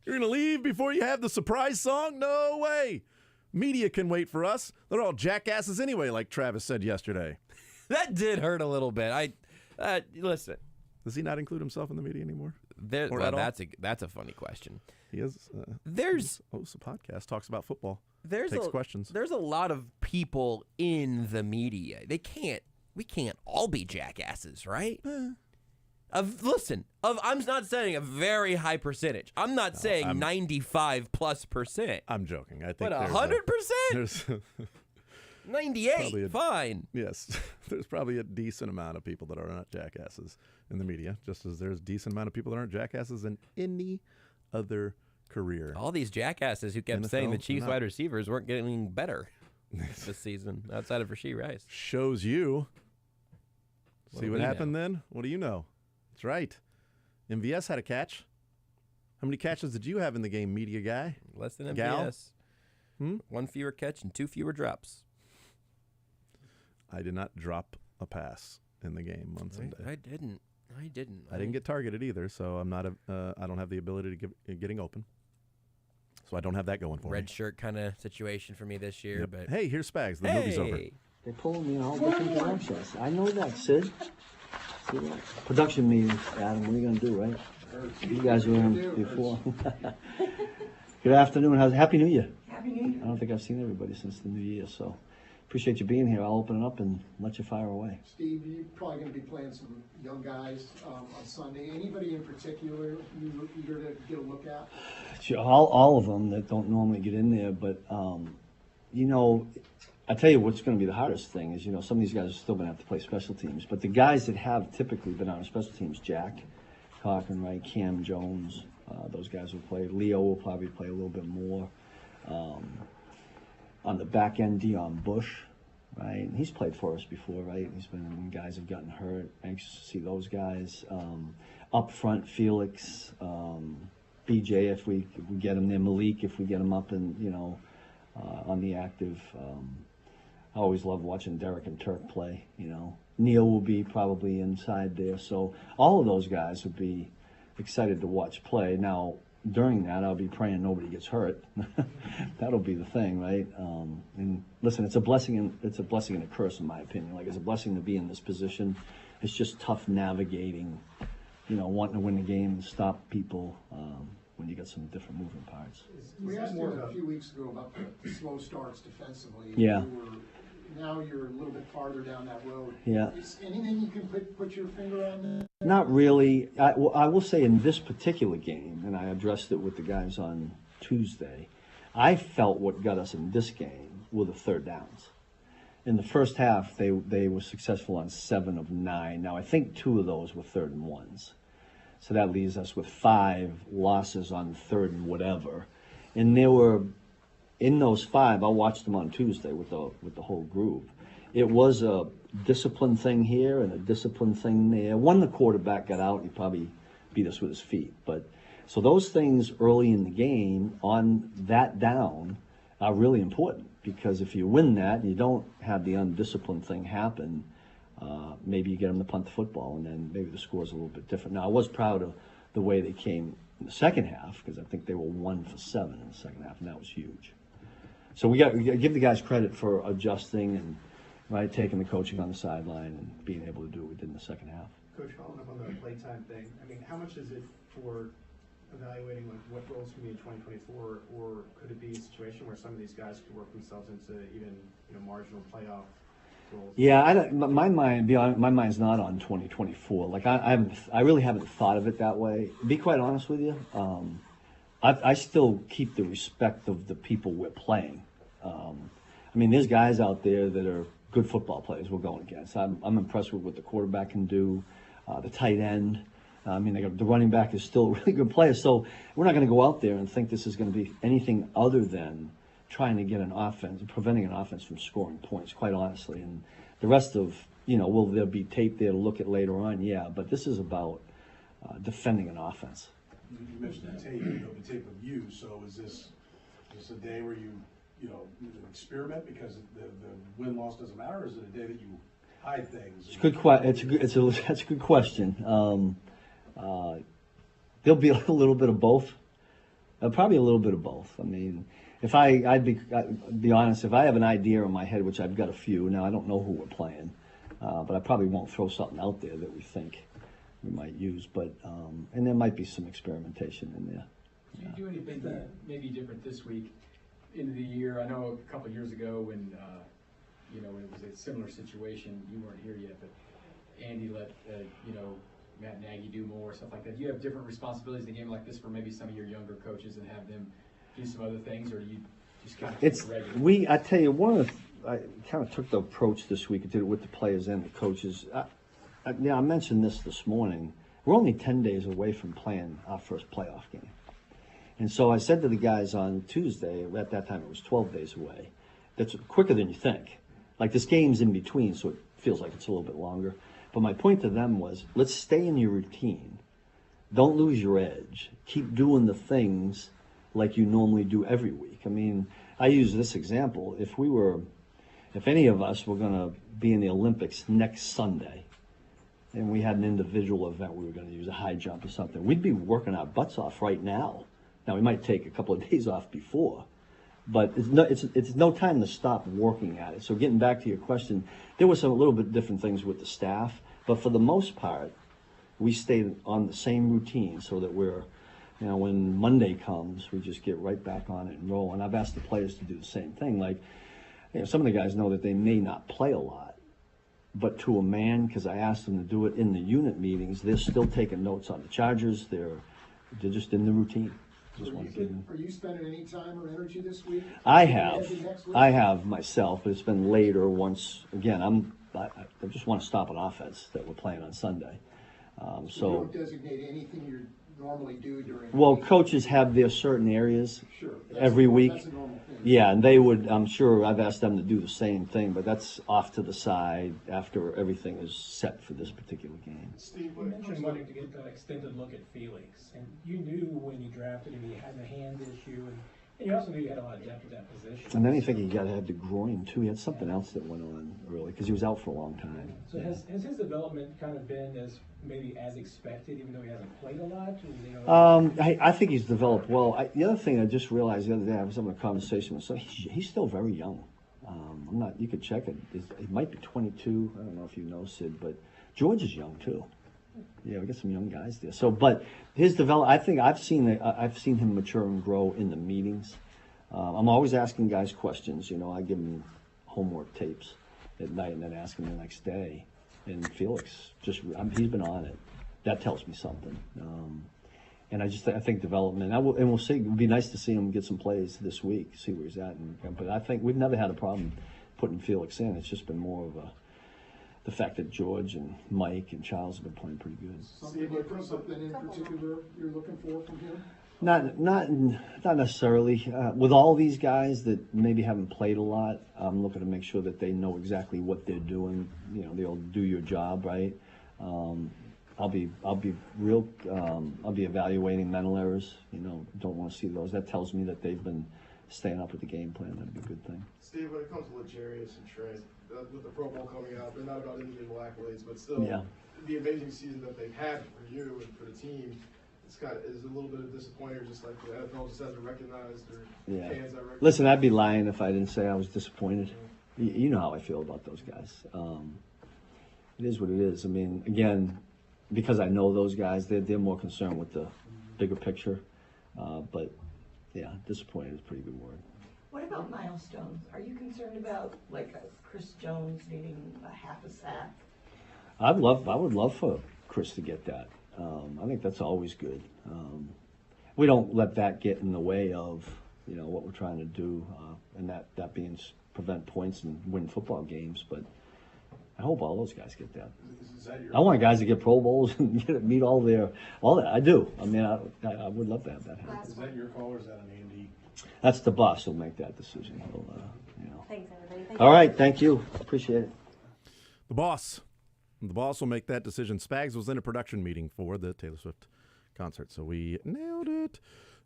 You're going to leave before you have the surprise song? No way. Media can wait for us. They're all jackasses anyway, like Travis said yesterday. That did hurt a little bit. Listen. Does he not include himself in the media anymore? That's a funny question. He is. Hosts a podcast, talks about football, takes questions. There's a lot of people in the media. We can't all be jackasses, right? I'm not saying a very high percentage. I'm not saying 95+%. I'm joking. I think, but 100%. 98. Fine. Yes, there's probably a decent amount of people that are not jackasses in the media, just as there's a decent amount of people that aren't jackasses in any other career. All these jackasses who kept saying the Chiefs wide receivers weren't getting better this season, outside of Rashee Rice. Shows you. See what happened then? What do you know? That's right. MVS had a catch. How many catches did you have in the game, media guy? Less than MVS. One fewer catch and two fewer drops. I did not drop a pass in the game on Sunday. I didn't. I didn't get targeted either, so I'm not I don't have the ability to getting open. So I don't have that going for me. Red shirt kind of situation for me this year. Yep. But hey, here's Spags. The movie's over. They pull me in all different directions. I know that, Sid. See that? Production meeting, Adam. What are you gonna do, right? You guys were in before. Good afternoon. Happy New Year. Happy New Year. I don't think I've seen everybody since the New Year, so appreciate you being here. I'll open it up and let you fire away. Steve, you're probably going to be playing some young guys on Sunday. Anybody in particular you're eager to get a look at? Sure, all of them that don't normally get in there, but you know, I tell you what's going to be the hardest thing is, you know, some of these guys are still going to have to play special teams, but the guys that have typically been on special teams, Jack Cochran, right, Cam Jones, those guys will play. Leo will probably play a little bit more. On the back end, Dion Bush, right? And he's played for us before, right? He's been when guys have gotten hurt. Anxious to see those guys. Up front, Felix, BJ, if we get him there, Malik, if we get him up and, you know, on the active. I always love watching Derek and Turk play, you know. Neil will be probably inside there. So all of those guys would be excited to watch play. Now, during that, I'll be praying nobody gets hurt. That'll be the thing, right? And listen, it's a blessing and a curse, in my opinion. Like, it's a blessing to be in this position. It's just tough navigating, you know, wanting to win the game and stop people when you got some different moving parts. We asked you a few weeks ago about the slow starts defensively. Yeah. Now you're a little bit farther down that road. Yeah. Is anything you can put your finger on there? Not really. I will say in this particular game, and I addressed it with the guys on Tuesday, I felt what got us in this game were the third downs. In the first half, they were successful on 7 of 9. Now, I think 2 of those were 3rd and 1s. So that leaves us with 5 losses on 3rd and whatever. And there were, in those 5, I watched them on Tuesday with the whole group. It was a discipline thing here and a discipline thing there. One, the quarterback got out, he probably beat us with his feet. But so those things early in the game on that down are really important, because if you win that and you don't have the undisciplined thing happen, maybe you get them to punt the football, and then maybe the score's a little bit different. Now, I was proud of the way they came in the second half, because I think they were 1 for 7 in the second half, and that was huge. So we got to give the guys credit for adjusting and taking the coaching on the sideline and being able to do what we did in the second half. Coach, following up on the playtime thing, I mean, how much is it for evaluating like what roles can be in 2024, or could it be a situation where some of these guys could work themselves into even marginal playoff roles? Yeah, my mind's not on 2024. Like I really haven't thought of it that way. To be quite honest with you, I still keep the respect of the people we're playing. I mean, there's guys out there that are good football players we're going against. I'm impressed with what the quarterback can do, the tight end. I mean, the running back is still a really good player. So we're not going to go out there and think this is going to be anything other than trying to get an offense, preventing an offense from scoring points, quite honestly. And the rest of, will there be tape there to look at later on? Yeah, but this is about defending an offense. You mentioned the tape, there'll be tape of you. So is this a day where you experiment because the win-loss doesn't matter, or is it a day that you hide things? It's a good that's a good question. There'll be a little bit of both. Probably a little bit of both. I mean, I'd be honest, if I have an idea in my head, which I've got a few, now I don't know who we're playing, but I probably won't throw something out there that we think we might use, but and there might be some experimentation in there. Do you do anything that may be different this week into the year? I know a couple of years ago when when it was a similar situation, you weren't here yet, but Andy let Matt Nagy do more, stuff like that. Do you have different responsibilities in a game like this for maybe some of your younger coaches and have them do some other things, or do you just kind of keep it regular? I tell you, I kind of took the approach this week and did it with the players and the coaches. I mentioned this morning. We're only 10 days away from playing our first playoff game. And so I said to the guys on Tuesday, at that time it was 12 days away. That's quicker than you think. Like, this game's in between, so it feels like it's a little bit longer. But my point to them was, let's stay in your routine. Don't lose your edge. Keep doing the things like you normally do every week. I mean, I use this example. If any of us were going to be in the Olympics next Sunday, and we had an individual event, we were going to use a high jump or something, we'd be working our butts off right now. Now, we might take a couple of days off before, But it's no time to stop working at it. So getting back to your question, there were some a little bit different things with the staff, but for the most part, we stayed on the same routine so that we're, when Monday comes, we just get right back on it and roll. And I've asked the players to do the same thing. Like, some of the guys know that they may not play a lot, but to a man, because I asked them to do it in the unit meetings, they're still taking notes on the charges. They're just in the routine. So are you spending any time or energy this week? I have myself, but it's been later once. Again, I just want to stop an offense that we're playing on Sunday. So you don't designate anything you normally do during the well, week? Coaches have their certain areas every week. That's a normal thing. Yeah, and they would, I'm sure I've asked them to do the same thing, but that's off to the side after everything is set for this particular game. Steve, you mentioned wanting to get that extended look at Felix, and you knew when you drafted him he had a hand issue, and you also knew you had a lot of depth at that position. And then you think he had the groin too. He had something else that went on early because he was out for a long time. So has his development kind of been as expected, even though he hasn't played a lot? I think he's developed well. The other thing I just realized the other day, I was having a conversation with someone. He's still very young. I'm not. You could check it. He might be 22. I don't know if you know, Sid, but George is young too. Yeah, we got some young guys there. So, but his I think I've seen him mature and grow in the meetings. I'm always asking guys questions. I give them homework tapes at night and then ask them the next day. And Felix he's been on it. That tells me something. And I think development. We'll see. It'd be nice to see him get some plays this week, see where he's at. But I think we've never had a problem putting Felix in. It's just been more of the fact that George and Mike and Charles have been playing pretty good. Something in particular you're looking for from him? Not necessarily. With all these guys that maybe haven't played a lot, I'm looking to make sure that they know exactly what they're doing. They'll do your job right. I'll be evaluating mental errors. Don't want to see those. That tells me that they've been staying up with the game plan. That'd be a good thing. Steve, when it comes to Legarius and Trey, with the Pro Bowl coming out, they're not about individual accolades, but still, the amazing season that they've had for you and for the team, is a little bit of disappointing, just like the NFL just hasn't recognized or fans that recognize. Listen, I'd be lying if I didn't say I was disappointed. You know how I feel about those guys. It is what it is. I mean, again, because I know those guys, they're more concerned with the bigger picture. But yeah, disappointed is a pretty good word. What about milestones? Are you concerned about Chris Jones needing a half a sack? I would love for Chris to get that. I think that's always good. We don't let that get in the way of what we're trying to do, and that being prevent points and win football games. But I hope all those guys get that. I want guys to get Pro Bowls and meet all that. I do. I mean, I would love to have that happen. Is that your call or is that an Andy? That's the boss who'll make that decision. Thanks, everybody. All right, thank you. Appreciate it. The boss will make that decision. Spags was in a production meeting for the Taylor Swift concert, so we nailed it.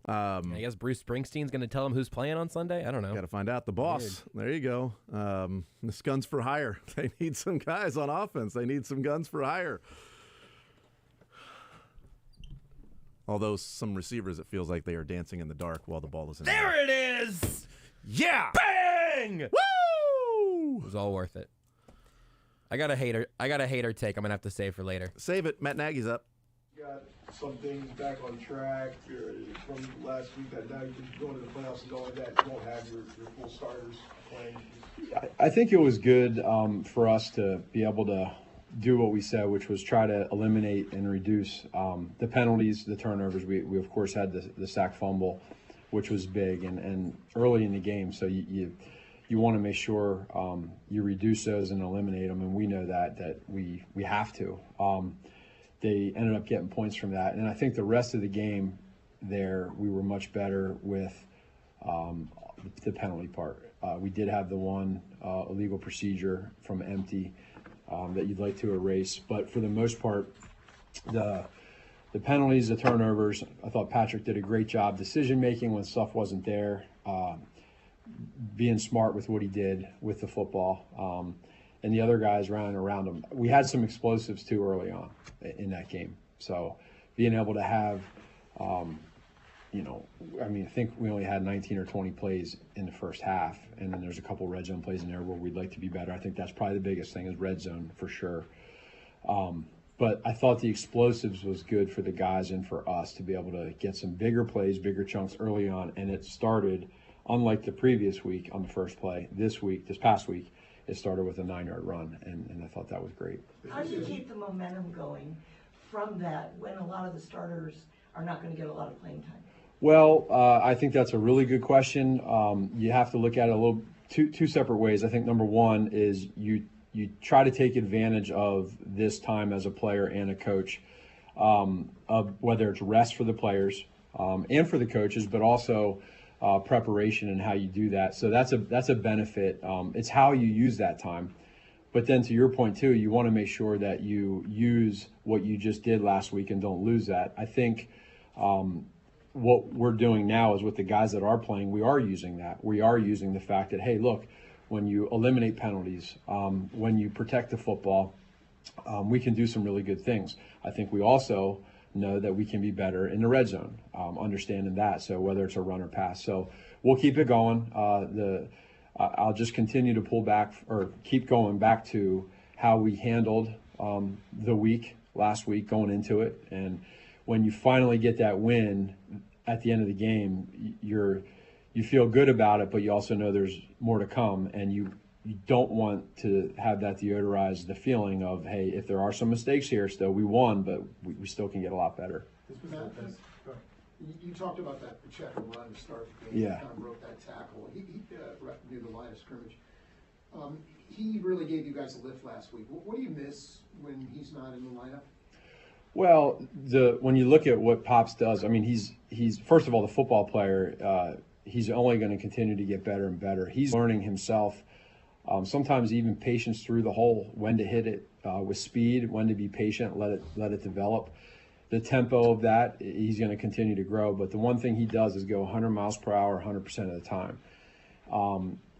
I guess Bruce Springsteen's going to tell him who's playing on Sunday. I don't know. Got to find out. The boss. Weird. There you go. This guns for hire. They need some guys on offense. They need some guns for hire. Although some receivers, it feels like they are dancing in the dark while the ball is in there. There it is. Yeah. Bang. Woo! It was all worth it. I got a hater take I'm going to have to save for later. Save it. Matt Nagy's up. Got some things back on track from last week that now you can go into the playoffs and go like that. You won't have your full starters playing. I think it was good for us to be able to do what we said, which was try to eliminate and reduce the penalties, the turnovers. We of course had the sack fumble, which was big and early in the game. So you want to make sure you reduce those and eliminate them, and we know that we have to. They ended up getting points from that, and I think the rest of the game there we were much better with the penalty part. We did have the one illegal procedure from empty that you'd like to erase, but for the most part, the penalties, the turnovers, I thought Patrick did a great job decision making when stuff wasn't there, being smart with what he did with the football, and the other guys running around him. We had some explosives too early on in that game, so being able to have I think we only had 19 or 20 plays in the first half, and then there's a couple red zone plays in there where we'd like to be better. I think that's probably the biggest thing is red zone for sure. But I thought the explosives was good for the guys and for us to be able to get some bigger plays, bigger chunks early on, and it started, unlike the previous week on the first play, this past week, it started with a 9-yard run, and I thought that was great. How do you keep the momentum going from that when a lot of the starters are not going to get a lot of playing time? Well, I think that's a really good question. You have to look at it two separate ways. I think number one is you try to take advantage of this time as a player and a coach, of whether it's rest for the players and for the coaches, but also preparation and how you do that. So that's a benefit. It's how you use that time. But then to your point too, you want to make sure that you use what you just did last week and don't lose that. I think what we're doing now is with the guys that are playing, we are using that. We are using the fact that, hey, look, when you eliminate penalties, when you protect the football, we can do some really good things. I think we also know that we can be better in the red zone, understanding that. So whether it's a run or pass. So we'll keep it going. I'll just continue to pull back or keep going back to how we handled the last week going into it. And when you finally get that win at the end of the game, you feel good about it, but you also know there's more to come, and you don't want to have that deodorize the feeling of, hey, if there are some mistakes here still, we won, but we still can get a lot better. You talked about that Pacheco run to start the game. Yeah. He kind of broke that tackle. He knew the line of scrimmage. He really gave you guys a lift last week. What do you miss when he's not in the lineup? Well, when you look at what Pops does, I mean, he's first of all, the football player, he's only going to continue to get better and better. He's learning himself, sometimes even patience through the hole, when to hit it with speed, when to be patient, let it develop. The tempo of that, he's going to continue to grow. But the one thing he does is go 100 miles per hour 100% of the time.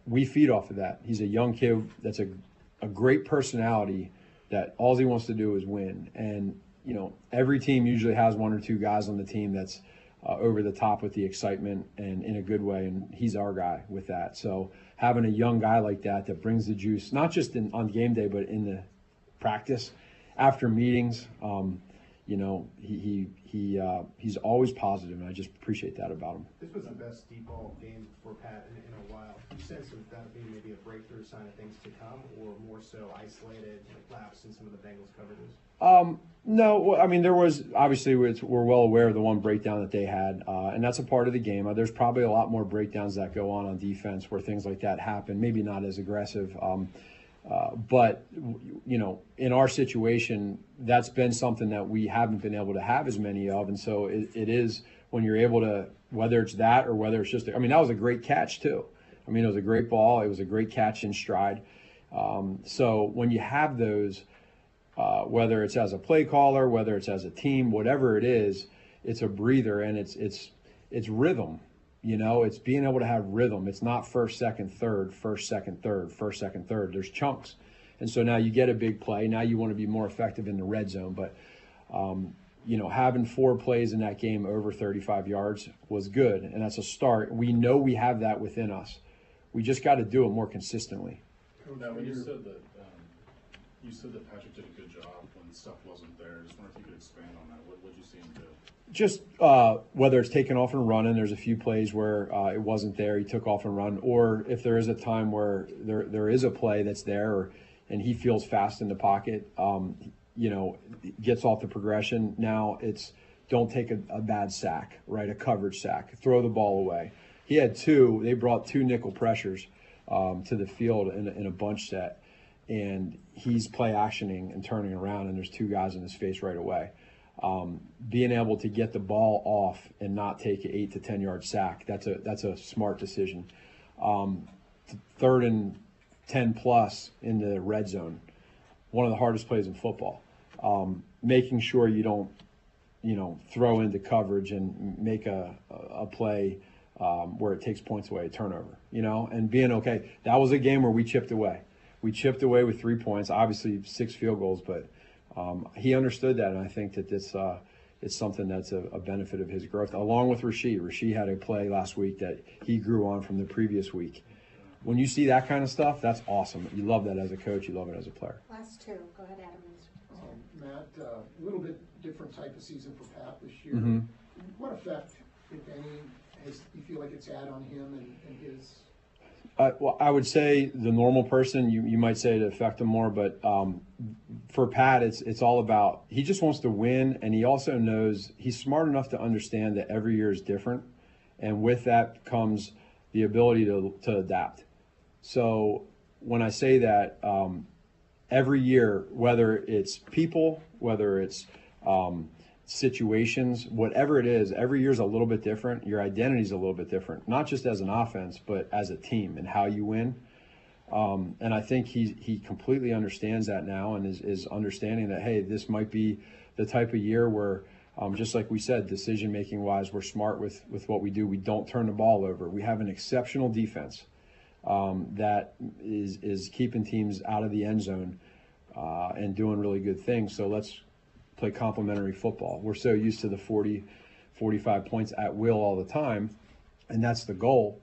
We feed off of that. He's a young kid that's a great personality that all he wants to do is win. And, every team usually has one or two guys on the team that's over the top with the excitement and in a good way, and he's our guy with that. So having a young guy like that brings the juice, not just on game day, but in the practice, after meetings, he's always positive, and I just appreciate that about him. This was the best deep ball game for Pat in a while. Do you sense that being maybe a breakthrough sign of things to come, or more so isolated lapse in some of the Bengals coverages? No, I mean, there was, obviously, we're well aware of the one breakdown that they had, and that's a part of the game. There's probably a lot more breakdowns that go on defense where things like that happen, maybe not as aggressive. But, in our situation, that's been something that we haven't been able to have as many of. And so it is when you're able to, whether it's that or whether it's just, that was a great catch too. It was a great ball. It was a great catch in stride. So when you have those, whether it's as a play caller, whether it's as a team, whatever it is, it's a breather, and it's rhythm. It's being able to have rhythm. It's not first, second, third, first, second, third, first, second, third. There's chunks. And so now you get a big play. Now you want to be more effective in the red zone. But, having 4 plays in that game over 35 yards was good. And that's a start. We know we have that within us. We just got to do it more consistently. Now, when you said that Patrick did a good job when stuff wasn't there, I just wonder if you could expand on that. What did you see him do? Just whether it's taking off and running, there's a few plays where it wasn't there, he took off and run, or if there is a time where there is a play that's there and he feels fast in the pocket, gets off the progression. Now it's don't take a bad sack, right? A coverage sack, throw the ball away. He had 2, they brought 2 nickel pressures to the field in a bunch set, and he's play actioning and turning around, and there's 2 guys in his face right away. Being able to get the ball off and not take an 8 to 10 yard sack, that's a smart decision. 3rd and 10 plus in the red zone, one of the hardest plays in football. Making sure you don't, throw into coverage and make a play where it takes points away, a turnover, and being okay. That was a game where we chipped away. We chipped away with 3 points, obviously 6 field goals, but he understood that, and I think that this it's something that's a benefit of his growth, along with Rasheed. Rasheed had a play last week that he grew on from the previous week. When you see that kind of stuff, that's awesome. You love that as a coach. You love it as a player. Last two. Go ahead, Adam. Matt, a little bit different type of season for Pat this year. Mm-hmm. What effect, if any, you feel like it's had on him and his? Well, I would say the normal person, you might say it affect him more, but for Pat, it's all about, he just wants to win, and he also knows, he's smart enough to understand that every year is different, and with that comes the ability to adapt. So when I say that, every year, whether it's people, whether it's situations, whatever it is, every year is a little bit different. Your identity is a little bit different, not just as an offense, but as a team and how you win. And I think he completely understands that now and is understanding that, hey, this might be the type of year where, just like we said, decision-making wise, we're smart with what we do. We don't turn the ball over. We have an exceptional defense that is keeping teams out of the end zone and doing really good things. So let's play complementary football. We're so used to the 40, 45 points at will all the time, and that's the goal.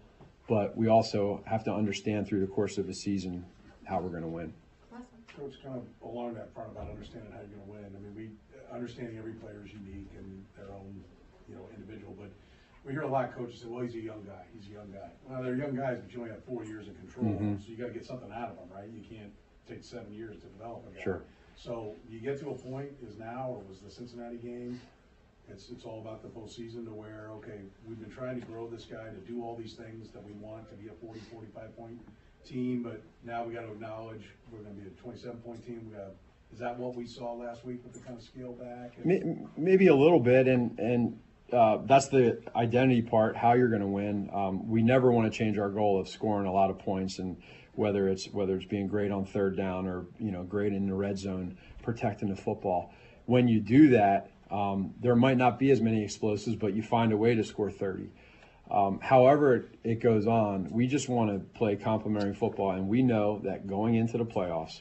But we also have to understand through the course of a season how we're going to win. Coach, kind of along that front about understanding how you're going to win. I mean, understanding every player is unique and their own, individual. But we hear a lot of coaches say, "Well, he's a young guy. He's a young guy." Well, they're young guys, but you only have 4 years in control, so you got to get something out of them, right? You can't take 7 years to develop a guy. Sure. So you get to a point, is now, or was the Cincinnati game, it's all about the postseason to where, okay, we've been trying to grow this guy to do all these things that we want to be a 40, 45 point team, but now we got to acknowledge we're going to be a 27 point team. Is that what we saw last week with the kind of scale back? Maybe a little bit, and that's the identity part, how you're going to win. We never want to change our goal of scoring a lot of points, and whether it's being great on third down or great in the red zone, protecting the football. When you do that, there might not be as many explosives, but you find a way to score 30. However it goes on, we just want to play complementary football, and we know that going into the playoffs,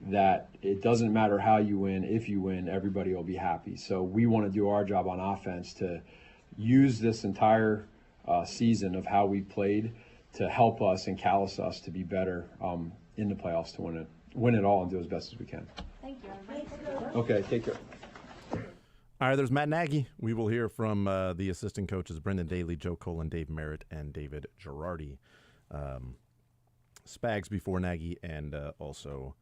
that it doesn't matter how you win. If you win, everybody will be happy. So we want to do our job on offense to use this entire season of how we played to help us and callous us to be better in the playoffs, to win it all and do as best as we can. Thank you. Okay, take care. All right, there's Matt Nagy. We will hear from the assistant coaches, Brendan Daly, Joe Colin, Dave Merritt, and David Girardi. Spags before Nagy, and also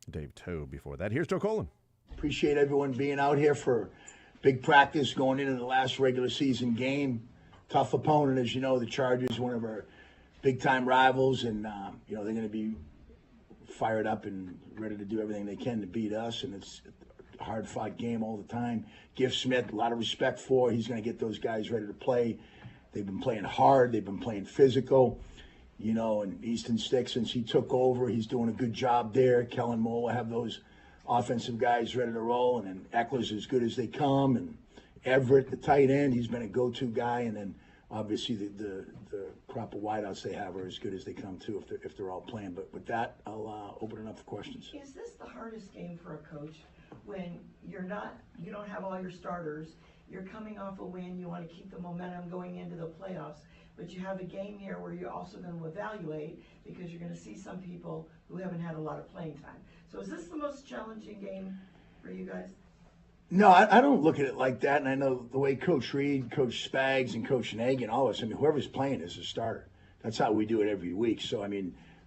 Dave Toe before that. Here's Joe Colin. Appreciate everyone being out here for big practice going into the last regular season game. Tough opponent, as you know, the Chargers, one of our big-time rivals, and they're going to be fired up and ready to do everything they can to beat us, and it's a hard-fought game all the time. Giff Smith, a lot of respect for. He's going to get those guys ready to play. They've been playing hard. They've been playing physical. And Easton Stick, since he took over, he's doing a good job there. Kellen Moore will have those offensive guys ready to roll, and then Eckler's as good as they come, and Everett, the tight end, he's been a go-to guy, and then obviously the crop of wideouts they have are as good as they come too if they're all playing. But with that, I'll open it up for questions. Is this the hardest game for a coach when you don't have all your starters? You're coming off a win. You want to keep the momentum going into the playoffs, but you have a game here where you're also going to evaluate because you're going to see some people who haven't had a lot of playing time. So is this the most challenging game for you guys? No, I don't look at it like that, and I know the way Coach Reed, Coach Spags, and Coach Nagy and all of us, whoever's playing is a starter. That's how we do it every week. So,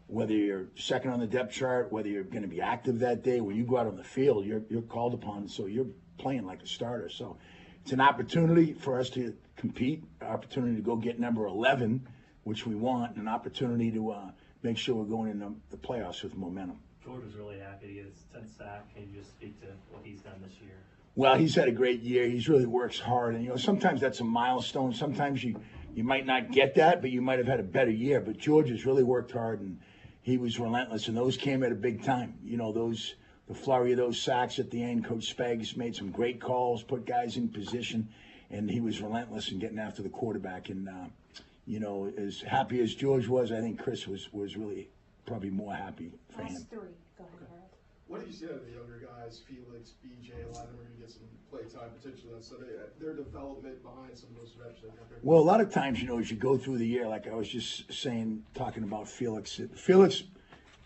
whether you're second on the depth chart, whether you're going to be active that day, when you go out on the field, you're called upon, so you're playing like a starter. So it's an opportunity for us to compete, an opportunity to go get number 11, which we want, and an opportunity to make sure we're going in the playoffs with momentum. George was really happy to get his 10th sack. Can you just speak to what he's done this year? Well, he's had a great year. He's really works hard. And, sometimes that's a milestone. Sometimes you might not get that, but you might have had a better year. But George has really worked hard, and he was relentless. And those came at a big time. The flurry of those sacks at the end, Coach Spags made some great calls, put guys in position, and he was relentless in getting after the quarterback. And, as happy as George was, I think Chris was really probably more happy for him. Last three. Go ahead, Harold. What do you see out of the younger guys, Felix, BJ, a lot of them are going to get some play time potentially, so their development behind some of those reps? Well, a lot of times, as you go through the year, like I was just saying, talking about Felix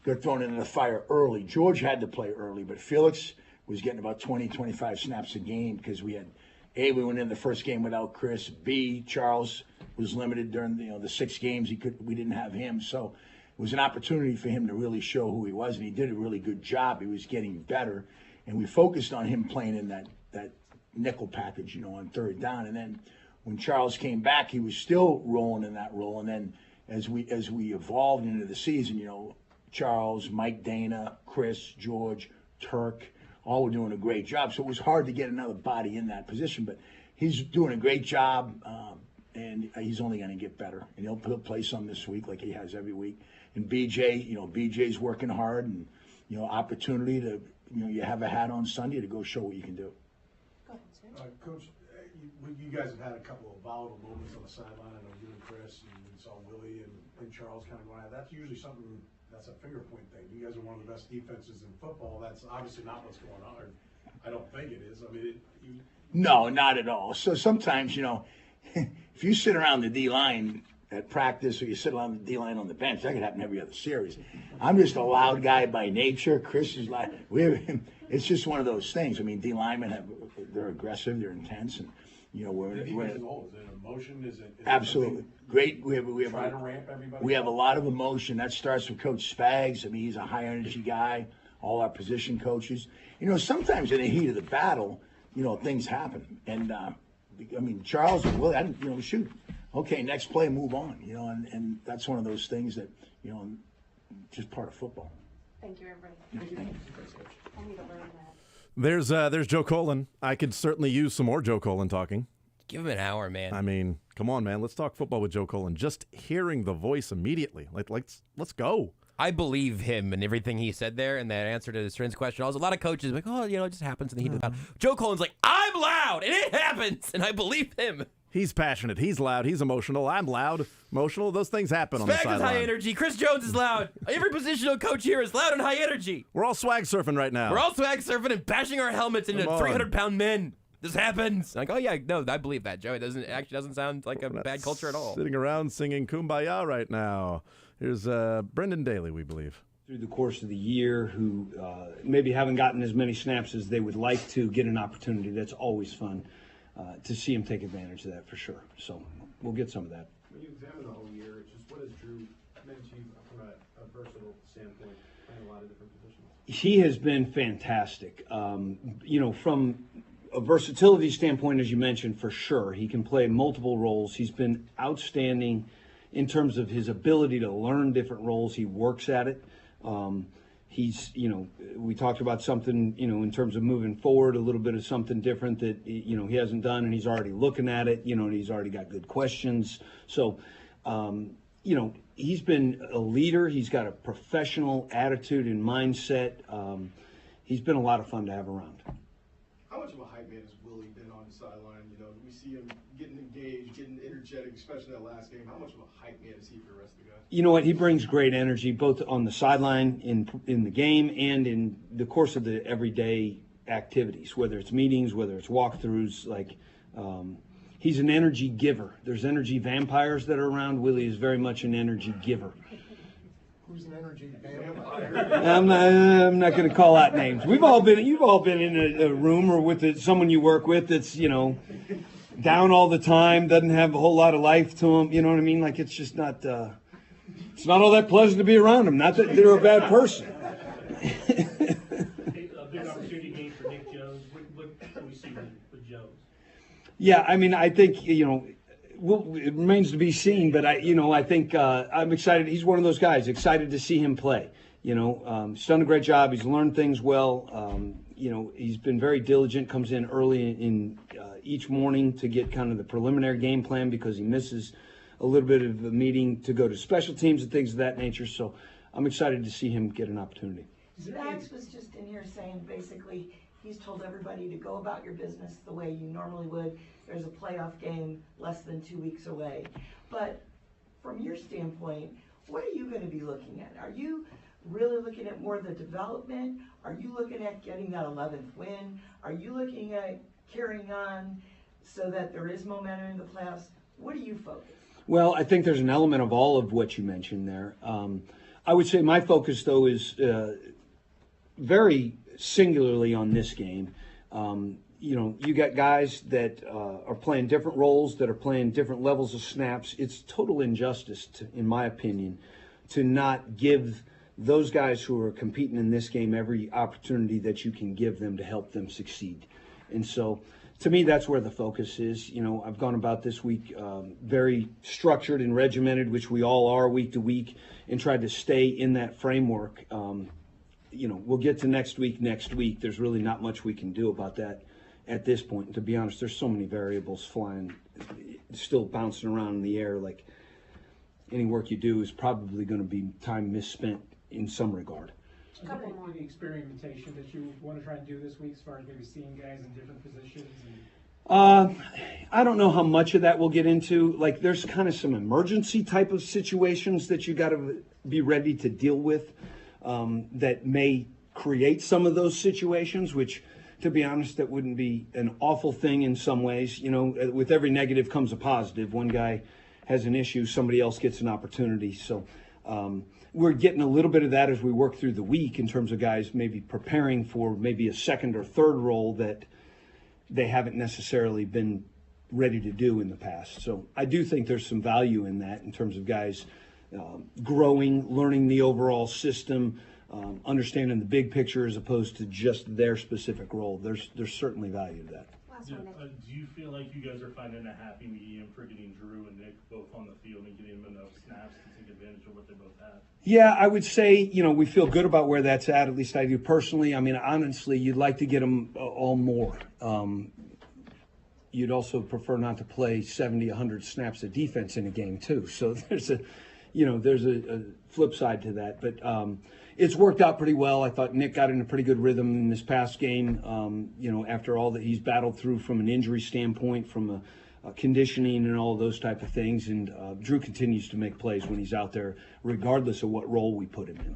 got thrown into the fire early. George had to play early, but Felix was getting about 20, 25 snaps a game because we went in the first game without Chris. B, Charles was limited during the 6 games we didn't have him. So it was an opportunity for him to really show who he was, and he did a really good job. He was getting better, and we focused on him playing in that nickel package, on third down. And then when Charles came back, he was still rolling in that role. And then as we evolved into the season, Charles, Mike Dana, Chris, George, Turk, all were doing a great job. So it was hard to get another body in that position, but he's doing a great job, and he's only going to get better. And he'll play some this week like he has every week. And BJ, BJ's working hard, and opportunity to, you have a hat on Sunday to go show what you can do. Go ahead, sir. Coach, you guys have had a couple of volatile moments on the sideline. I know you and Chris, and we saw Willie and Charles kind of going at it. That's usually something that's a finger point thing. You guys are one of the best defenses in football. That's obviously not what's going on. I don't think it is. I mean, No, not at all. So sometimes, if you sit around the D-line at practice or you sit around the D-line on the bench, that could happen every other series. I'm just a loud guy by nature. Chris is like, it's just one of those things. I mean, D-linemen, they're aggressive, they're intense, and, we're is it an emotion? Is it absolutely great. We try to ramp everybody? We have a lot of emotion. That starts with Coach Spags. I mean, he's a high energy guy. All our position coaches. Sometimes in the heat of the battle, things happen. And Charles and Willie, shoot. Okay, next play, move on. And that's one of those things that just part of football. Thank you, everybody. I need to learn that. There's Joe Colin. I could certainly use some more Joe Colin talking. Give him an hour, man. I mean, come on, man. Let's talk football with Joe Colin. Just hearing the voice immediately. Let's go. I believe him and everything he said there, and that answer to the Strins question. Also, a lot of coaches like, it just happens in the heat of the battle. Joe Colin's like, I'm loud, and it happens, and I believe him. He's passionate. He's loud. He's emotional. I'm loud, emotional. Those things happen on the sideline. Swag is high energy. Chris Jones is loud. Every positional coach here is loud and high energy. We're all swag surfing right now. We're all swag surfing and bashing our helmets into 300-pound men. This happens. Like, I believe that, Joe. It doesn't sound like a bad culture at all. Sitting around singing Kumbaya right now. Here's Brendan Daly, we believe. Through the course of the year, who maybe haven't gotten as many snaps as they would like to, get an opportunity. That's always fun to see him take advantage of that for sure. So we'll get some of that. When you examine the whole year, just what has Drew meant to you from a versatile standpoint, playing a lot of different positions? He has been fantastic. From a versatility standpoint, as you mentioned, for sure, he can play multiple roles. He's been outstanding in terms of his ability to learn different roles. He works at it. We talked about something, in terms of moving forward, a little bit of something different that, he hasn't done, and he's already looking at it, and he's already got good questions. So, he's been a leader. He's got a professional attitude and mindset. He's been a lot of fun to have around. How much of a hype man has Willie been on the sideline? We see him getting engaged, getting energetic, especially that last game. How much of a hype man is he for the rest of the guys? You know what? He brings great energy both on the sideline, in the game, and in the course of the everyday activities, whether it's meetings, whether it's walkthroughs. He's an energy giver. There's energy vampires that are around. Willie is very much an energy giver. Who's an energy vampire? I'm not going to call out names. You've all been in a room or with someone you work with that's down all the time, doesn't have a whole lot of life to them. You know what I mean? Like, it's just not. It's not all that pleasant to be around them. Not that they're a bad person. A big opportunity game for Nick Jones. What do we see with Jones? Yeah, I mean, I think it remains to be seen, but I think I'm excited. He's one of those guys. Excited to see him play. He's done a great job. He's learned things well. He's been very diligent. Comes in early in each morning to get kind of the preliminary game plan because he misses a little bit of a meeting to go to special teams and things of that nature. So I'm excited to see him get an opportunity. Max was just in here saying basically he's told everybody to go about your business the way you normally would. There's a playoff game less than 2 weeks away. But from your standpoint, what are you going to be looking at? Are you really looking at more of the development? Are you looking at getting that 11th win? Are you looking at carrying on so that there is momentum in the playoffs? What do you focus? Well, I think there's an element of all of what you mentioned there. I would say my focus, though, is very singularly on this game. You got guys that are playing different roles, that are playing different levels of snaps. It's total injustice, in my opinion, to not give those guys who are competing in this game every opportunity that you can give them to help them succeed. And so, to me, that's where the focus is. I've gone about this week very structured and regimented, which we all are week to week, and tried to stay in that framework. We'll get to next week. There's really not much we can do about that at this point. And to be honest, there's so many variables flying, still bouncing around in the air. Like any work you do is probably going to be time misspent in some regard. Is there any experimentation that you want to try and do this week as far as maybe seeing guys in different positions? I don't know how much of that we'll get into. Like, there's kind of some emergency type of situations that you got to be ready to deal with that may create some of those situations, which, to be honest, that wouldn't be an awful thing in some ways. With every negative comes a positive. One guy has an issue, somebody else gets an opportunity. So we're getting a little bit of that as we work through the week in terms of guys maybe preparing for maybe a second or third role that they haven't necessarily been ready to do in the past. So I do think there's some value in that in terms of guys growing, learning the overall system, understanding the big picture as opposed to just their specific role. There's certainly value to that. Do you feel like you guys are finding a happy medium for getting Drew and Nick both on the field and getting them enough snaps to take advantage of what they both have? Yeah, I would say, we feel good about where that's at least I do personally. I mean, honestly, you'd like to get them all more. You'd also prefer not to play 70, 100 snaps of defense in a game too. So there's a flip side to that. But it's worked out pretty well. I thought Nick got in a pretty good rhythm in this past game, after all that he's battled through from an injury standpoint, from a conditioning and all of those type of things. And Drew continues to make plays when he's out there, regardless of what role we put him in.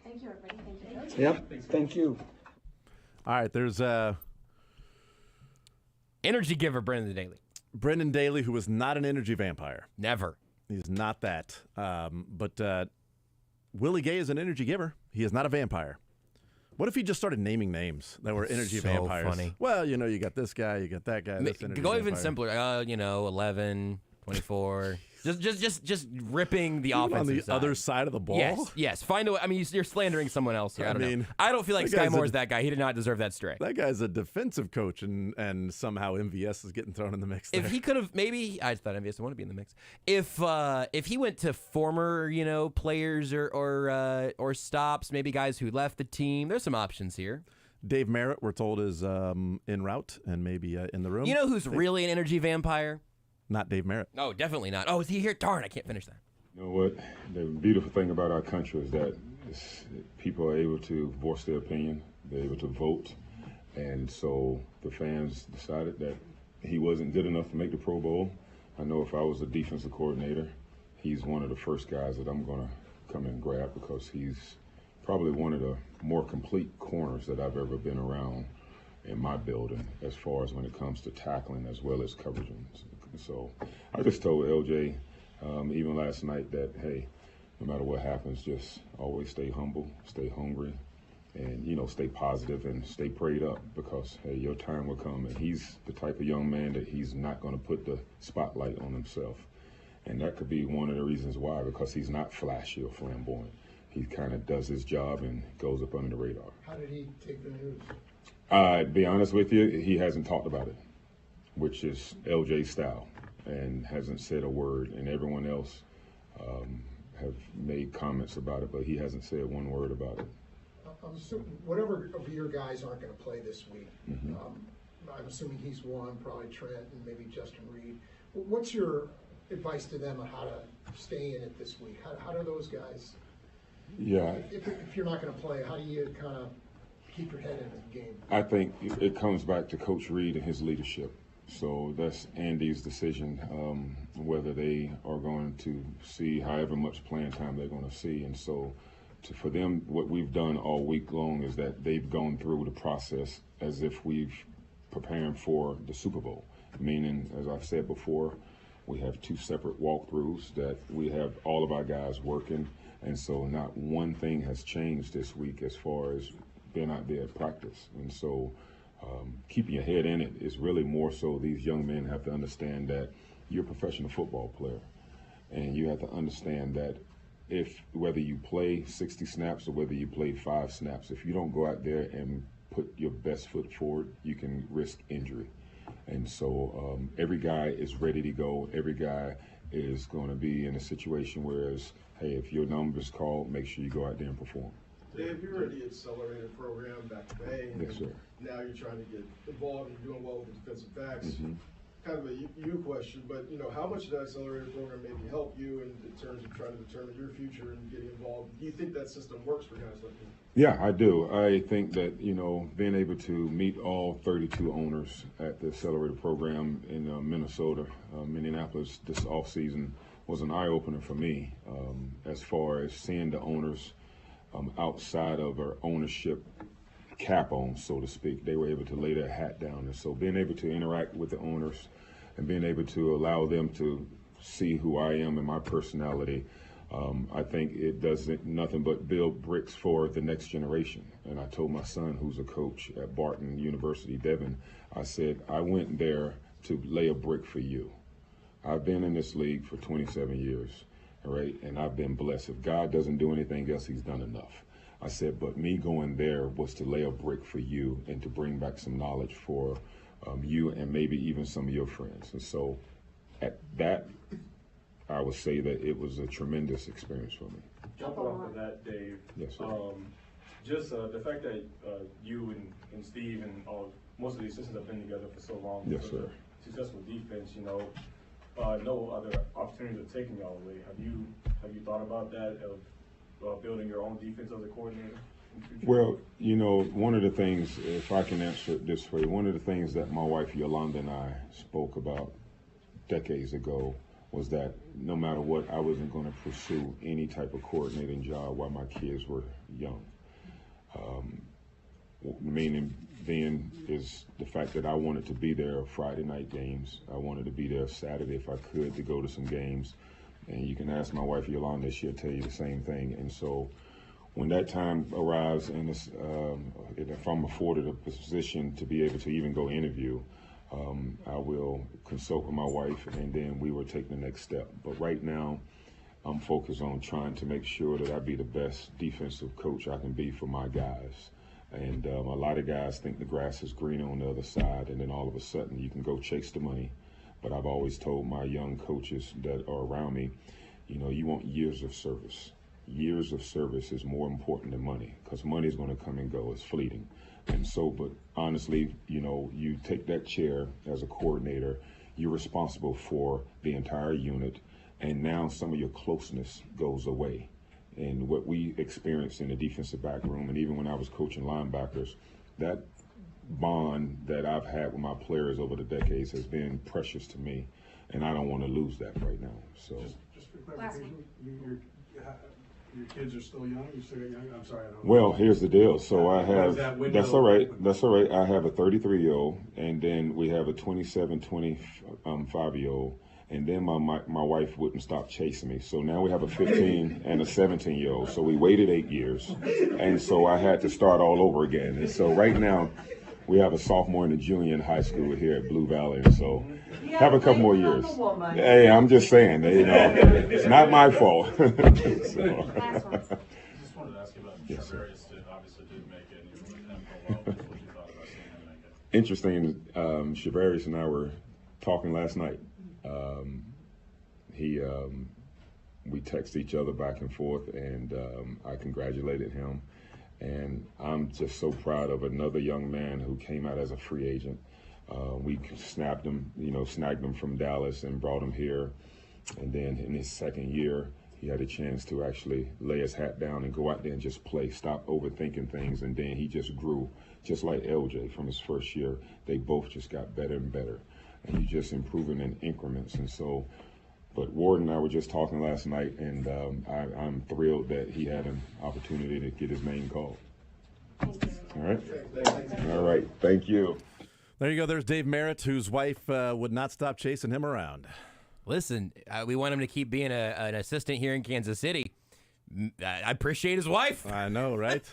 Thank you, everybody. Thank you. Yep. Thank you. All right, there's energy giver Brendan Daly. Brendan Daly, who is not an energy vampire. Never. He's not that. But Willie Gay is an energy giver. He is not a vampire. What if he just started naming names that were energy vampires? Funny. Well, you got this guy, you got that guy. This energy Go even vampire. simpler. 11, 24. Just ripping the offensive on the side. other side of the ball. Yes. Find a way. I mean, you're slandering someone else here. I don't know. mean, I don't feel like that guy's Sky Moore's that guy. He did not deserve that stray. That guy's a defensive coach, and somehow MVS is getting thrown in the mix there. If he could have, maybe I thought MVS would want to be in the mix. If he went to former players or stops, maybe guys who left the team, there's some options here. Dave Merritt, we're told, is en route and maybe in the room. You know who's really an energy vampire? Not Dave Merritt. No, definitely not. Oh, is he here? Darn, I can't finish that. You know what? The beautiful thing about our country is that people are able to voice their opinion. They're able to vote. And so the fans decided that he wasn't good enough to make the Pro Bowl. I know if I was a defensive coordinator, he's one of the first guys that I'm going to come and grab because he's probably one of the more complete corners that I've ever been around in my building as far as when it comes to tackling as well as coverage. So I just told LJ even last night that, hey, no matter what happens, just always stay humble, stay hungry, and, stay positive and stay prayed up because, hey, your time will come. And he's the type of young man that he's not going to put the spotlight on himself. And that could be one of the reasons why, because he's not flashy or flamboyant. He kind of does his job and goes up under the radar. How did he take the news? To be honest with you, he hasn't talked about it, which is LJ's style, and hasn't said a word. And everyone else have made comments about it, but he hasn't said one word about it. I'm assuming whatever of your guys aren't going to play this week, Mm-hmm. I'm assuming he's one, probably Trent and maybe Justin Reed. What's your advice to them on how to stay in it this week? How do those guys? Yeah. If you're not going to play, how do you kind of keep your head in the game? I think it comes back to Coach Reed and his leadership. So that's Andy's decision, whether they are going to see however much playing time they're going to see. And so for them, what we've done all week long is that they've gone through the process as if we've preparing for the Super Bowl. Meaning, as I've said before, we have 2 separate walkthroughs that we have all of our guys working, and so not one thing has changed this week as far as being out there at practice. And so keeping your head in it is really more so these young men have to understand that you're a professional football player, and you have to understand that whether you play 60 snaps or whether you play 5 snaps, if you don't go out there and put your best foot forward, you can risk injury. And so every guy is ready to go. Every guy is going to be in a situation where, hey, if your number's called, make sure you go out there and perform. Dave, you were in the accelerator program back in May. Yes, sir. Now you're trying to get involved and you're doing well with the defensive backs. Mm-hmm. Kind of a you question, but how much did that accelerator program maybe help you in terms of trying to determine your future and getting involved? Do you think that system works for guys like you? Yeah, I do. I think that, being able to meet all 32 owners at the accelerator program in Minnesota, Minneapolis this offseason was an eye-opener for me as far as seeing the owners outside of our ownership cap on, so to speak. They were able to lay their hat down. And so being able to interact with the owners and being able to allow them to see who I am and my personality, I think it does nothing but build bricks for the next generation. And I told my son, who's a coach at Barton University, Devin, I said, I went there to lay a brick for you. I've been in this league for 27 years, all right, and I've been blessed. If God doesn't do anything else, he's done enough. I said, but me going there was to lay a brick for you and to bring back some knowledge for you and maybe even some of your friends. And so at that, I would say that it was a tremendous experience for me. Jumping off of that, Dave. Yes, sir. Just the fact that you and Steve and most of the assistants have been together for so long. Yes, sir. Successful defense, no other opportunities are taking y'all away. Have you thought about that of building your own defense as a coordinator? Well, one of the things, if I can answer it this way, one of the things that my wife Yolanda and I spoke about decades ago was that no matter what, I wasn't going to pursue any type of coordinating job while my kids were young. Meaning then is the fact that I wanted to be there Friday night games. I wanted to be there Saturday if I could to go to some games. And you can ask my wife Yolanda, she'll tell you the same thing. And so when that time arrives and if I'm afforded a position to be able to even go interview, I will consult with my wife and then we will take the next step. But right now, I'm focused on trying to make sure that I be the best defensive coach I can be for my guys. And a lot of guys think the grass is greener on the other side, and then all of a sudden you can go chase the money. But I've always told my young coaches that are around me, you want years of service. Years of service is more important than money, because money is going to come and go. It's fleeting. And so, but honestly, you take that chair as a coordinator, you're responsible for the entire unit, and now some of your closeness goes away. And what we experienced in the defensive back room, and even when I was coaching linebackers, that bond that I've had with my players over the decades has been precious to me, and I don't want to lose that right now. So, just for clarification, your kids are still young. You still young. I'm sorry. I don't know. Well, here's the deal. So I have. That's all right. That's all right. I have a 33-year-old, and then we have a 27, 25-year-old. And then my wife wouldn't stop chasing me. So now we have a 15 and a 17-year-old. So we waited 8 years. And so I had to start all over again. And so right now we have a sophomore and a junior in high school here at Blue Valley. And so have a couple more years. Hey, I'm just saying, it's not my fault. I just wanted to ask you about Shavarius obviously did make it. And you were with him for a while. What you thought about seeing him make it? Interesting. Shavarius and I were talking last night. We text each other back and forth, and I congratulated him. And I'm just so proud of another young man who came out as a free agent. We snagged him from Dallas and brought him here. And then in his second year, he had a chance to actually lay his hat down and go out there and just play, stop overthinking things. And then he just grew, just like LJ from his first year. They both just got better and better. And you're just improving in increments. And so But Ward and I were just talking last night, and I'm thrilled that he had an opportunity to get his name called. All right? All right. Thank you. There you go. There's Dave Merritt, whose wife would not stop chasing him around. Listen, we want him to keep being an assistant here in Kansas City. I appreciate his wife. I know, right?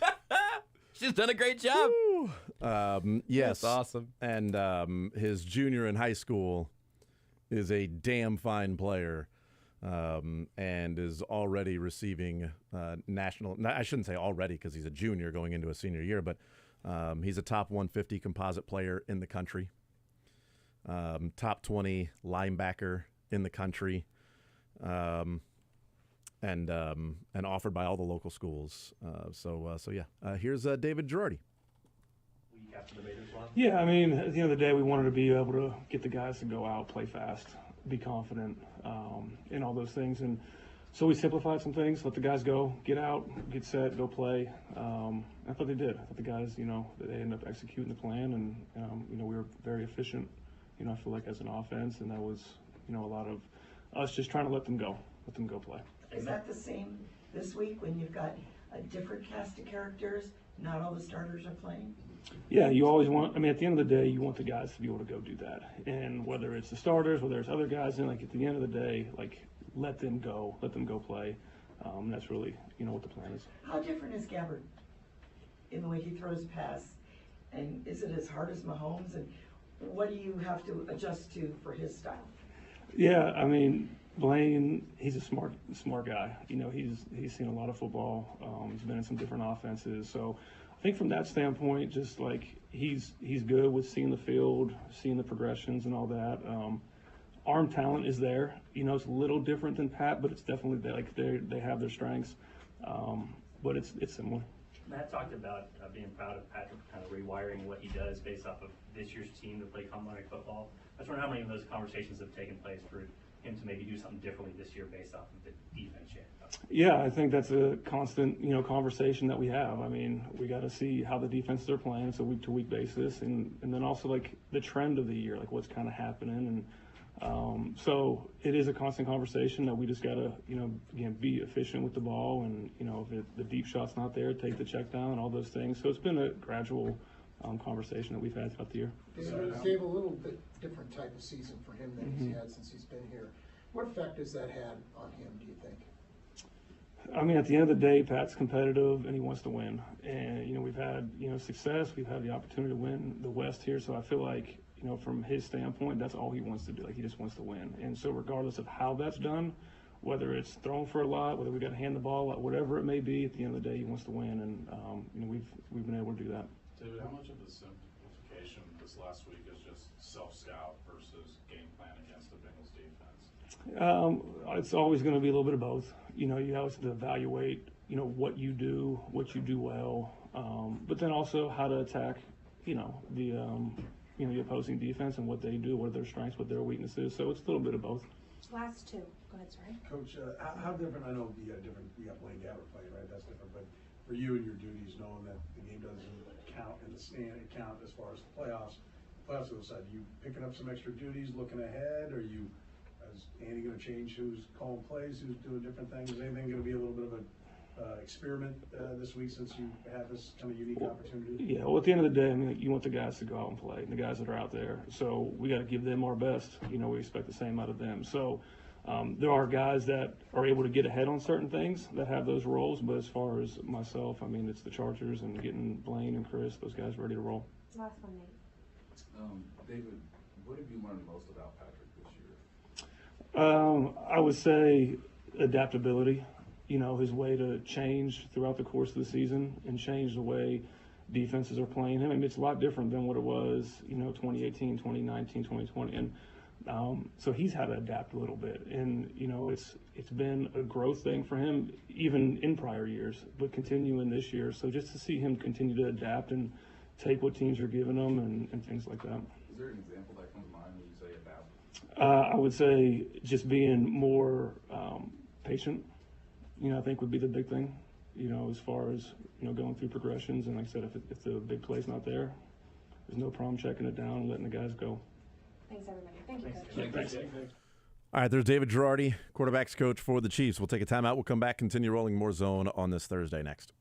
She's done a great job. Yes. That's awesome. And his junior in high school is a damn fine player, and is already receiving national. I shouldn't say already because he's a junior going into a senior year, but he's a top 150 composite player in the country, top 20 linebacker in the country, and offered by all the local schools. So yeah. Here's David Girardi. Yeah, I mean, at the end of the day, we wanted to be able to get the guys to go out, play fast, be confident, and all those things. And so we simplified some things, let the guys go, get out, get set, go play. I thought they did. I thought the guys, they ended up executing the plan, and we were very efficient. I feel like as an offense, and that was, a lot of us just trying to let them go play. Is that the same this week when you've got a different cast of characters? Not all the starters are playing? Yeah, you always want, at the end of the day, you want the guys to be able to go do that. And whether it's the starters, whether it's other guys, and at the end of the day, let them go play. That's really, what the plan is. How different is Gabbard in the way he throws a pass? And is it as hard as Mahomes? And what do you have to adjust to for his style? Yeah, Blaine, he's a smart guy. He's seen a lot of football. He's been in some different offenses. So I think from that standpoint, just he's good with seeing the field, seeing the progressions and all that. Arm talent is there. It's a little different than Pat, but it's definitely they have their strengths. But it's similar. Matt talked about being proud of Patrick kind of rewiring what he does based off of this year's team to play complementary football. I just wonder how many of those conversations have taken place for him to maybe do something differently this year based off of the defense yet. Yeah, I think that's a constant, conversation that we have. We got to see how the defenses are playing. It's a week-to-week basis, and then also the trend of the year, what's kind of happening. And so it is a constant conversation that we just got to, again, be efficient with the ball, and if the deep shot's not there, take the check down and all those things. So it's been a gradual conversation that we've had throughout the year. Dave, a little bit different type of season for him than he's had since he's been here. What effect has that had on him, do you think? At the end of the day, Pat's competitive and he wants to win. And, we've had, success. We've had the opportunity to win the West here. So I feel like, from his standpoint, that's all he wants to do. He just wants to win. And so regardless of how that's done, whether it's thrown for a lot, whether we got to hand the ball out, whatever it may be, at the end of the day, he wants to win. And, we've been able to do that. David, how much of the simplification this last week is just self-scout versus game plan against the Bengals defense? It's always going to be a little bit of both. You always have to evaluate, what you do well, but then also how to attack, the opposing defense and what they do, what are their strengths, what their weaknesses. So it's a little bit of both. Last two. Go ahead, sorry. Coach, how different, I know you got Blaine Gabbert playing, right? That's different, but for you and your duties, knowing that the game doesn't count in the stand, it count as far as the playoffs to the side, you picking up some extra duties, looking ahead, or is Andy going to change who's calling plays, who's doing different things? Is anything going to be a little bit of an experiment this week since you have this kind of unique opportunity? Yeah, well, at the end of the day, you want the guys to go out and play, and the guys that are out there. So we got to give them our best. We expect the same out of them. So there are guys that are able to get ahead on certain things that have those roles, but as far as myself, it's the Chargers and getting Blaine and Chris, those guys ready to roll. Last one, Nate. David, what have you learned most about Patrick this year? I would say adaptability, his way to change throughout the course of the season and change the way defenses are playing him. It's a lot different than what it was, 2018, 2019, 2020. And so he's had to adapt a little bit. And, it's been a growth thing for him, even in prior years, but continuing this year. So just to see him continue to adapt and take what teams are giving them and things like that. Is there an example that comes to mind when you say adapt? I would say just being more patient, I think would be the big thing, as far as, going through progressions. And like I said, if the big play's not there, there's no problem checking it down and letting the guys go. Thanks, everybody. Thank you, Coach. Yeah, thanks. All right, there's David Girardi, quarterbacks coach for the Chiefs. We'll take a timeout. We'll come back, continue rolling more zone on this Thursday next.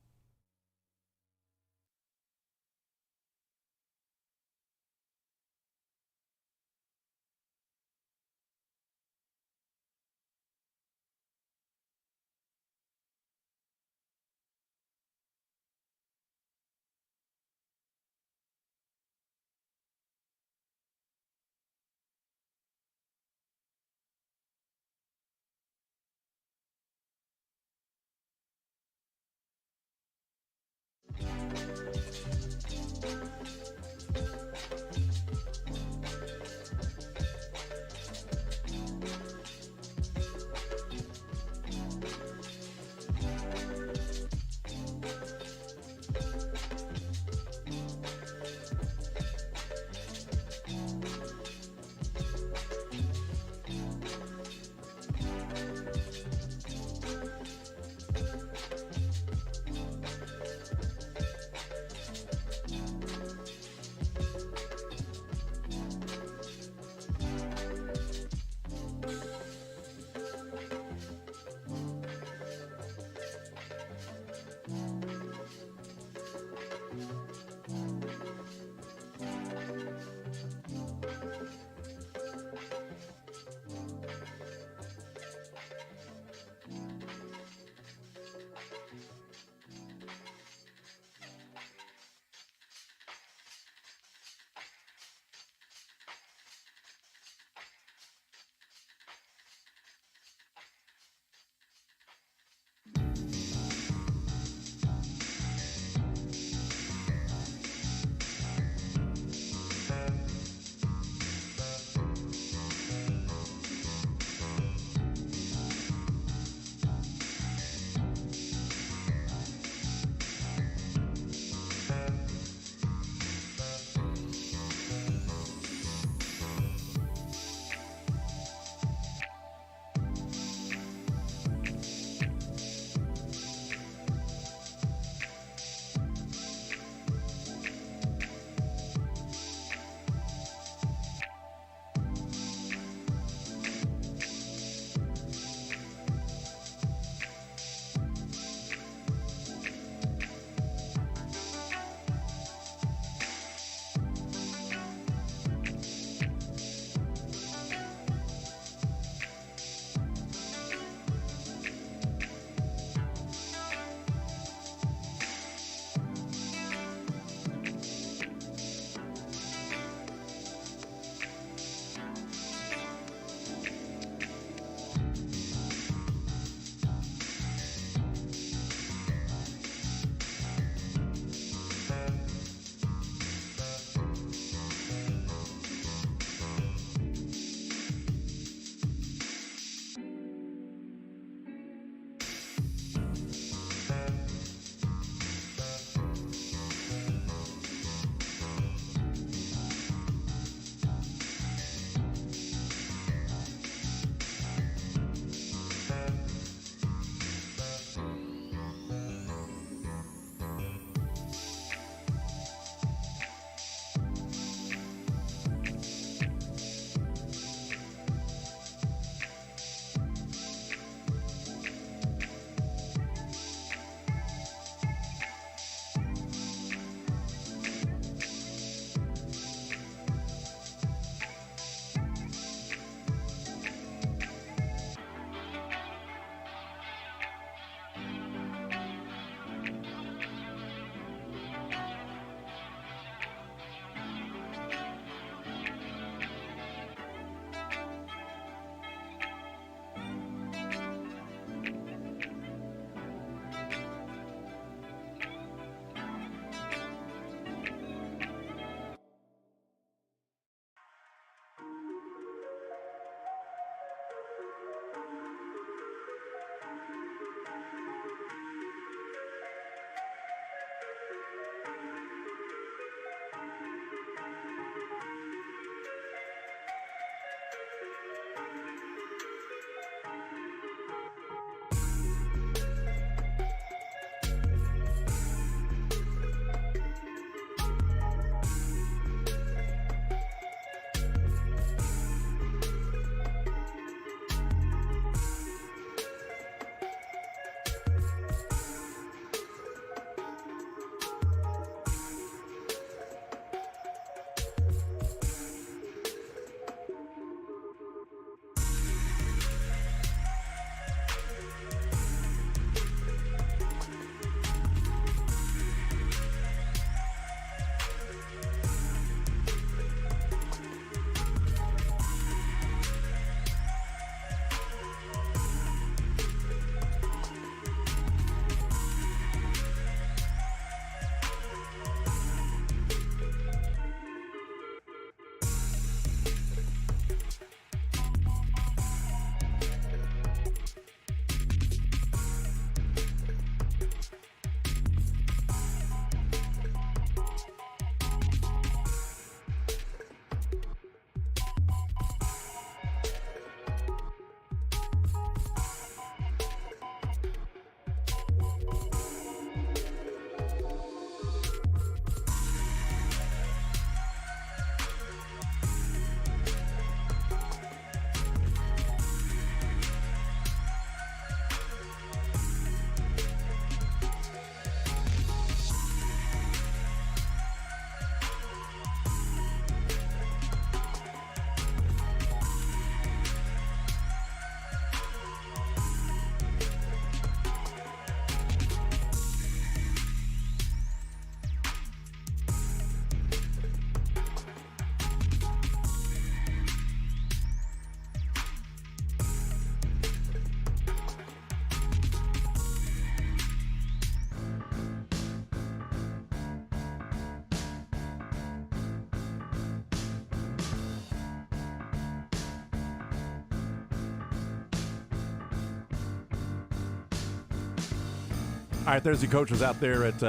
All right, there's the coaches out there at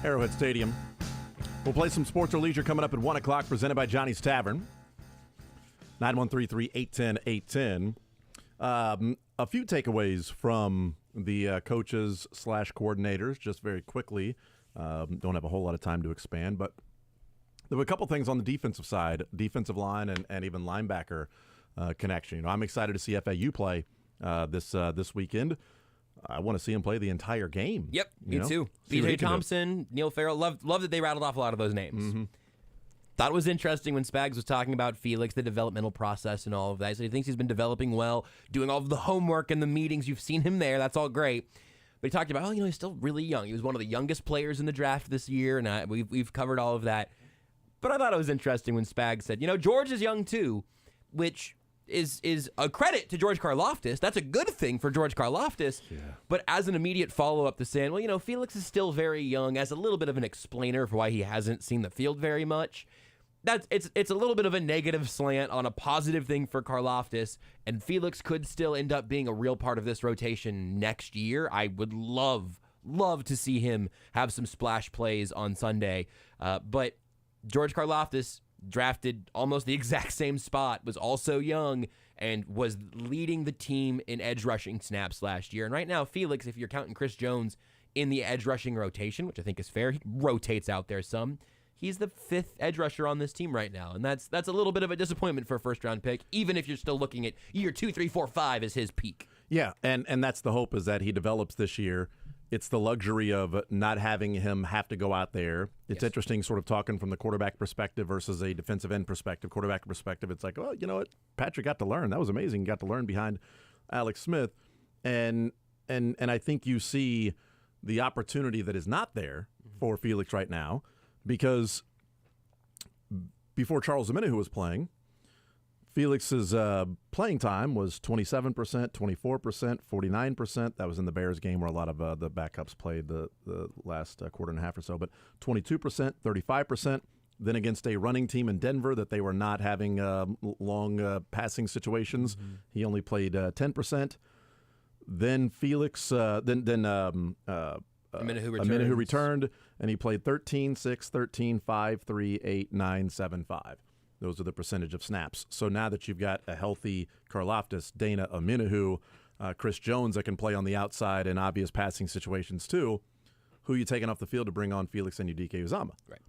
Arrowhead Stadium. We'll play some sports or leisure coming up at 1 o'clock, presented by Johnny's Tavern. 913-381-0810. A few takeaways from the coaches / coordinators, just very quickly. Don't have a whole lot of time to expand, but there were a couple things on the defensive side, defensive line and even linebacker connection. You know, I'm excited to see FAU play this weekend. I want to see him play the entire game. Yep, me too. B.J. Thompson, Neil Farrell. Love that they rattled off a lot of those names. Mm-hmm. Thought it was interesting when Spags was talking about Felix, the developmental process and all of that. So he thinks he's been developing well, doing all of the homework and the meetings. You've seen him there. That's all great. But he talked about, he's still really young. He was one of the youngest players in the draft this year, and we've covered all of that. But I thought it was interesting when Spags said, George is young too, which is a credit to George Karlaftis. That's a good thing for George Karlaftis. Yeah. But as an immediate follow-up to saying, Felix is still very young, as a little bit of an explainer for why he hasn't seen the field very much. It's a little bit of a negative slant on a positive thing for Karlaftis, and Felix could still end up being a real part of this rotation next year. I would love to see him have some splash plays on Sunday. But George Karlaftis, drafted almost the exact same spot, was also young, and was leading the team in edge rushing snaps last year. And right now, Felix, if you're counting Chris Jones in the edge rushing rotation, which I think is fair, he rotates out there some. He's the 5th edge rusher on this team right now, and that's a little bit of a disappointment for a first-round pick, even if you're still looking at year 2, 3, 4, 5 as his peak. Yeah, and that's the hope, is that he develops this year. It's the luxury of not having him have to go out there. It's interesting sort of talking from the quarterback perspective versus a defensive end perspective. Quarterback perspective, it's like, you know what? Patrick got to learn. That was amazing. He got to learn behind Alex Smith. And I think you see the opportunity that is not there for Felix right now, because before Charles Omenihu was playing, Felix's playing time was 27%, 24%, 49%. That was in the Bears game where a lot of the backups played the last quarter and a half or so. But 22%, 35%. Then against a running team in Denver that they were not having long passing situations, he only played 10%. Then Felix, Omenihu returned, and he played 13, 6, 13, 5, 3, 8, 9, 7, 5. Those are the percentage of snaps. So now that you've got a healthy Karlaftis, Dana, Omenihu, Chris Jones that can play on the outside in obvious passing situations too, who are you taking off the field to bring on Felix and Udike Uzama? Right.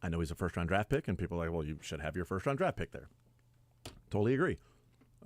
I know he's a first-round draft pick, and people are like, well, you should have your first-round draft pick there. Totally agree.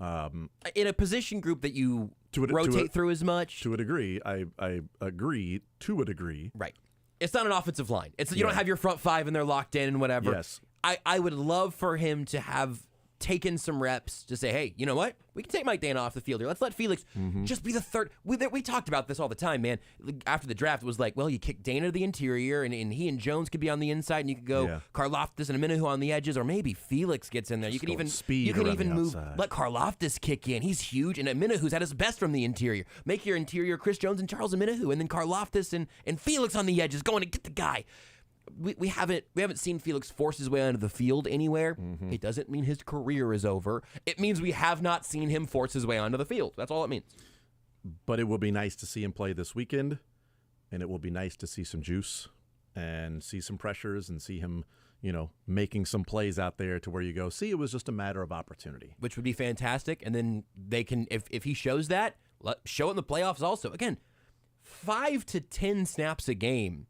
In a position group that you rotate through as much. To a degree. I agree to a degree. Right. It's not an offensive line. You don't have your front 5 and they're locked in and whatever. Yes. I would love for him to have taken some reps to say, hey, you know what? We can take Mike Dana off the field here. Let's let Felix just be the third. We talked about this all the time, man. After the draft, it was like, well, you kick Dana to the interior, and he and Jones could be on the inside, and you could go Karlaftis and Omenihu on the edges, or maybe Felix gets in there. You can even move, let Karlaftis kick in. He's huge, and Omenihu's at his best from the interior. Make your interior Chris Jones and Charles Omenihu, and then Karlaftis and Felix on the edges, going to get the guy. We haven't seen Felix force his way onto the field anywhere. It doesn't mean his career is over. It means we have not seen him force his way onto the field. That's all it means. But it will be nice to see him play this weekend, and it will be nice to see some juice and see some pressures and see him, making some plays out there to where you go, see, it was just a matter of opportunity. Which would be fantastic. And then they can, if he shows that, show it in the playoffs also. Again, 5 to 10 snaps a game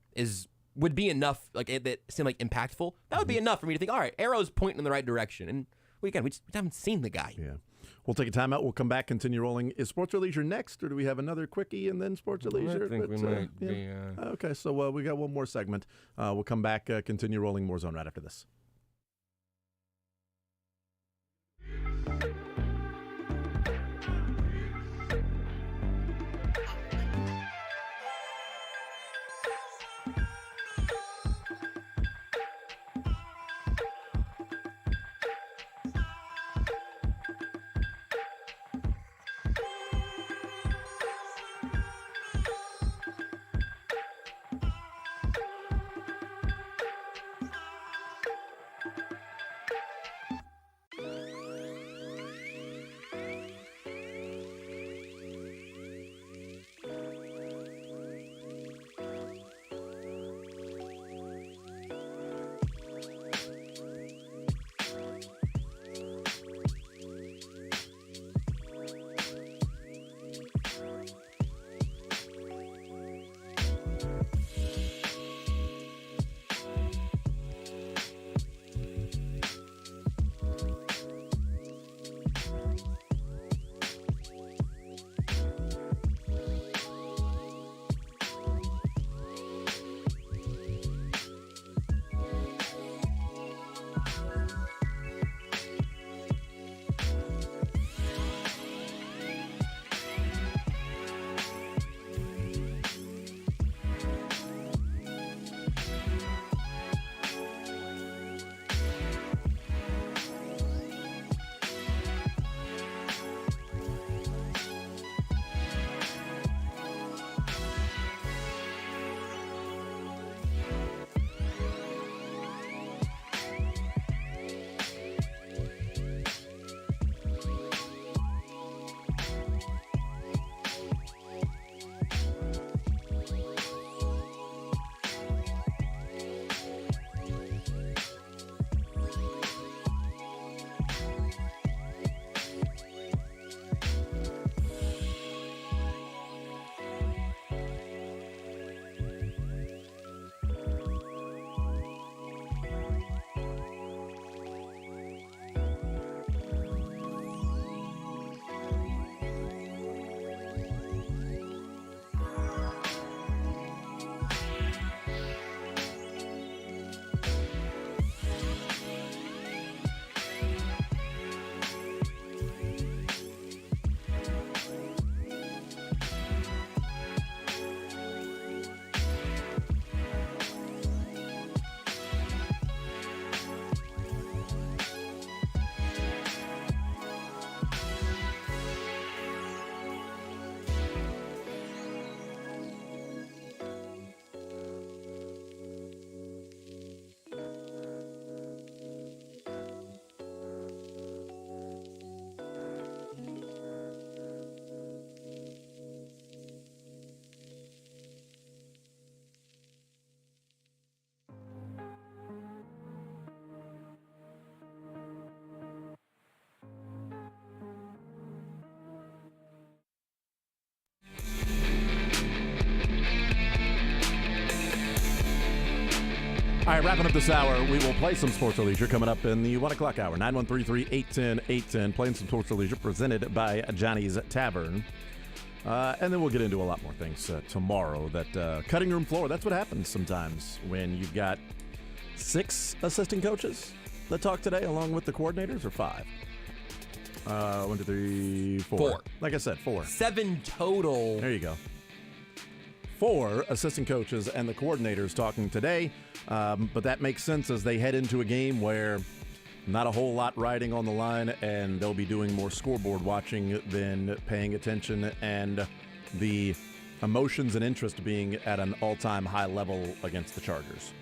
would be enough, that seemed like impactful. That would be enough for me to think, all right, Arrow's pointing in the right direction. And we just haven't seen the guy. Yeah. We'll take a timeout. We'll come back, continue rolling. Is Sports or Leisure next, or do we have another quickie and then Sports or Leisure? I think we might be. Okay, so we got one more segment. We'll come back, continue rolling more zone right after this. All right, wrapping up this hour, we will play some Sports or Leisure coming up in the 1 o'clock hour. 913-381-810, playing some Sports or Leisure presented by Johnny's Tavern. And then we'll get into a lot more things tomorrow. That cutting room floor, that's what happens sometimes when you've got 6 assistant coaches that talk today along with the coordinators, or 5? 1, 2, 3, 4. 4. Like I said, 4. 7 total. There you go. 4 assistant coaches and the coordinators talking today. But that makes sense as they head into a game where not a whole lot riding on the line, and they'll be doing more scoreboard watching than paying attention, and the emotions and interest being at an all-time high level against the Chargers.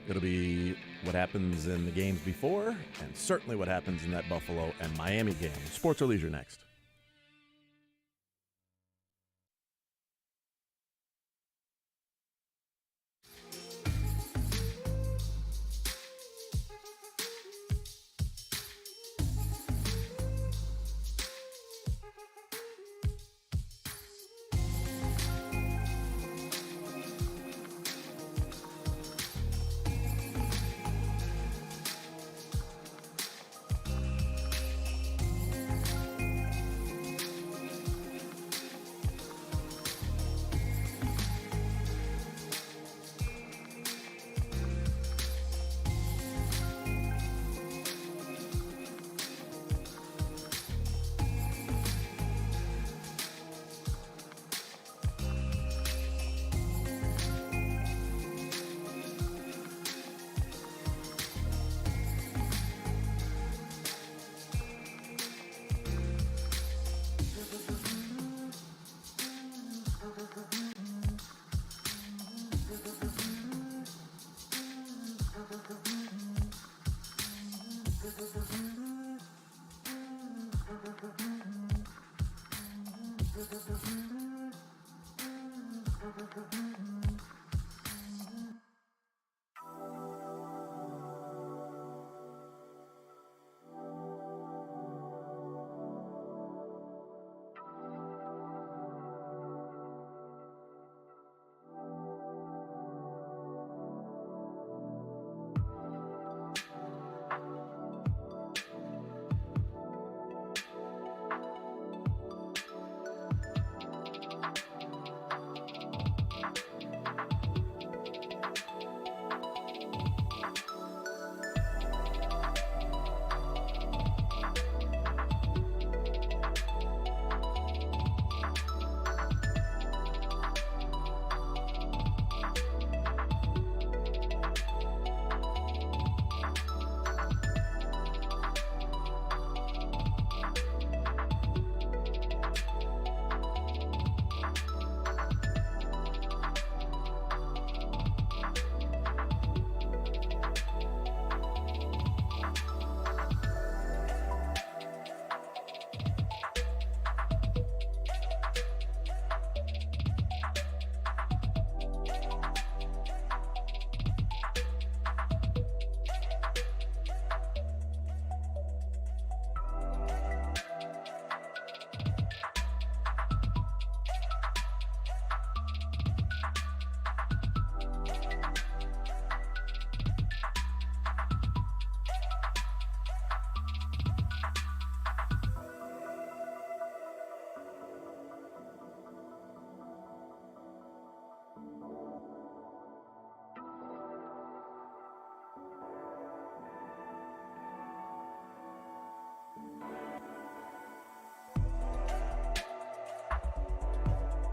It'll be what happens in the games before, and certainly what happens in that Buffalo and Miami game. Sports or Leisure next.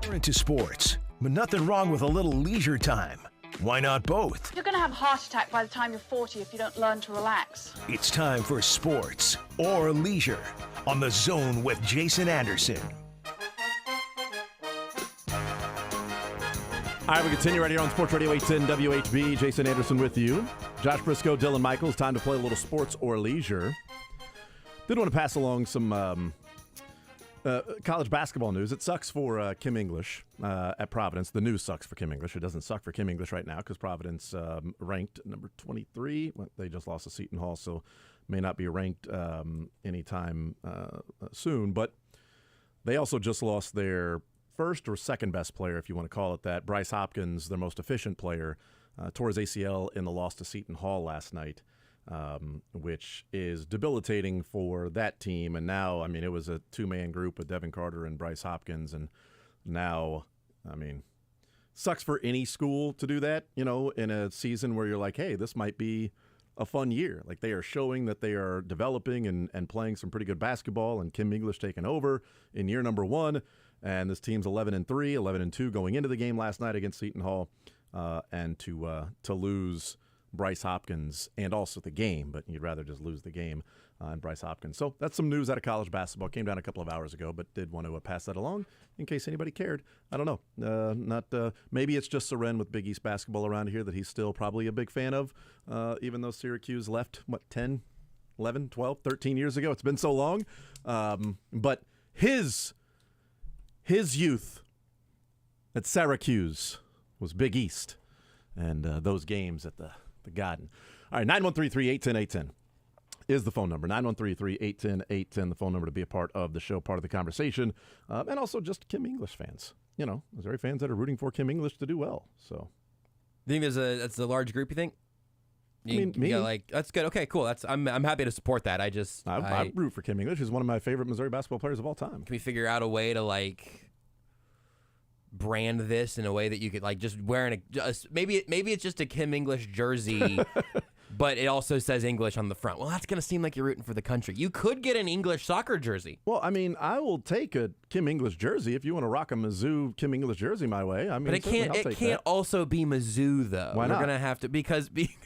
We're into sports, but nothing wrong with a little leisure time. Why not both? You're going to have a heart attack by the time you're 40 if you don't learn to relax. It's time for sports or leisure on The Zone with Jason Anderson. All right, we continue right here on Sports Radio 810 WHB. Jason Anderson with you. Josh Brisco, Dylan Michaels. Time to play a little sports or leisure. Did want to pass along some college basketball news. It sucks for Kim English at Providence. The news sucks for Kim English. It doesn't suck for Kim English right now because Providence ranked number 23. They just lost to Seton Hall, so may not be ranked anytime soon. But they also just lost their first or second best player, if you want to call it that. Bryce Hopkins, their most efficient player, tore his ACL in the loss to Seton Hall last night, which is debilitating for that team. And now, I mean, it was a two-man group with Devin Carter and Bryce Hopkins. And now, I mean, sucks for any school to do that, you know, in a season where you're like, hey, this might be a fun year. Like, they are showing that they are developing and playing some pretty good basketball, and Kim English taking over in year number 1. And this team's 11-3, 11-2 going into the game last night against Seton Hall, and to lose Bryce Hopkins and also the game, but you'd rather just lose the game and Bryce Hopkins. So that's some news out of college basketball. Came down a couple of hours ago, but did want to pass that along in case anybody cared. I don't know. Maybe it's just Soren with Big East basketball around here that he's still probably a big fan of, even though Syracuse left, 10, 11, 12, 13 years ago. It's been so long. But his youth at Syracuse was Big East, and those games at the Garden. All right, 913-381-0810 is the phone number. 913-381-0810, the phone number to be a part of the show, part of the conversation, and also just Kim English fans. You know, Missouri fans that are rooting for Kim English to do well. So, You think that's a large group? You think? Me. That's good. Okay, cool. I'm happy to support that. I root for Kim English. He's one of my favorite Missouri basketball players of all time. Can we figure out a way to brand this in a way that you could just wearing maybe it's just a Kim English jersey, but it also says English on the front. Well, that's gonna seem like you're rooting for the country. You could get an English soccer jersey. Well, I mean, I will take a Kim English jersey if you want to rock a Mizzou Kim English jersey my way. I mean, but it can't also be Mizzou though. Why not? We're gonna have to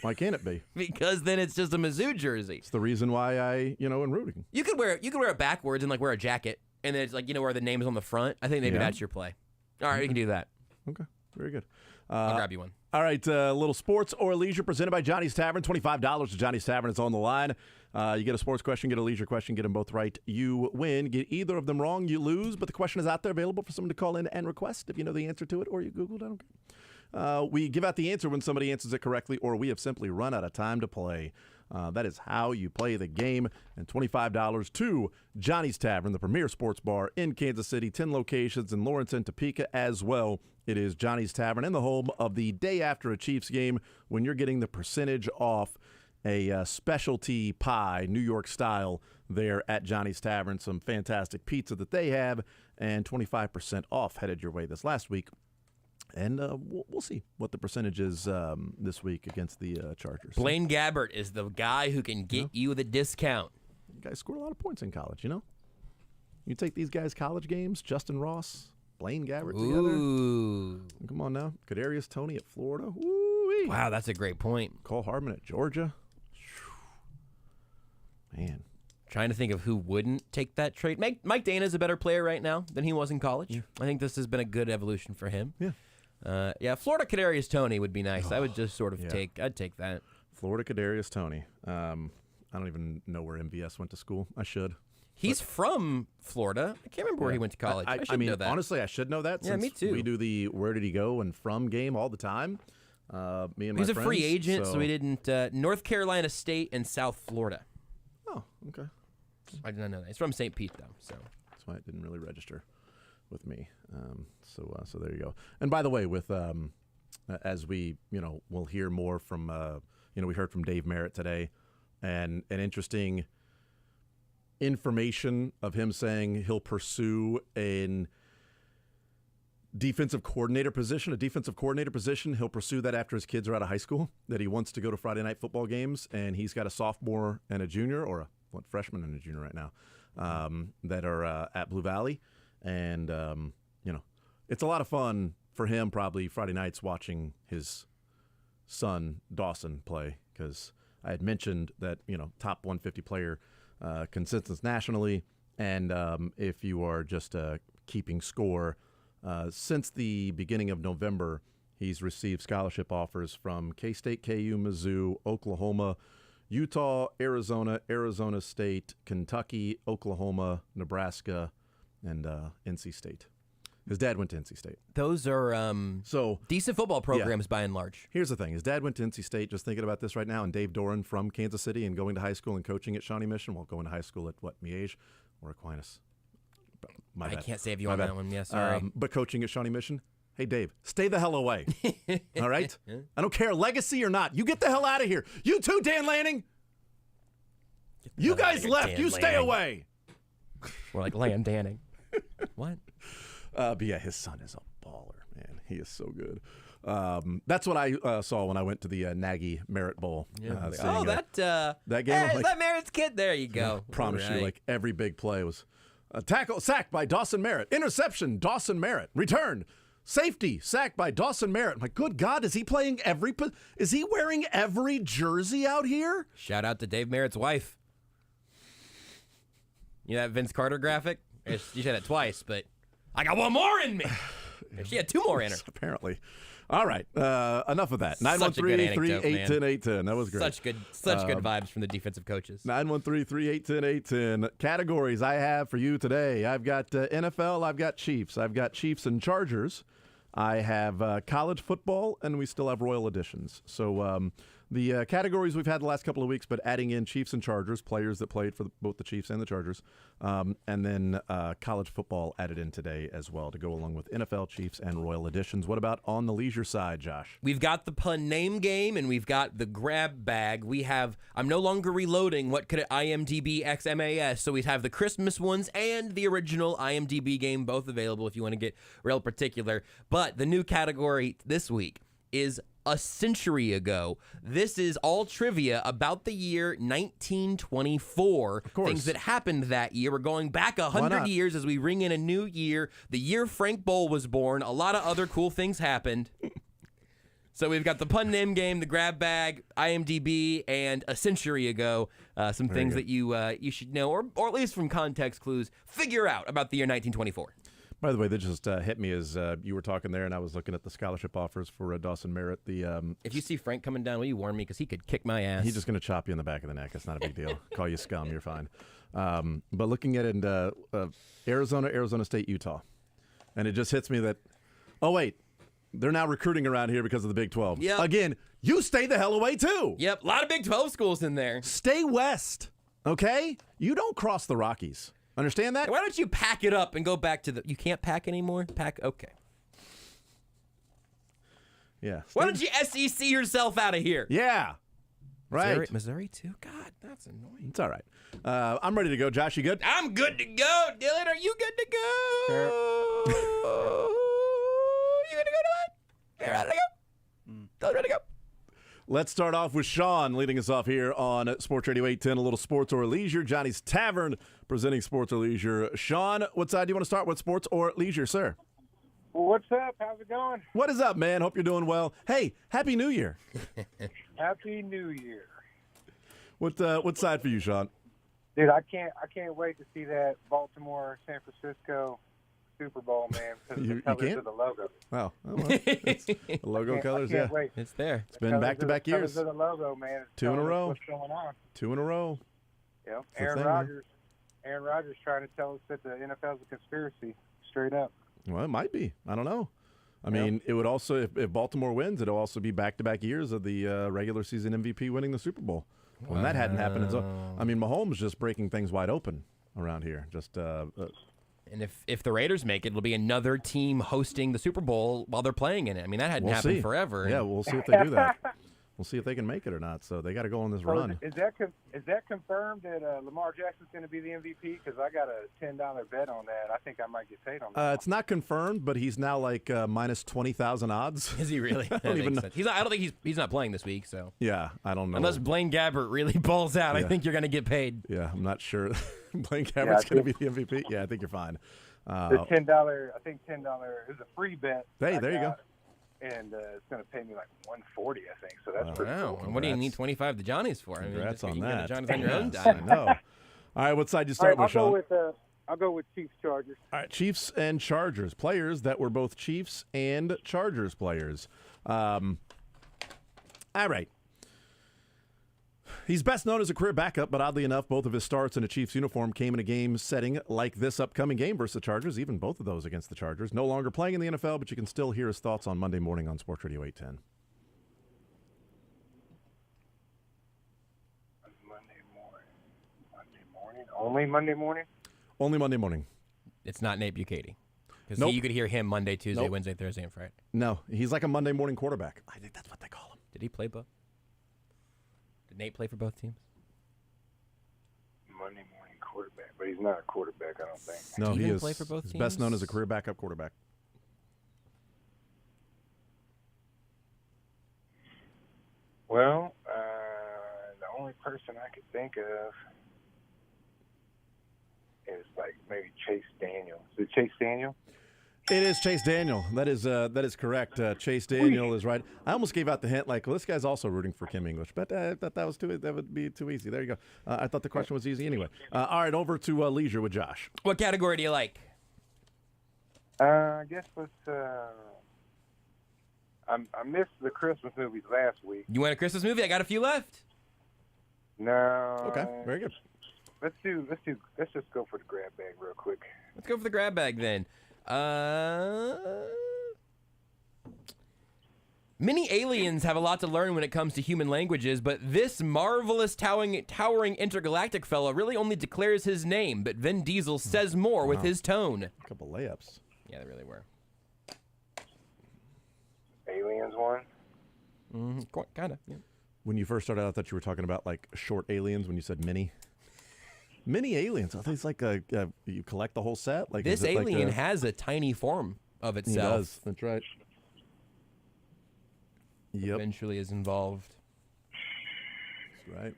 Why can't it be? Because then it's just a Mizzou jersey. It's the reason why I am rooting. You could wear it backwards and wear a jacket, and then it's where the name is on the front. I think maybe that's your play. All right, you can do that. Okay, very good. I'll grab you one. All right, little sports or leisure presented by Johnny's Tavern. $25 to Johnny's Tavern. It's on the line. You get a sports question, get a leisure question, get them both right, you win. Get either of them wrong, you lose. But the question is out there, available for someone to call in and request if you know the answer to it, or you Googled. I don't care. We give out the answer when somebody answers it correctly, or we have simply run out of time to play. That is how you play the game. And $25 to Johnny's Tavern, the premier sports bar in Kansas City, 10 locations in Lawrence and Topeka as well. It is Johnny's Tavern and the home of the day after a Chiefs game when you're getting the percentage off a specialty pie, New York style, there at Johnny's Tavern. Some fantastic pizza that they have, and 25% off headed your way this last week. And we'll see what the percentage is this week against the Chargers. Blaine Gabbert is the guy who can get you the discount. You guys scored a lot of points in college, you know? You take these guys' college games, Justin Ross, Blaine Gabbert together. Come on now. Kadarius Toney at Florida. Woo-wee. Wow, that's a great point. Cole Hardman at Georgia. Man. Trying to think of who wouldn't take that trade. Mike Dana's a better player right now than he was in college. Yeah. I think this has been a good evolution for him. Yeah. Florida Kadarius Toney would be nice. I would just sort of I'd take that. Florida Kadarius Toney. I don't even know where MVS went to school. I should. He's from Florida. I can't remember where he went to college. I should know that. Honestly, I should know that. Yeah, me too. We do the where did he go and from game all the time. Me and my friends. He's a free agent, so we didn't. North Carolina State and South Florida. Oh, okay. I did not know that. He's from St. Pete, though. So that's why it didn't really register with me. So there you go. And by the way, with as we we'll hear more from we heard from Dave Merritt today, and an interesting information of him saying he'll pursue a defensive coordinator position. He'll pursue that after his kids are out of high school, that he wants to go to Friday night football games, and he's got a sophomore and a junior, or a freshman and a junior right now, that are at Blue Valley. And, it's a lot of fun for him probably Friday nights watching his son Dawson play, because I had mentioned that, top 150 player consensus nationally. And if you are just keeping score, since the beginning of November, he's received scholarship offers from K-State, KU, Mizzou, Oklahoma, Utah, Arizona, Arizona State, Kentucky, Oklahoma, Nebraska, and NC State. His dad went to NC State. Those are decent football programs by and large. Here's the thing. His dad went to NC State, just thinking about this right now, and Dave Doran from Kansas City and going to high school and coaching at Shawnee Mission, going to high school at Miege or Aquinas. I can't save you on that one. Yeah, sorry. But coaching at Shawnee Mission, Hey, Dave, stay the hell away. All right? I don't care, legacy or not. You get the hell out of here. You too, Dan Lanning. You guys left. Dan You stay Lanning. away. We're like Land Danning. What? But yeah, his son is a baller, man. He is so good. That's what I saw when I went to the Nagy Merit Bowl. Yeah. Seeing, that game. Hey, I'm is like, that Merritt's kid? There you go. promise you, Right. like every big play was a tackle, sack by Dawson Merritt, interception, Dawson Merritt, return, safety, sack by Dawson Merritt. My good God, is he playing is he wearing every jersey out here? Shout out to Dave Merritt's wife. You know that Vince Carter graphic? You said it twice, but I got one more in me. She had two more in her. Apparently. All right, enough of that. Such a good anecdote, 913-381-1010. That was great. Such good vibes from the defensive coaches. 913-381-1010. Categories I have for you today. I've got NFL, I've got Chiefs. I've got Chiefs and Chargers. I have college football, and we still have Royal Editions. So the categories we've had the last couple of weeks, but adding in Chiefs and Chargers, players that played for both the Chiefs and the Chargers, and then college football added in today as well to go along with NFL, Chiefs, and Royal Editions. What about on the leisure side, Josh? We've got the pun name game, and we've got the grab bag. I'm no longer reloading what could IMDb X MAS, so we have the Christmas ones and the original IMDb game, both available if you want to get real particular. But the new category this week is a century ago. This is all trivia about the year 1924. Of course. Things that happened that year. We're going back Why 100 not? years as we ring in a new year. The year Frank Bowl was born. A lot of other cool things happened. So we've got the pun name game, the grab bag, IMDb, and a century ago, some things that you should know, or at least from context clues, figure out about the year 1924. By the way, that just hit me as you were talking there, and I was looking at the scholarship offers for Dawson Merritt. If you see Frank coming down, will you warn me? Because he could kick my ass. He's just going to chop you in the back of the neck. It's not a big deal. Call you scum. You're fine. But looking at it in Arizona State, Utah, and it just hits me that, oh, wait, they're now recruiting around here because of the Big 12. Yep. Again, you stay the hell away, too. Yep, a lot of Big 12 schools in there. Stay west, okay? You don't cross the Rockies. Understand that? Why don't you pack it up and go back to you can't pack anymore? Pack, okay. Yeah. Why don't you SEC yourself out of here? Yeah. Right. Missouri too? God, that's annoying. It's all right. I'm ready to go. Josh, you good? I'm good to go. Dylan, are you good to go? You good to go, Dylan? You're ready to go? Dylan, ready to go? Let's start off with Sean leading us off here on Sports Radio 810, a little sports or leisure. Johnny's Tavern presenting sports or leisure. Sean, what side do you want to start with, sports or leisure, sir? What's up? How's it going? What is up, man? Hope you're doing well. Hey, Happy New Year. Happy New Year. What side for you, Sean? Dude, I can't wait to see that Baltimore San Francisco Super Bowl, man, because You the colors can't? of the logo. Oh, well, it's the logo colors, I can't yeah. wait. It's there. It's been back-to-back years. Colors of the logo, man. It's 2 in a telling us row. What's going on? 2 in a row. Yep. the Aaron thing, man. Rodgers trying to tell us that the NFL's a conspiracy, straight up. Well, it might be. I don't know. I mean, it would also, if Baltimore wins, it'll also be back-to-back years of the regular season MVP winning the Super Bowl. When that hadn't happened, I mean, Mahomes just breaking things wide open around here. Just And if the Raiders make it, it'll be another team hosting the Super Bowl while they're playing in it. I mean, that hadn't happened forever. Yeah, we'll see if they do that. We'll see if they can make it or not. So they got to go on this So run. Is that confirmed that Lamar Jackson's going to be the MVP? Because I got a $10 bet on that. I think I might get paid on that. It's not confirmed, but he's now like minus 20,000 odds. Is he really? I don't even know. I don't think he's not playing this week. So Yeah, I don't know. unless Blaine Gabbert really balls out, I Yeah. think you're going to get paid. Yeah, I'm not sure. Blaine Gabbert's going to be the MVP. Yeah, I think you're fine. The $10, I think $10 is a free bet. Hey, I there you go. got, and it's going to pay me like $140, I think. So that's pretty Wow. cool. And what do you need 25 to Johnny's for? Congrats I mean, on you that. can go to Johnny's on your own Yes, dime. I know. All right, what side you start with, Sean? I'll go with Chiefs Chargers. All right, Chiefs and Chargers. Players that were both Chiefs and Chargers players. All right. He's best known as a career backup, but oddly enough, both of his starts in a Chiefs uniform came in a game setting like this upcoming game versus the Chargers, even both of those against the Chargers. No longer playing in the NFL, but you can still hear his thoughts on Monday morning on Sports Radio 810. Monday morning? Only Monday morning? Only Monday morning. It's not Nate Bukaty. Because Nope. you could hear him Monday, Tuesday, Nope. Wednesday, Thursday, and Friday. No, he's like a Monday morning quarterback. I think that's what they call him. Did he play both? Did Nate play for both teams? Monday morning quarterback, but he's not a quarterback, I don't think. No, he even is. play for both He's best known teams? as a career backup quarterback. Well, the only person I could think of is like maybe Chase Daniel. Is it Chase Daniel? It is Chase Daniel. That is correct. Chase Daniel is right. I almost gave out the hint, like, well, this guy's also rooting for Kim English, but I thought that would be too easy. There you go. I thought the question was easy anyway. All right, over to Leisure with Josh. What category do you like? I guess let's. I missed the Christmas movies last week. You want a Christmas movie? I got a few left. No. Okay, very good. Let's just go for the grab bag real quick. Let's go for the grab bag then. Many aliens have a lot to learn when it comes to human languages, but this marvelous towering intergalactic fella really only declares his name, but Vin Diesel says more with his tone. A couple layups. Yeah, they really were. Aliens one? Mm-hmm. Kind of, yeah. When you first started out, I thought you were talking about like short aliens when you said mini. Mini aliens. I think it's like you collect the whole set. Like This is it like alien has a tiny form of itself. He does. That's right. Yep. Eventually is involved. That's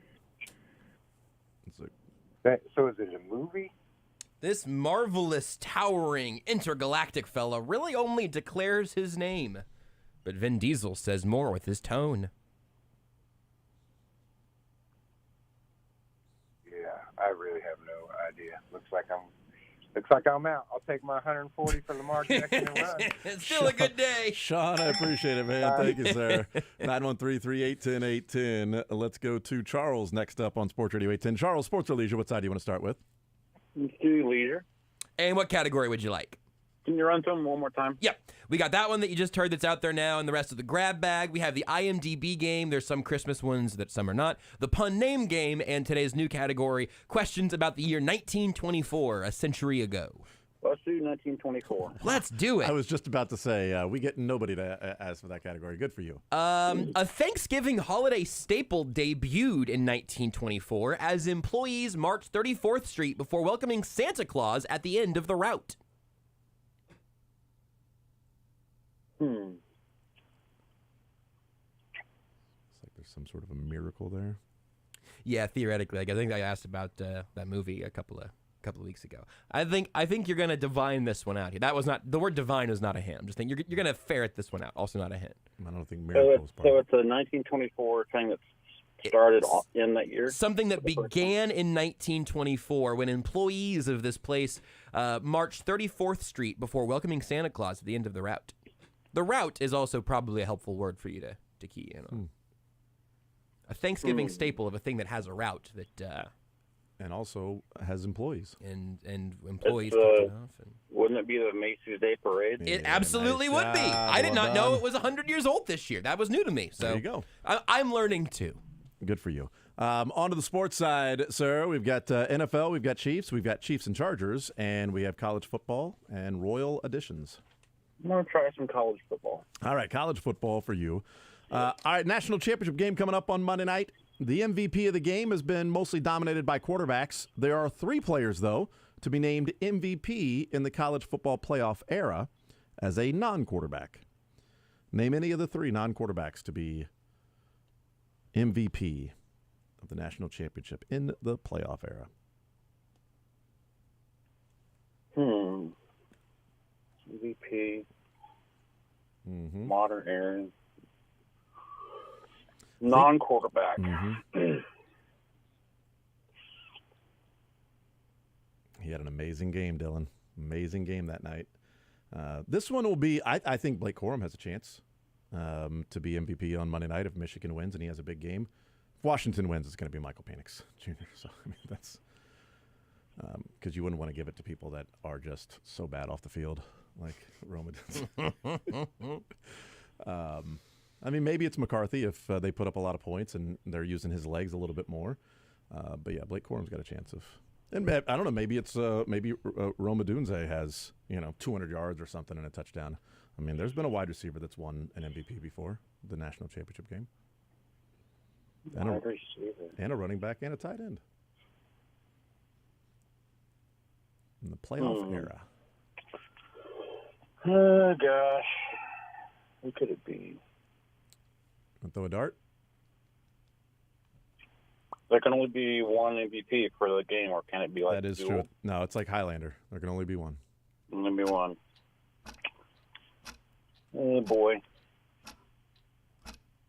right. So is it a movie? This marvelous, towering, intergalactic fella really only declares his name, but Vin Diesel says more with his tone. Yeah, I really have no idea. Looks like I'm out. I'll take my 140 for Lamar Jackson and run. It's still a good day. Sean, I appreciate it, man. Thank you, sir. 913-381-0810. Let's go to Charles next up on Sports Radio 810. Charles, sports or leisure, what side do you want to start with? Let's do leisure. And what category would you like? Can you run through them one more time? Yep. We got that one that you just heard that's out there now, and the rest of the grab bag. We have the IMDb game. There's some Christmas ones that some are not. The pun name game, and today's new category, questions about the year 1924, a century ago. Let's do 1924. Let's do it. I was just about to say, we get nobody to ask for that category. Good for you. A Thanksgiving holiday staple debuted in 1924 as employees marched 34th Street before welcoming Santa Claus at the end of the route. It's like there's some sort of a miracle there. Yeah, theoretically. Like, I think I asked about that movie a couple of weeks ago. I think you're gonna divine this one out here. That was not the word divine is not a hint. I'm just thinking you're gonna ferret this one out. Also not a hint. I don't think miracle is part of it. So it's a 1924 thing that started in that year. Something that began in 1924 when employees of this place marched 34th Street before welcoming Santa Claus at the end of the route. The route is also probably a helpful word for you to key in on. A Thanksgiving staple of a thing that has a route that. And also has employees. And employees kick it off. Wouldn't it be the Macy's Day Parade? It absolutely would be. I did not know it was 100 years old this year. That was new to me. So there you go. I'm learning too. Good for you. On to the sports side, sir. We've got NFL, we've got Chiefs and Chargers, and we have college football and Royal additions. I'm going to try some college football. All right, college football for you. All right, national championship game coming up on Monday night. The MVP of the game has been mostly dominated by quarterbacks. There are 3 players, though, to be named MVP in the college football playoff era as a non-quarterback. Name any of the 3 non-quarterbacks to be MVP of the national championship in the playoff era. MVP. Modern era. Non-quarterback. He had an amazing game, Dylan. Amazing game that night. This one will be, I think Blake Corum has a chance to be MVP on Monday night if Michigan wins and he has a big game. If Washington wins, it's going to be Michael Penix Jr. So, I mean, that's because you wouldn't want to give it to people that are just so bad off the field like Roman does. I mean, maybe it's McCarthy if they put up a lot of points and they're using his legs a little bit more. But yeah, Blake Corum's got a chance of And I don't know, maybe it's Roma Dunze has 200 yards or something and a touchdown. I mean, there's been a wide receiver that's won an MVP before the national championship game. And a running back and a tight end. In the playoff era. Oh, gosh. Who could it be? Want to throw a dart? There can only be one MVP for the game, or can it be like That is dual? true. No, it's like Highlander. There can only be one. Only be one. Oh, boy.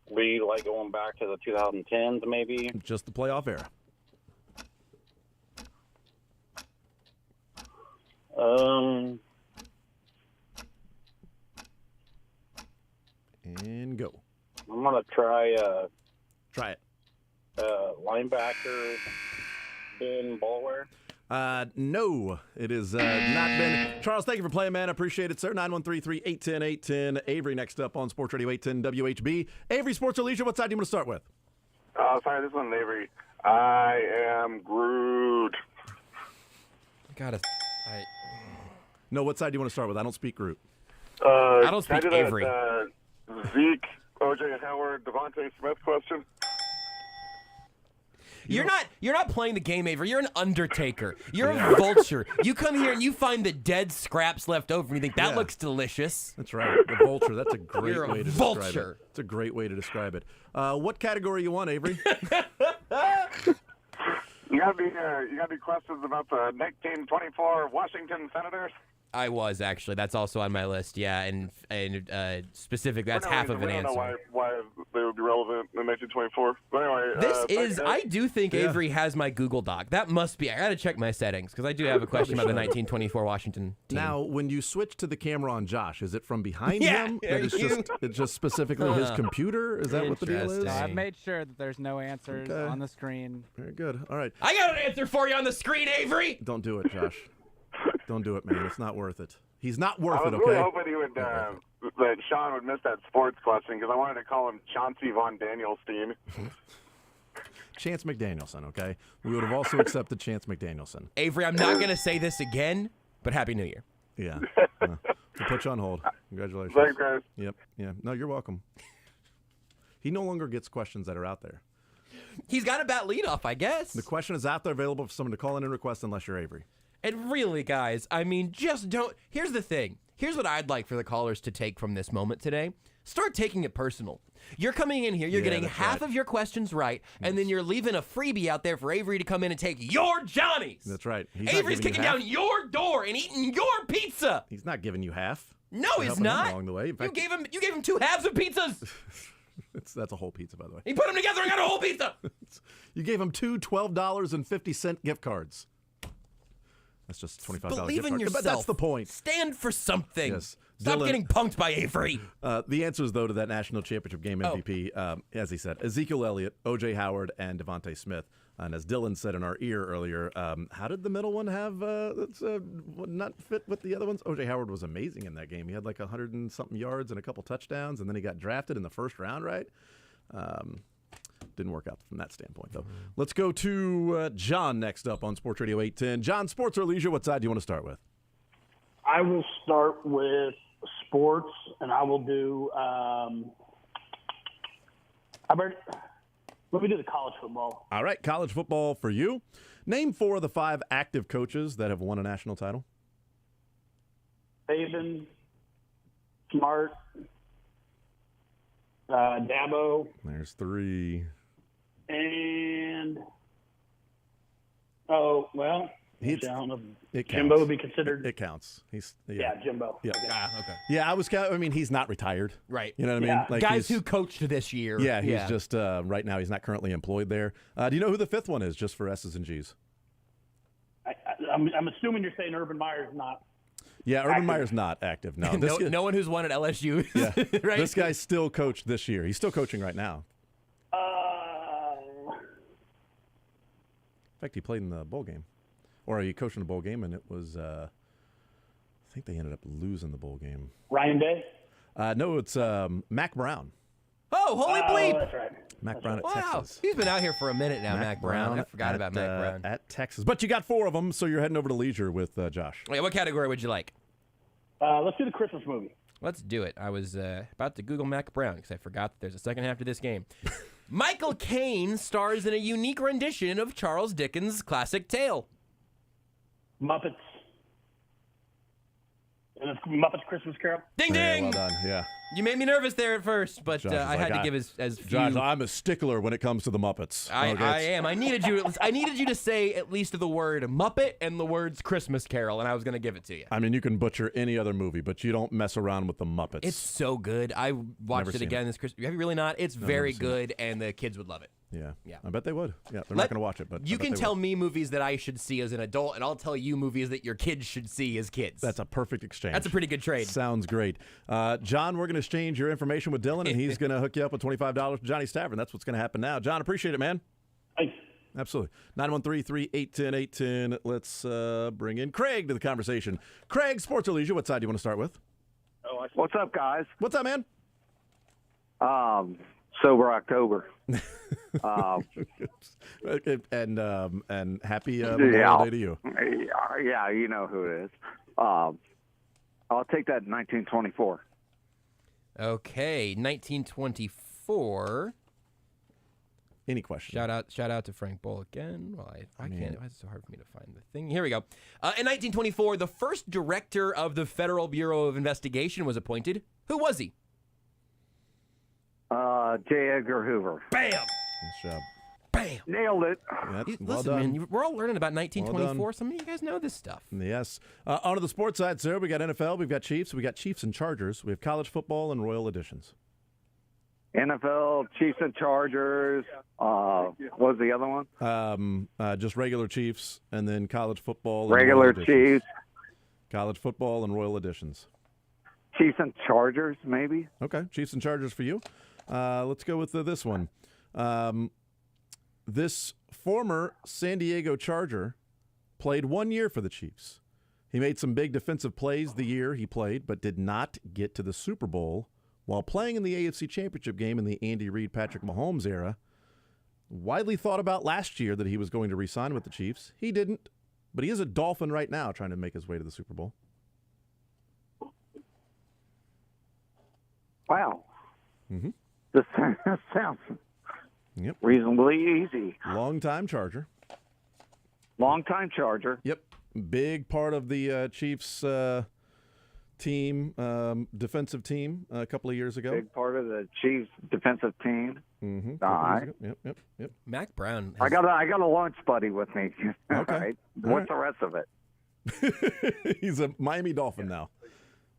We like going back to the 2010s, maybe? Just the playoff era. And go. I'm going to try Try it. Linebacker Ben Ballware. No, it is not been. Charles, thank you for playing, man. I appreciate it, sir. 913-381-810. Avery next up on Sports Radio 810 WHB. Avery, Sports or Leisure, what side do you want to start with? Sorry, this one's Avery. I am Groot. No, what side do you want to start with? I don't speak Groot. I don't speak Avery. Zeke, O.J. Howard, Devontae Smith question. You're not playing the game, Avery. You're an undertaker. You're a vulture. You come here and you find the dead scraps left over and you think, that looks delicious. That's right. The vulture. That's a great You're a way to vulture. describe it. It's a great way to describe it. What category you want, Avery? You gotta be questions about the 1924 Washington Senators. I was, actually. That's also on my list, yeah. And specifically, that's half of an I don't answer. know why they would be relevant in 1924. But anyway. I do think Avery has my Google Doc. That must be. I got to check my settings because I do have a question about the 1924 Washington team. Now, when you switch to the camera on Josh, is it from behind Yeah, him? are you- It's just specifically his computer? Is that what the deal is? No, I've made sure that there's no answers on the screen. Very good. All right. I got an answer for you on the screen, Avery. Don't do it, Josh. Don't do it, man. It's not worth it. He's not worth I was it, okay? really hoping he would, that Sean would miss that sports question because I wanted to call him Chauncey Von Danielstein. Chance McDanielson, okay? We would have also accepted Chance McDanielson. Avery, I'm not going to say this again, but Happy New Year. Yeah. We'll put you on hold. Congratulations. Thanks, guys. Yep. Yeah. No, you're welcome. He no longer gets questions that are out there. He's got a bat leadoff, I guess. The question is out there available for someone to call in and request unless you're Avery. And really, guys, I mean, just don't. Here's the thing. Here's what I'd like for the callers to take from this moment today. Start taking it personal. You're coming in here, you're getting half of your questions right, and then you're leaving a freebie out there for Avery to come in and take your Johnnies. That's right. Avery's kicking down your door and eating your pizza. He's not giving you half. No, For he's helping him not. Along the way. In fact, You gave him 2 halves of pizzas. That's a whole pizza, by the way. He put them together and got a whole pizza. You gave him 2 $12.50 gift cards. That's just $25 Believe gift in card. yourself. But that's the point. Stand for something. Yes. Stop Dylan- getting punked by Avery. The answers, though, to that national championship game MVP, as he said, Ezekiel Elliott, O.J. Howard, and Devontae Smith. And as Dylan said in our ear earlier, how did the middle one have not fit with the other ones? O.J. Howard was amazing in that game. He had like 100 and something yards and a couple touchdowns, and then he got drafted in the first round, right? Didn't work out from that standpoint, though. Let's go to John next up on Sports Radio 810. John, sports or leisure, what side do you want to start with? I will start with sports, and I will do let me do the college football. All right, college football for you. Name 4 of the 5 active coaches that have won a national title. Saban, Smart, Dabo, There's 3. and I don't know. It counts. Jimbo would be considered. It counts. Yeah, Jimbo. Yeah. Okay. Okay. Yeah, I mean, he's not retired. Right. You know what I mean? Yeah. Like Guys he's- who coached this year. Yeah, he's just right now. He's not currently employed there. Do you know who the 5th one is? Just for S's and G's. I'm assuming you're saying Urban Meyer's not. Yeah, Urban Meyer's not active. No, no one who's won at LSU. Yeah, right? This guy still coached this year. He's still coaching right now. In fact, he played in the bowl game, or he coached in the bowl game, and it was. I think they ended up losing the bowl game. Ryan Day? No, it's Mac Brown. Oh, Oh, holy bleep! That's right. Mac Brown at Wow. Texas. He's been out here for a minute now, Mac Brown. I forgot about Mac Brown. At Texas. But you got 4 of them, so you're heading over to Leisure with Josh. Wait, what category would you like? Let's do the Christmas movie. Let's do it. I was about to Google Mac Brown because I forgot that there's a second half to this game. Michael Caine stars in a unique rendition of Charles Dickens' classic tale. Muppets. Muppets Christmas Carol. Ding ding! Well done, yeah. You made me nervous there at first, but Josh is I had to give as few. Josh, I'm a stickler when it comes to the Muppets. I am. I needed you to say at least the word Muppet and the words Christmas Carol, and I was going to give it to you. I mean, you can butcher any other movie, but you don't mess around with the Muppets. It's so good. I watched Never it seen again this Christmas. Have you really not? It's No, very never seen good, and the kids would love it. Yeah. Yeah. I bet they would. Yeah, they're not going to watch it, but you I bet can they tell would. me movies that I should see as an adult, and I'll tell you movies that your kids should see as kids. That's a perfect exchange. That's a pretty good trade. Sounds great. John, we're going to exchange your information with Dylan, and he's going to hook you up with $25 from Johnny's Tavern. That's what's going to happen now. John, appreciate it, man. Thanks. Absolutely. 913-381-810-810. Let's bring in Craig to the conversation. Craig, Sports or Leisure, what side do you want to start with? What's up, guys? What's up, man? Sober October. And happy Memorial Day to you. Yeah, you know who it is. I'll take that 1924. Okay, 1924. Any question? Shout out to Frank Bull again. Well, I can't. It's so hard for me to find the thing. Here we go. In 1924, the first director of the Federal Bureau of Investigation was appointed. Who was he? J. Edgar Hoover. Bam! Nice job. Bam! Nailed it. Well Listen, done. man, we're all learning about 1924. Well done. Some of you guys know this stuff. Yes. On to the sports side, sir. We got NFL, we've got Chiefs, we got Chiefs and Chargers. We have college football and Royal Editions. NFL, Chiefs and Chargers. What was the other one? Just regular Chiefs, and then college football. And Regular Royal Editions. Chiefs. College football and Royal Editions. Chiefs and Chargers, maybe. Okay, Chiefs and Chargers for you. Let's go with this one. This former San Diego Charger played 1 year for the Chiefs. He made some big defensive plays the year he played, but did not get to the Super Bowl while playing in the AFC Championship game in the Andy Reid, Patrick Mahomes era. Widely thought about last year that he was going to re-sign with the Chiefs. He didn't, but he is a Dolphin right now trying to make his way to the Super Bowl. Wow. Mm-hmm. This sounds reasonably easy. Long-time Charger. Long-time Charger. Yep. Big part of the Chiefs team, defensive team a couple of years ago. Big part of the Chiefs defensive team. Mm-hmm. All right. Yep. Mac Brown. I got a lunch buddy with me. Okay. All right. All What's right. the rest of it? He's a Miami Dolphin now.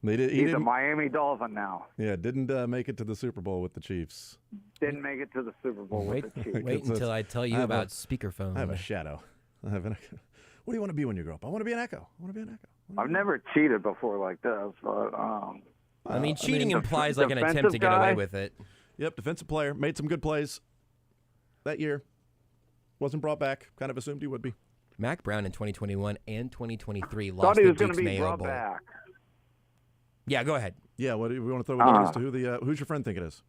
He He's a didn't, Miami Dolphin now. yeah, didn't make it to the Super Bowl with the Chiefs. Didn't make it to the Super Bowl with the Chiefs. Wait until I tell you about speakerphone. I have a shadow. I have an echo. What do you want to be when you grow up? I want to be an echo. I've never cheated before like this, but I mean, cheating implies like an attempt to get away with it. Yep, defensive player. Made some good plays that year. Wasn't brought back. Kind of assumed he would be. Mac Brown in 2021 and 2023 thought lost he the was going Duke's to be Mayo brought Bowl. back. Yeah, go ahead. Yeah, what do we want to throw with as to who who's your friend think it is?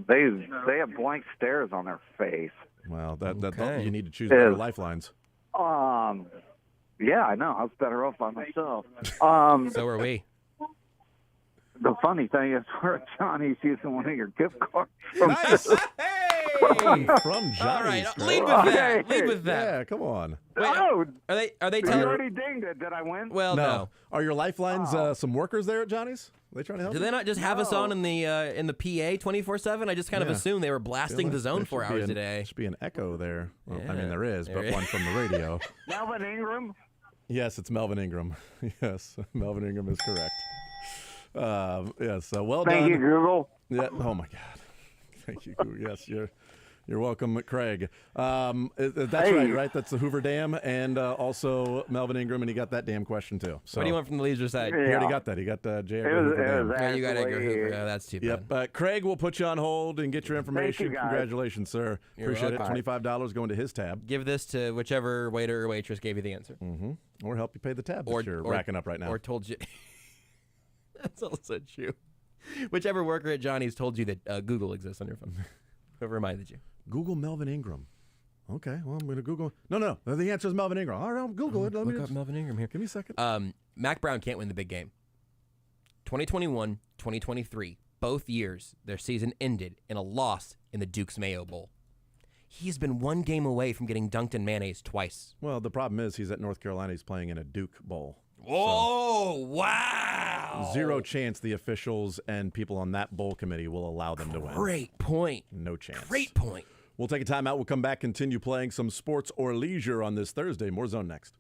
They have blank stares on their face. Well, that Okay. you need to choose better lifelines. Yeah, I know. I was better off by myself. So are we. The funny thing is, where Johnny's using one of your gift cards. Nice. Hey! From Johnny's. All right, Greg. lead with that. Lead with that. Yeah, come on. Wait, Oh, are they you telling? already dinged it. Did I win? Well, no. Are your lifelines some workers there at Johnny's? Are they trying to help Do you? they not just have us on in the PA 24/7? I just kind of Yeah. assumed they were blasting the zone There 4 should be hours an- a day. There should be an echo there. Well, I Yeah, mean, there is, there but is. one from the radio. Melvin Ingram? Yes, it's Melvin Ingram. Yes, Melvin Ingram is correct. Yes, well done. Thank you, Google. Yeah. Oh my God. Thank you, Google. Yes, you're welcome, Craig. That's right. That's the Hoover Dam, and also Melvin Ingram, and he got that damn question too. So What do you want from the leisure side? he already got that. He got J. Edgar Hoover Dam. Yeah, you got Edgar Hoover. Oh, that's too bad. Yep. Craig will put you on hold and get your information. guys. Congratulations, sir. You're Appreciate it. welcome. $25 going to his tab. Give this to whichever waiter or waitress gave you the answer. Mm-hmm. Or help you pay the tab that you're racking up right now. Or told you. That's also true. Whichever worker at Johnny's told you that Google exists on your phone. Whoever reminded you. Google Melvin Ingram. Okay, well, I'm going to Google. No. The answer is Melvin Ingram. All right, I'll Google it. Look up Melvin Ingram here. Give me a second. Mac Brown can't win the big game. 2021, 2023, both years, their season ended in a loss in the Duke's Mayo Bowl. He's been one game away from getting dunked in mayonnaise twice. Well, the problem is he's at North Carolina. He's playing in a Duke Bowl. Whoa, wow. Zero chance the officials and people on that bowl committee will allow them to win. Great point. No chance. Great point. We'll take a timeout. We'll come back, continue playing some sports or leisure on this Thursday. More Zone next.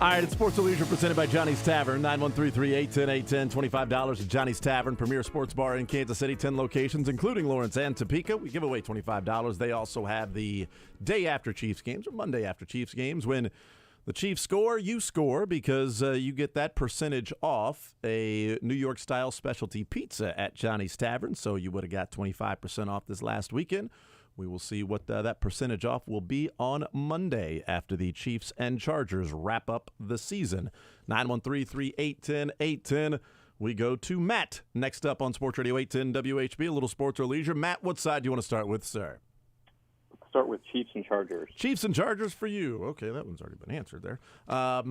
All right, it's Sports and Leisure presented by Johnny's Tavern, 913-381-810, $25 at Johnny's Tavern, premier sports bar in Kansas City, 10 locations, including Lawrence and Topeka. We give away $25. They also have the day after Chiefs games, or Monday after Chiefs games. When the Chiefs score, you score, because you get that percentage off a New York-style specialty pizza at Johnny's Tavern, so you would have got 25% off this last weekend. We will see what that percentage off will be on Monday after the Chiefs and Chargers wrap up the season. 913-381-810. We go to Matt next up on Sports Radio 810 WHB, a little sports or leisure. Matt, what side do you want to start with, sir? Start with Chiefs and Chargers. Chiefs and Chargers for you. Okay, that one's already been answered there. All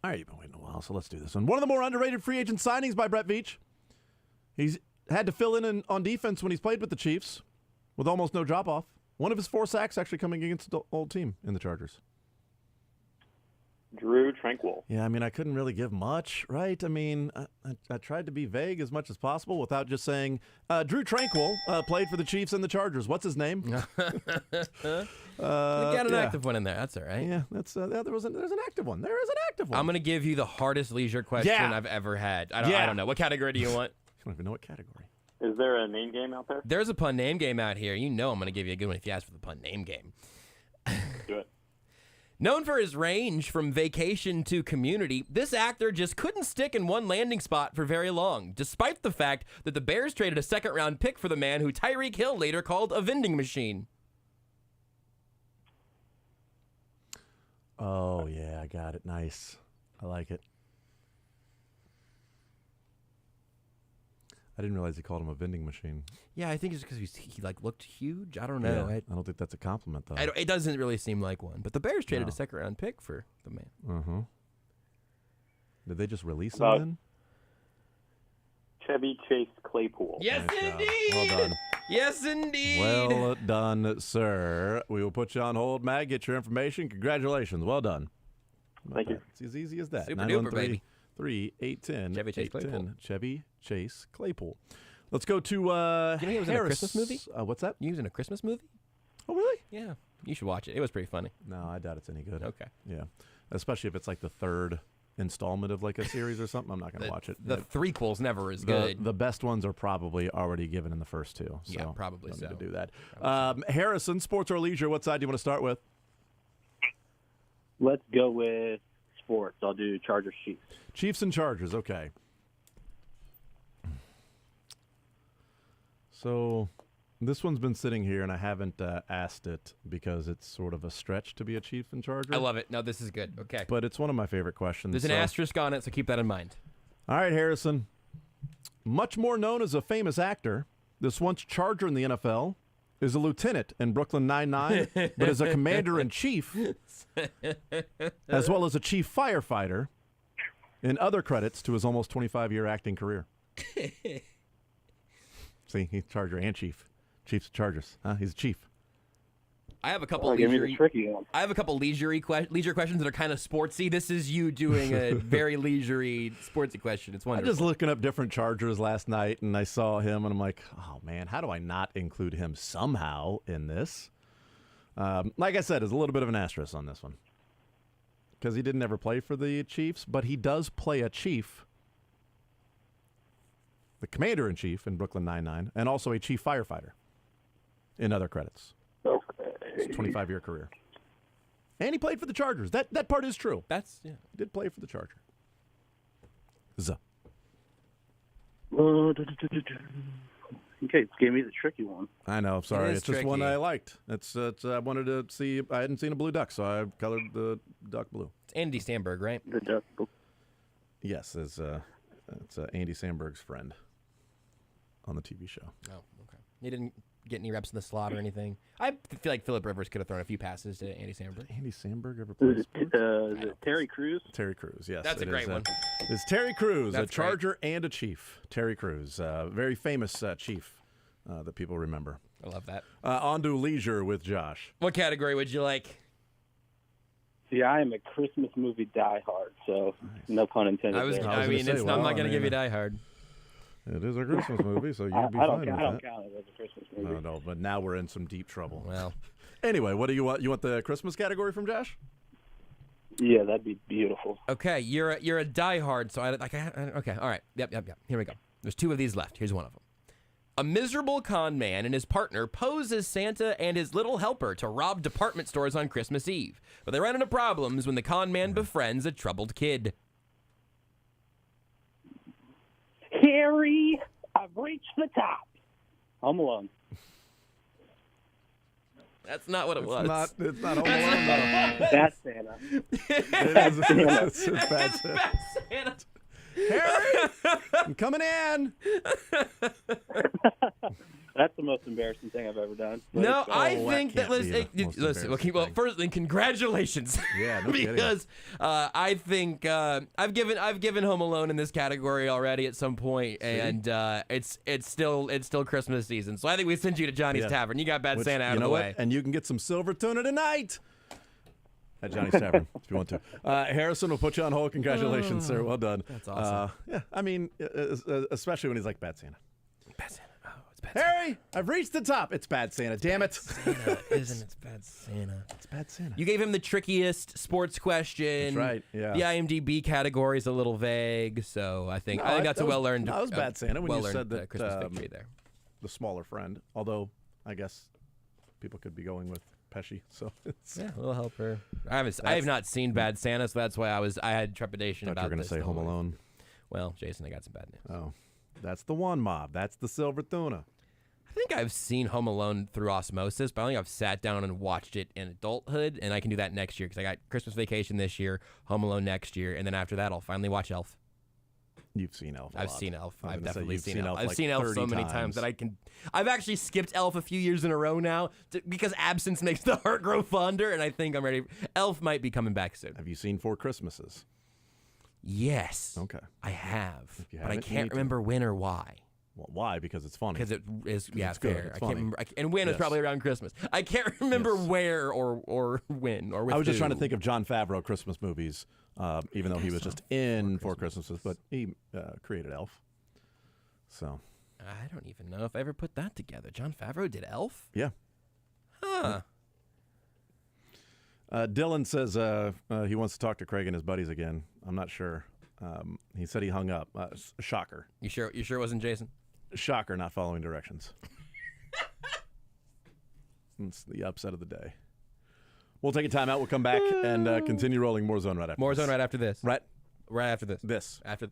right, you've been waiting a while, so let's do this one. One of the more underrated free agent signings by Brett Veach. He's had to fill in on defense when he's played with the Chiefs, with almost no drop-off. One of his 4 sacks actually coming against the old team in the Chargers. Drew Tranquill. Yeah, I mean, I couldn't really give much, right? I mean, I tried to be vague as much as possible without just saying, Drew Tranquill played for the Chiefs and the Chargers. What's his name? We got an active one in there. That's all right. Yeah, there's an active one. There is an active one. I'm going to give you the hardest leisure question I've ever had. I don't know. What category do you want? I don't even know what category. Is there a name game out there? There's a pun name game out here. You know I'm going to give you a good one if you ask for the pun name game. Do it. Known for his range from vacation to community, this actor just couldn't stick in one landing spot for very long, despite the fact that the Bears traded a second-round pick for the man who Tyreek Hill later called a vending machine. Oh, yeah, I got it. Nice. I like it. I didn't realize he called him a vending machine. Yeah, I think it's because he looked huge. I don't know. Yeah, I don't think that's a compliment, though. It doesn't really seem like one. But the Bears traded a second-round pick for the man. Uh-huh. Did they just release him then? Chevy Chase Claypool. Yes, Nice indeed. job. Well done. Yes, indeed. Well done, sir. We will put you on hold, Mag. Get your information. Congratulations. Well done. Thank you. It's as easy as that. Super duper, baby. 3-810. Chevy Chase Claypool. Chevy Chase Claypool. Let's go to You know he was in a Christmas movie? What's that? He was in a Christmas movie? Oh, really? Yeah. You should watch it. It was pretty funny. No, I doubt it's any good. Okay. Yeah. Especially if it's like the third installment of like a series or something. I'm not going to watch it. The threequel's never as good. The best ones are probably already given in the first two. So Yeah, probably don't so. need to do that. Harrison, sports or leisure, what side do you want to start with? Let's go with sports. I'll do Chargers Chiefs. Chiefs and Chargers, okay. So this one's been sitting here, and I haven't asked it because it's sort of a stretch to be a Chief and Charger. I love it. No, this is good. Okay. But it's one of my favorite questions. There's an asterisk on it, so keep that in mind. All right, Harrison. Much more known as a famous actor, this once Charger in the NFL is a lieutenant in Brooklyn Nine-Nine, but is a commander-in-chief, as well as a chief firefighter, in other credits to his almost 25-year acting career. See, he's Charger and Chief. Chief's Chargers. He's a chief. I have a couple I have a couple leisure questions that are kind of sportsy. This is you doing a very leisurey, sportsy question. It's wonderful. I was just looking up different Chargers last night, and I saw him, and I'm like, oh, man, how do I not include him somehow in this? Like I said, there's a little bit of an asterisk on this one because he didn't ever play for the Chiefs, but he does play a chief, the commander-in-chief in Brooklyn Nine-Nine, and also a chief firefighter in other credits. Okay. It's a 25-year career. And he played for the Chargers. That part is true. Yeah. He did play for the Chargers. Okay, gave me the tricky one. I know. Sorry, It is it's just one tricky. I liked. It's I wanted to see. I hadn't seen a blue duck, so I colored the duck blue. It's Andy Samberg, right? The duck. Yes, it's Andy Samberg's friend on the TV show. Oh, okay. He didn't get any reps in the slot or anything. I feel like Phillip Rivers could have thrown a few passes to Andy Samberg. Andy Samberg ever played sports? Is it Terry Crews? Terry Crews, yes. That's a great one. It's Terry Crews, That's a Charger and a Chief. Terry Crews, very famous Chief that people remember. I love that. On to leisure with Josh. What category would you like? See, I am a Christmas movie diehard, so no pun intended. I'm not going to give you Die Hard. It is a Christmas movie, so you'd be I fine don't with count that. it as a Christmas movie. No, but now we're in some deep trouble. Well, anyway, what do you want? You want the Christmas category from Josh? Yeah, that'd be beautiful. Okay, you're a diehard, so okay, all right. Yep. Here we go. There's 2 of these left. Here's one of them. A miserable con man and his partner pose as Santa and his little helper to rob department stores on Christmas Eve. But they run into problems when the con man befriends a troubled kid. Harry, I've reached the top. Home Alone. That's not what it was. It's not Home Alone, though. That's Santa. It's Bad Santa. Harry, I'm coming in. That's the most embarrassing thing I've ever done. No, I that think that can't be the most listen. Well, first thing, congratulations. Yeah, no kidding. Because I think I've given Home Alone in this category already at some point, and it's still Christmas season. So I think we send you to Johnny's Tavern. You got Bad Santa out of the way, and you can get some silver tuna tonight at Johnny's Tavern if you want to. Harrison will put you on hold. Congratulations, sir. Well done. That's awesome. Yeah, I mean, especially when he's like Bad Santa. Bad Santa. Oh, it's Bad Harry, I've reached the top. It's Bad Santa. Damn it. Santa, isn't it? It's Bad Santa. It's Bad Santa. You gave him the trickiest sports question. That's right. Yeah. The IMDb category is a little vague, so I think that's a well-earned. That was Bad Santa when you said that Christmas victory there. The smaller friend. Although I guess people could be going with Pesci. So it's a little helper. I have not seen Bad Santa, so that's why I had trepidation about. You were going to say Home Alone. Well, Jason, I got some bad news. Oh, that's the one, Mob. That's the silver tuna. I think I've seen Home Alone through osmosis, but I think I've sat down and watched it in adulthood, and I can do that next year because I got Christmas Vacation this year, Home Alone next year, and then after that, I'll finally watch Elf. You've seen Elf. I've seen Elf. I've definitely seen Elf. Elf. I've seen Elf so many times that I've actually skipped Elf a few years in a row now because absence makes the heart grow fonder, and I think I'm ready. Elf might be coming back soon. Have you seen 4 Christmases? Yes. Okay. I have, but I haven't, can't remember when or why. Well, why? Because it's funny. Because it is, it's fair. good. It's I funny. can't remember. And when is probably around Christmas. I can't remember where or when or with I was just who. trying to think of Jon Favreau Christmas movies, even though he was just in 4 Christmases, but he created Elf. So. I don't even know if I ever put that together. Jon Favreau did Elf? Yeah. Huh. Dylan says he wants to talk to Craig and his buddies again. I'm not sure. He said he hung up. Shocker. You sure it wasn't Jason? Shocker, not following directions. It's the upset of the day. We'll take a timeout. We'll come back and continue rolling More Zone right after More this. Zone right after this. Right after this. This. After.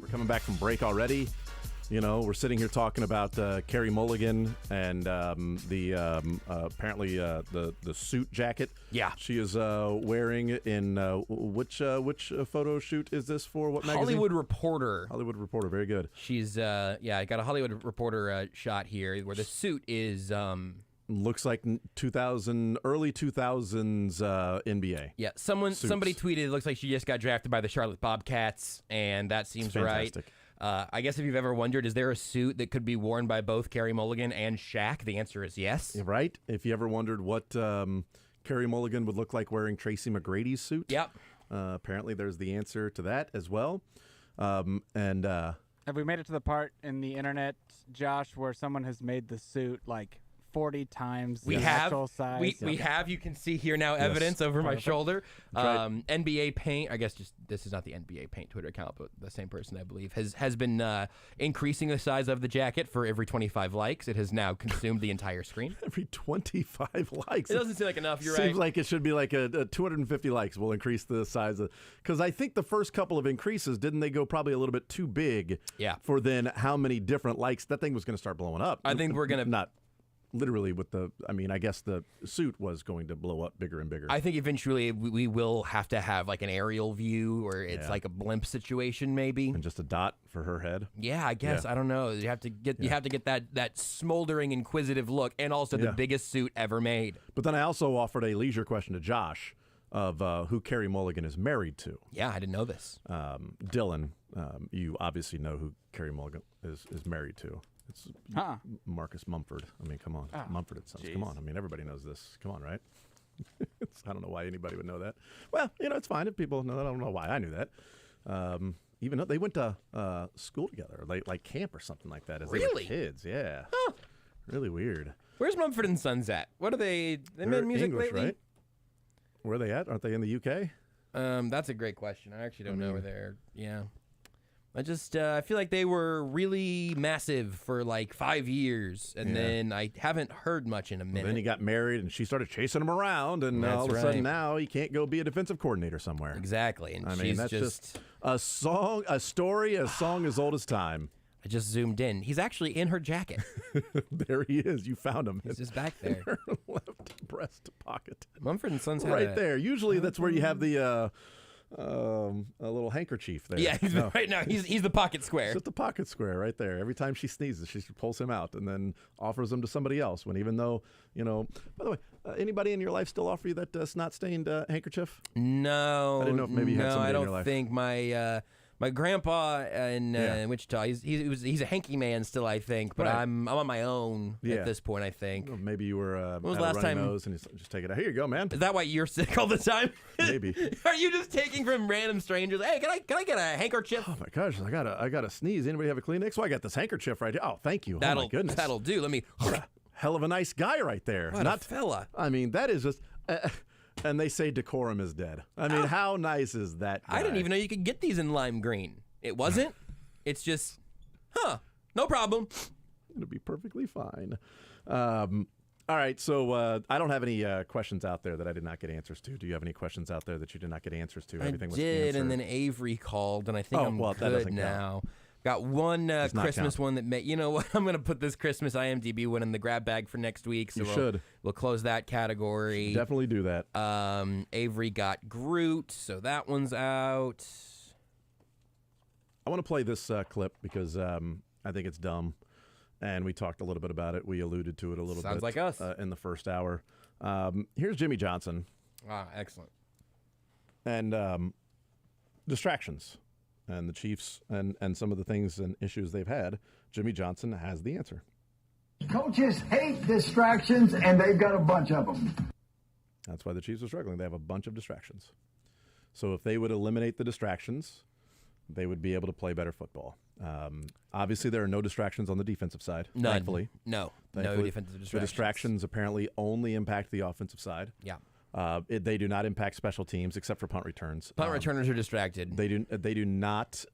We're coming back from break already. You know, we're sitting here talking about Carey Mulligan and apparently the suit jacket. Yeah, she is wearing in which photo shoot is this for? What magazine? Hollywood Reporter. Hollywood Reporter, very good. She's I got a Hollywood Reporter shot here where the suit is. Looks like early 2000s NBA. Yeah, somebody tweeted. It looks like she just got drafted by the Charlotte Bobcats, and that seems right. I guess if you've ever wondered, is there a suit that could be worn by both Carey Mulligan and Shaq? The answer is yes. Right. If you ever wondered what Carey Mulligan would look like wearing Tracy McGrady's suit, yep. Apparently, there's the answer to that as well. Have we made it to the part in the internet, Josh, where someone has made the suit like 40 times the actual size? We have. You can see here now evidence over my shoulder. NBA Paint, I guess this is not the NBA Paint Twitter account, but the same person, I believe, has been increasing the size of the jacket for every 25 likes. It has now consumed the entire screen. Every 25 likes. It doesn't seem like enough. You're Seems right. like it should be like a 250 likes will increase the size of, because I think the first couple of increases, didn't they go probably a little bit too big? Yeah. For then how many different likes? That thing was going to start blowing up. I think we're going to not. Literally with I guess the suit was going to blow up bigger and bigger. I think eventually we will have to have like an aerial view where it's like a blimp situation maybe. And just a dot for her head. Yeah, I guess. Yeah. I don't know. You have to get that smoldering, inquisitive look, and also the biggest suit ever made. But then I also offered a leisure question to Josh of who Carey Mulligan is married to. Yeah, I didn't know this. Dylan, you obviously know who Carey Mulligan is married to. It's Marcus Mumford. I mean, come on. Mumford and Sons. Come on. I mean, everybody knows this. Come on, right? I don't know why anybody would know that. Well, it's fine if people know. I don't know why I knew that. Even though they went to school together, like camp or something like that as they were kids. Yeah. Huh. Really weird. Where's Mumford and Sons at? What are they? They made music English, lately? right? Where are they at? Aren't they in the UK? That's a great question. I actually don't know where they're. Yeah. I feel like they were really massive for like 5 years, and then I haven't heard much in a minute. Well, then he got married, and she started chasing him around, and all of a sudden now he can't go be a defensive coordinator somewhere. Exactly, and she's that's just a song as old as time. I just zoomed in. He's actually in her jacket. There he is. You found him. He's just back there. Her left breast pocket. Mumford and Sons right there. Usually that's where you have the. A little handkerchief there. Yeah, right now he's the pocket square. It's just the pocket square right there. Every time she sneezes, she pulls him out and then offers them to somebody else. When even though, by the way, anybody in your life still offer you that snot-stained handkerchief? No. I didn't know if maybe you had somebody in your life. I don't think my grandpa in Wichita, he's a hanky man still, I think, but I'm on my own at this point, I think. Well, maybe you were when was the last time nose and you just take it out. Here you go, man. Is that why you're sick all the time? Maybe. Are you just taking from random strangers? Hey, can I get a handkerchief? Oh my gosh, I gotta sneeze. Anybody have a Kleenex? Well, I got this handkerchief right here. Oh, thank you. Oh my goodness. That'll do. Let me. Hell of a nice guy right there. What a fella. I mean, that is just. And they say decorum is dead. I mean, how nice is that guy? I didn't even know you could get these in lime green. It wasn't. It's just, no problem. It'll be perfectly fine. All right, so I don't have any questions out there that I did not get answers to. Do you have any questions out there that you did not get answers to? Everything was answered. And then Avery called, and I think I'm good now. Got one Christmas one that you know what? I'm going to put this Christmas IMDb one in the grab bag for next week. So we'll close that category. Definitely do that. Avery got Groot, so that one's out. I want to play this clip because I think it's dumb, and we talked a little bit about it. We alluded to it a little bit. Sounds like us. In the first hour. Here's Jimmy Johnson. Ah, excellent. And distractions. And the Chiefs and some of the things and issues they've had, Jimmy Johnson has the answer. Coaches hate distractions, and they've got a bunch of them. That's why the Chiefs are struggling. They have a bunch of distractions. So if they would eliminate the distractions, they would be able to play better football. Obviously, there are no distractions on the defensive side. None. Thankfully. No defensive distractions. The distractions apparently only impact the offensive side. Yeah. They do not impact special teams except for punt returns. Punt returners are distracted. They do not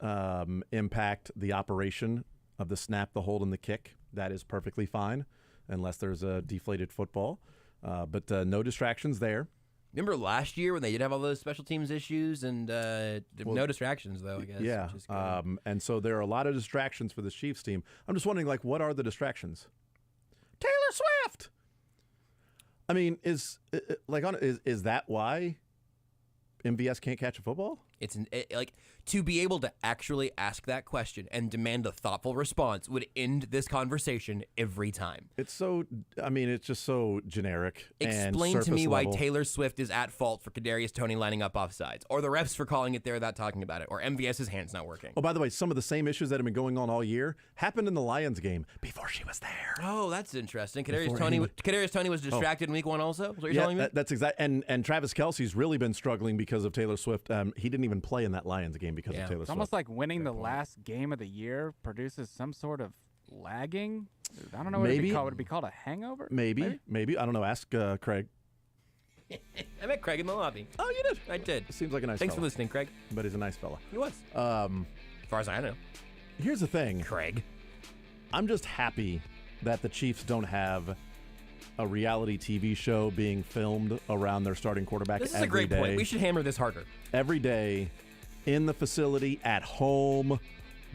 impact the operation of the snap, the hold, and the kick. That is perfectly fine unless there's a deflated football. But no distractions there. Remember last year when they did have all those special teams issues and no distractions, though, I guess. Yeah. Which is good. And so there are a lot of distractions for the Chiefs team. I'm just wondering, like, what are the distractions? Taylor Swift! I mean, is that why MVS can't catch a football? It's like to be able to actually ask that question and demand a thoughtful response would end this conversation every time. It's just so generic. Explain and to me surface why level. Taylor Swift is at fault for Kadarius Toney lining up offsides, or the refs for calling it there without talking about it, or MVS's hands not working. Oh, by the way, some of the same issues that have been going on all year happened in the Lions game before she was there. Oh, that's interesting. Before Kadarius Toney was distracted in week 1 also? Is what you're telling me? That's exact. And Travis Kelce's really been struggling because of Taylor Swift. He didn't even play in that Lions game because of Taylor Swift. It's almost like winning the last game of the year produces some sort of lagging. I don't know what it'd be called. Would it be called a hangover? Maybe. I don't know. Ask Craig. I met Craig in the lobby. Oh, you did? I did. Seems like a nice Thanks fella. for listening, Craig. But he's a nice fella. He was. As far as I know. Here's the thing. Craig. I'm just happy that the Chiefs don't have a reality TV show being filmed around their starting quarterback This is every a great day. point. We should hammer this harder. Every day, in the facility, at home,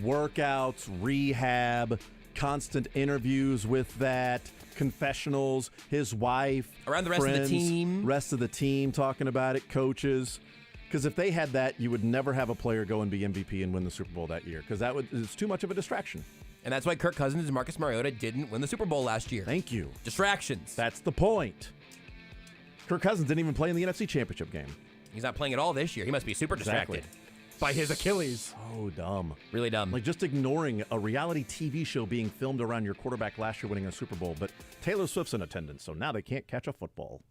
workouts, rehab, constant interviews with that, confessionals, his wife, around the rest of the friends, team. rest of the team talking about it, coaches. Because if they had that, you would never have a player go and be MVP and win the Super Bowl that year. Because it's too much of a distraction. And that's why Kirk Cousins and Marcus Mariota didn't win the Super Bowl last year. Thank you. Distractions. That's the point. Kirk Cousins didn't even play in the NFC Championship game. He's not playing at all this year. He must be super distracted by his Achilles. So dumb. Really dumb. Like just ignoring a reality TV show being filmed around your quarterback last year winning a Super Bowl. But Taylor Swift's in attendance, so now they can't catch a football.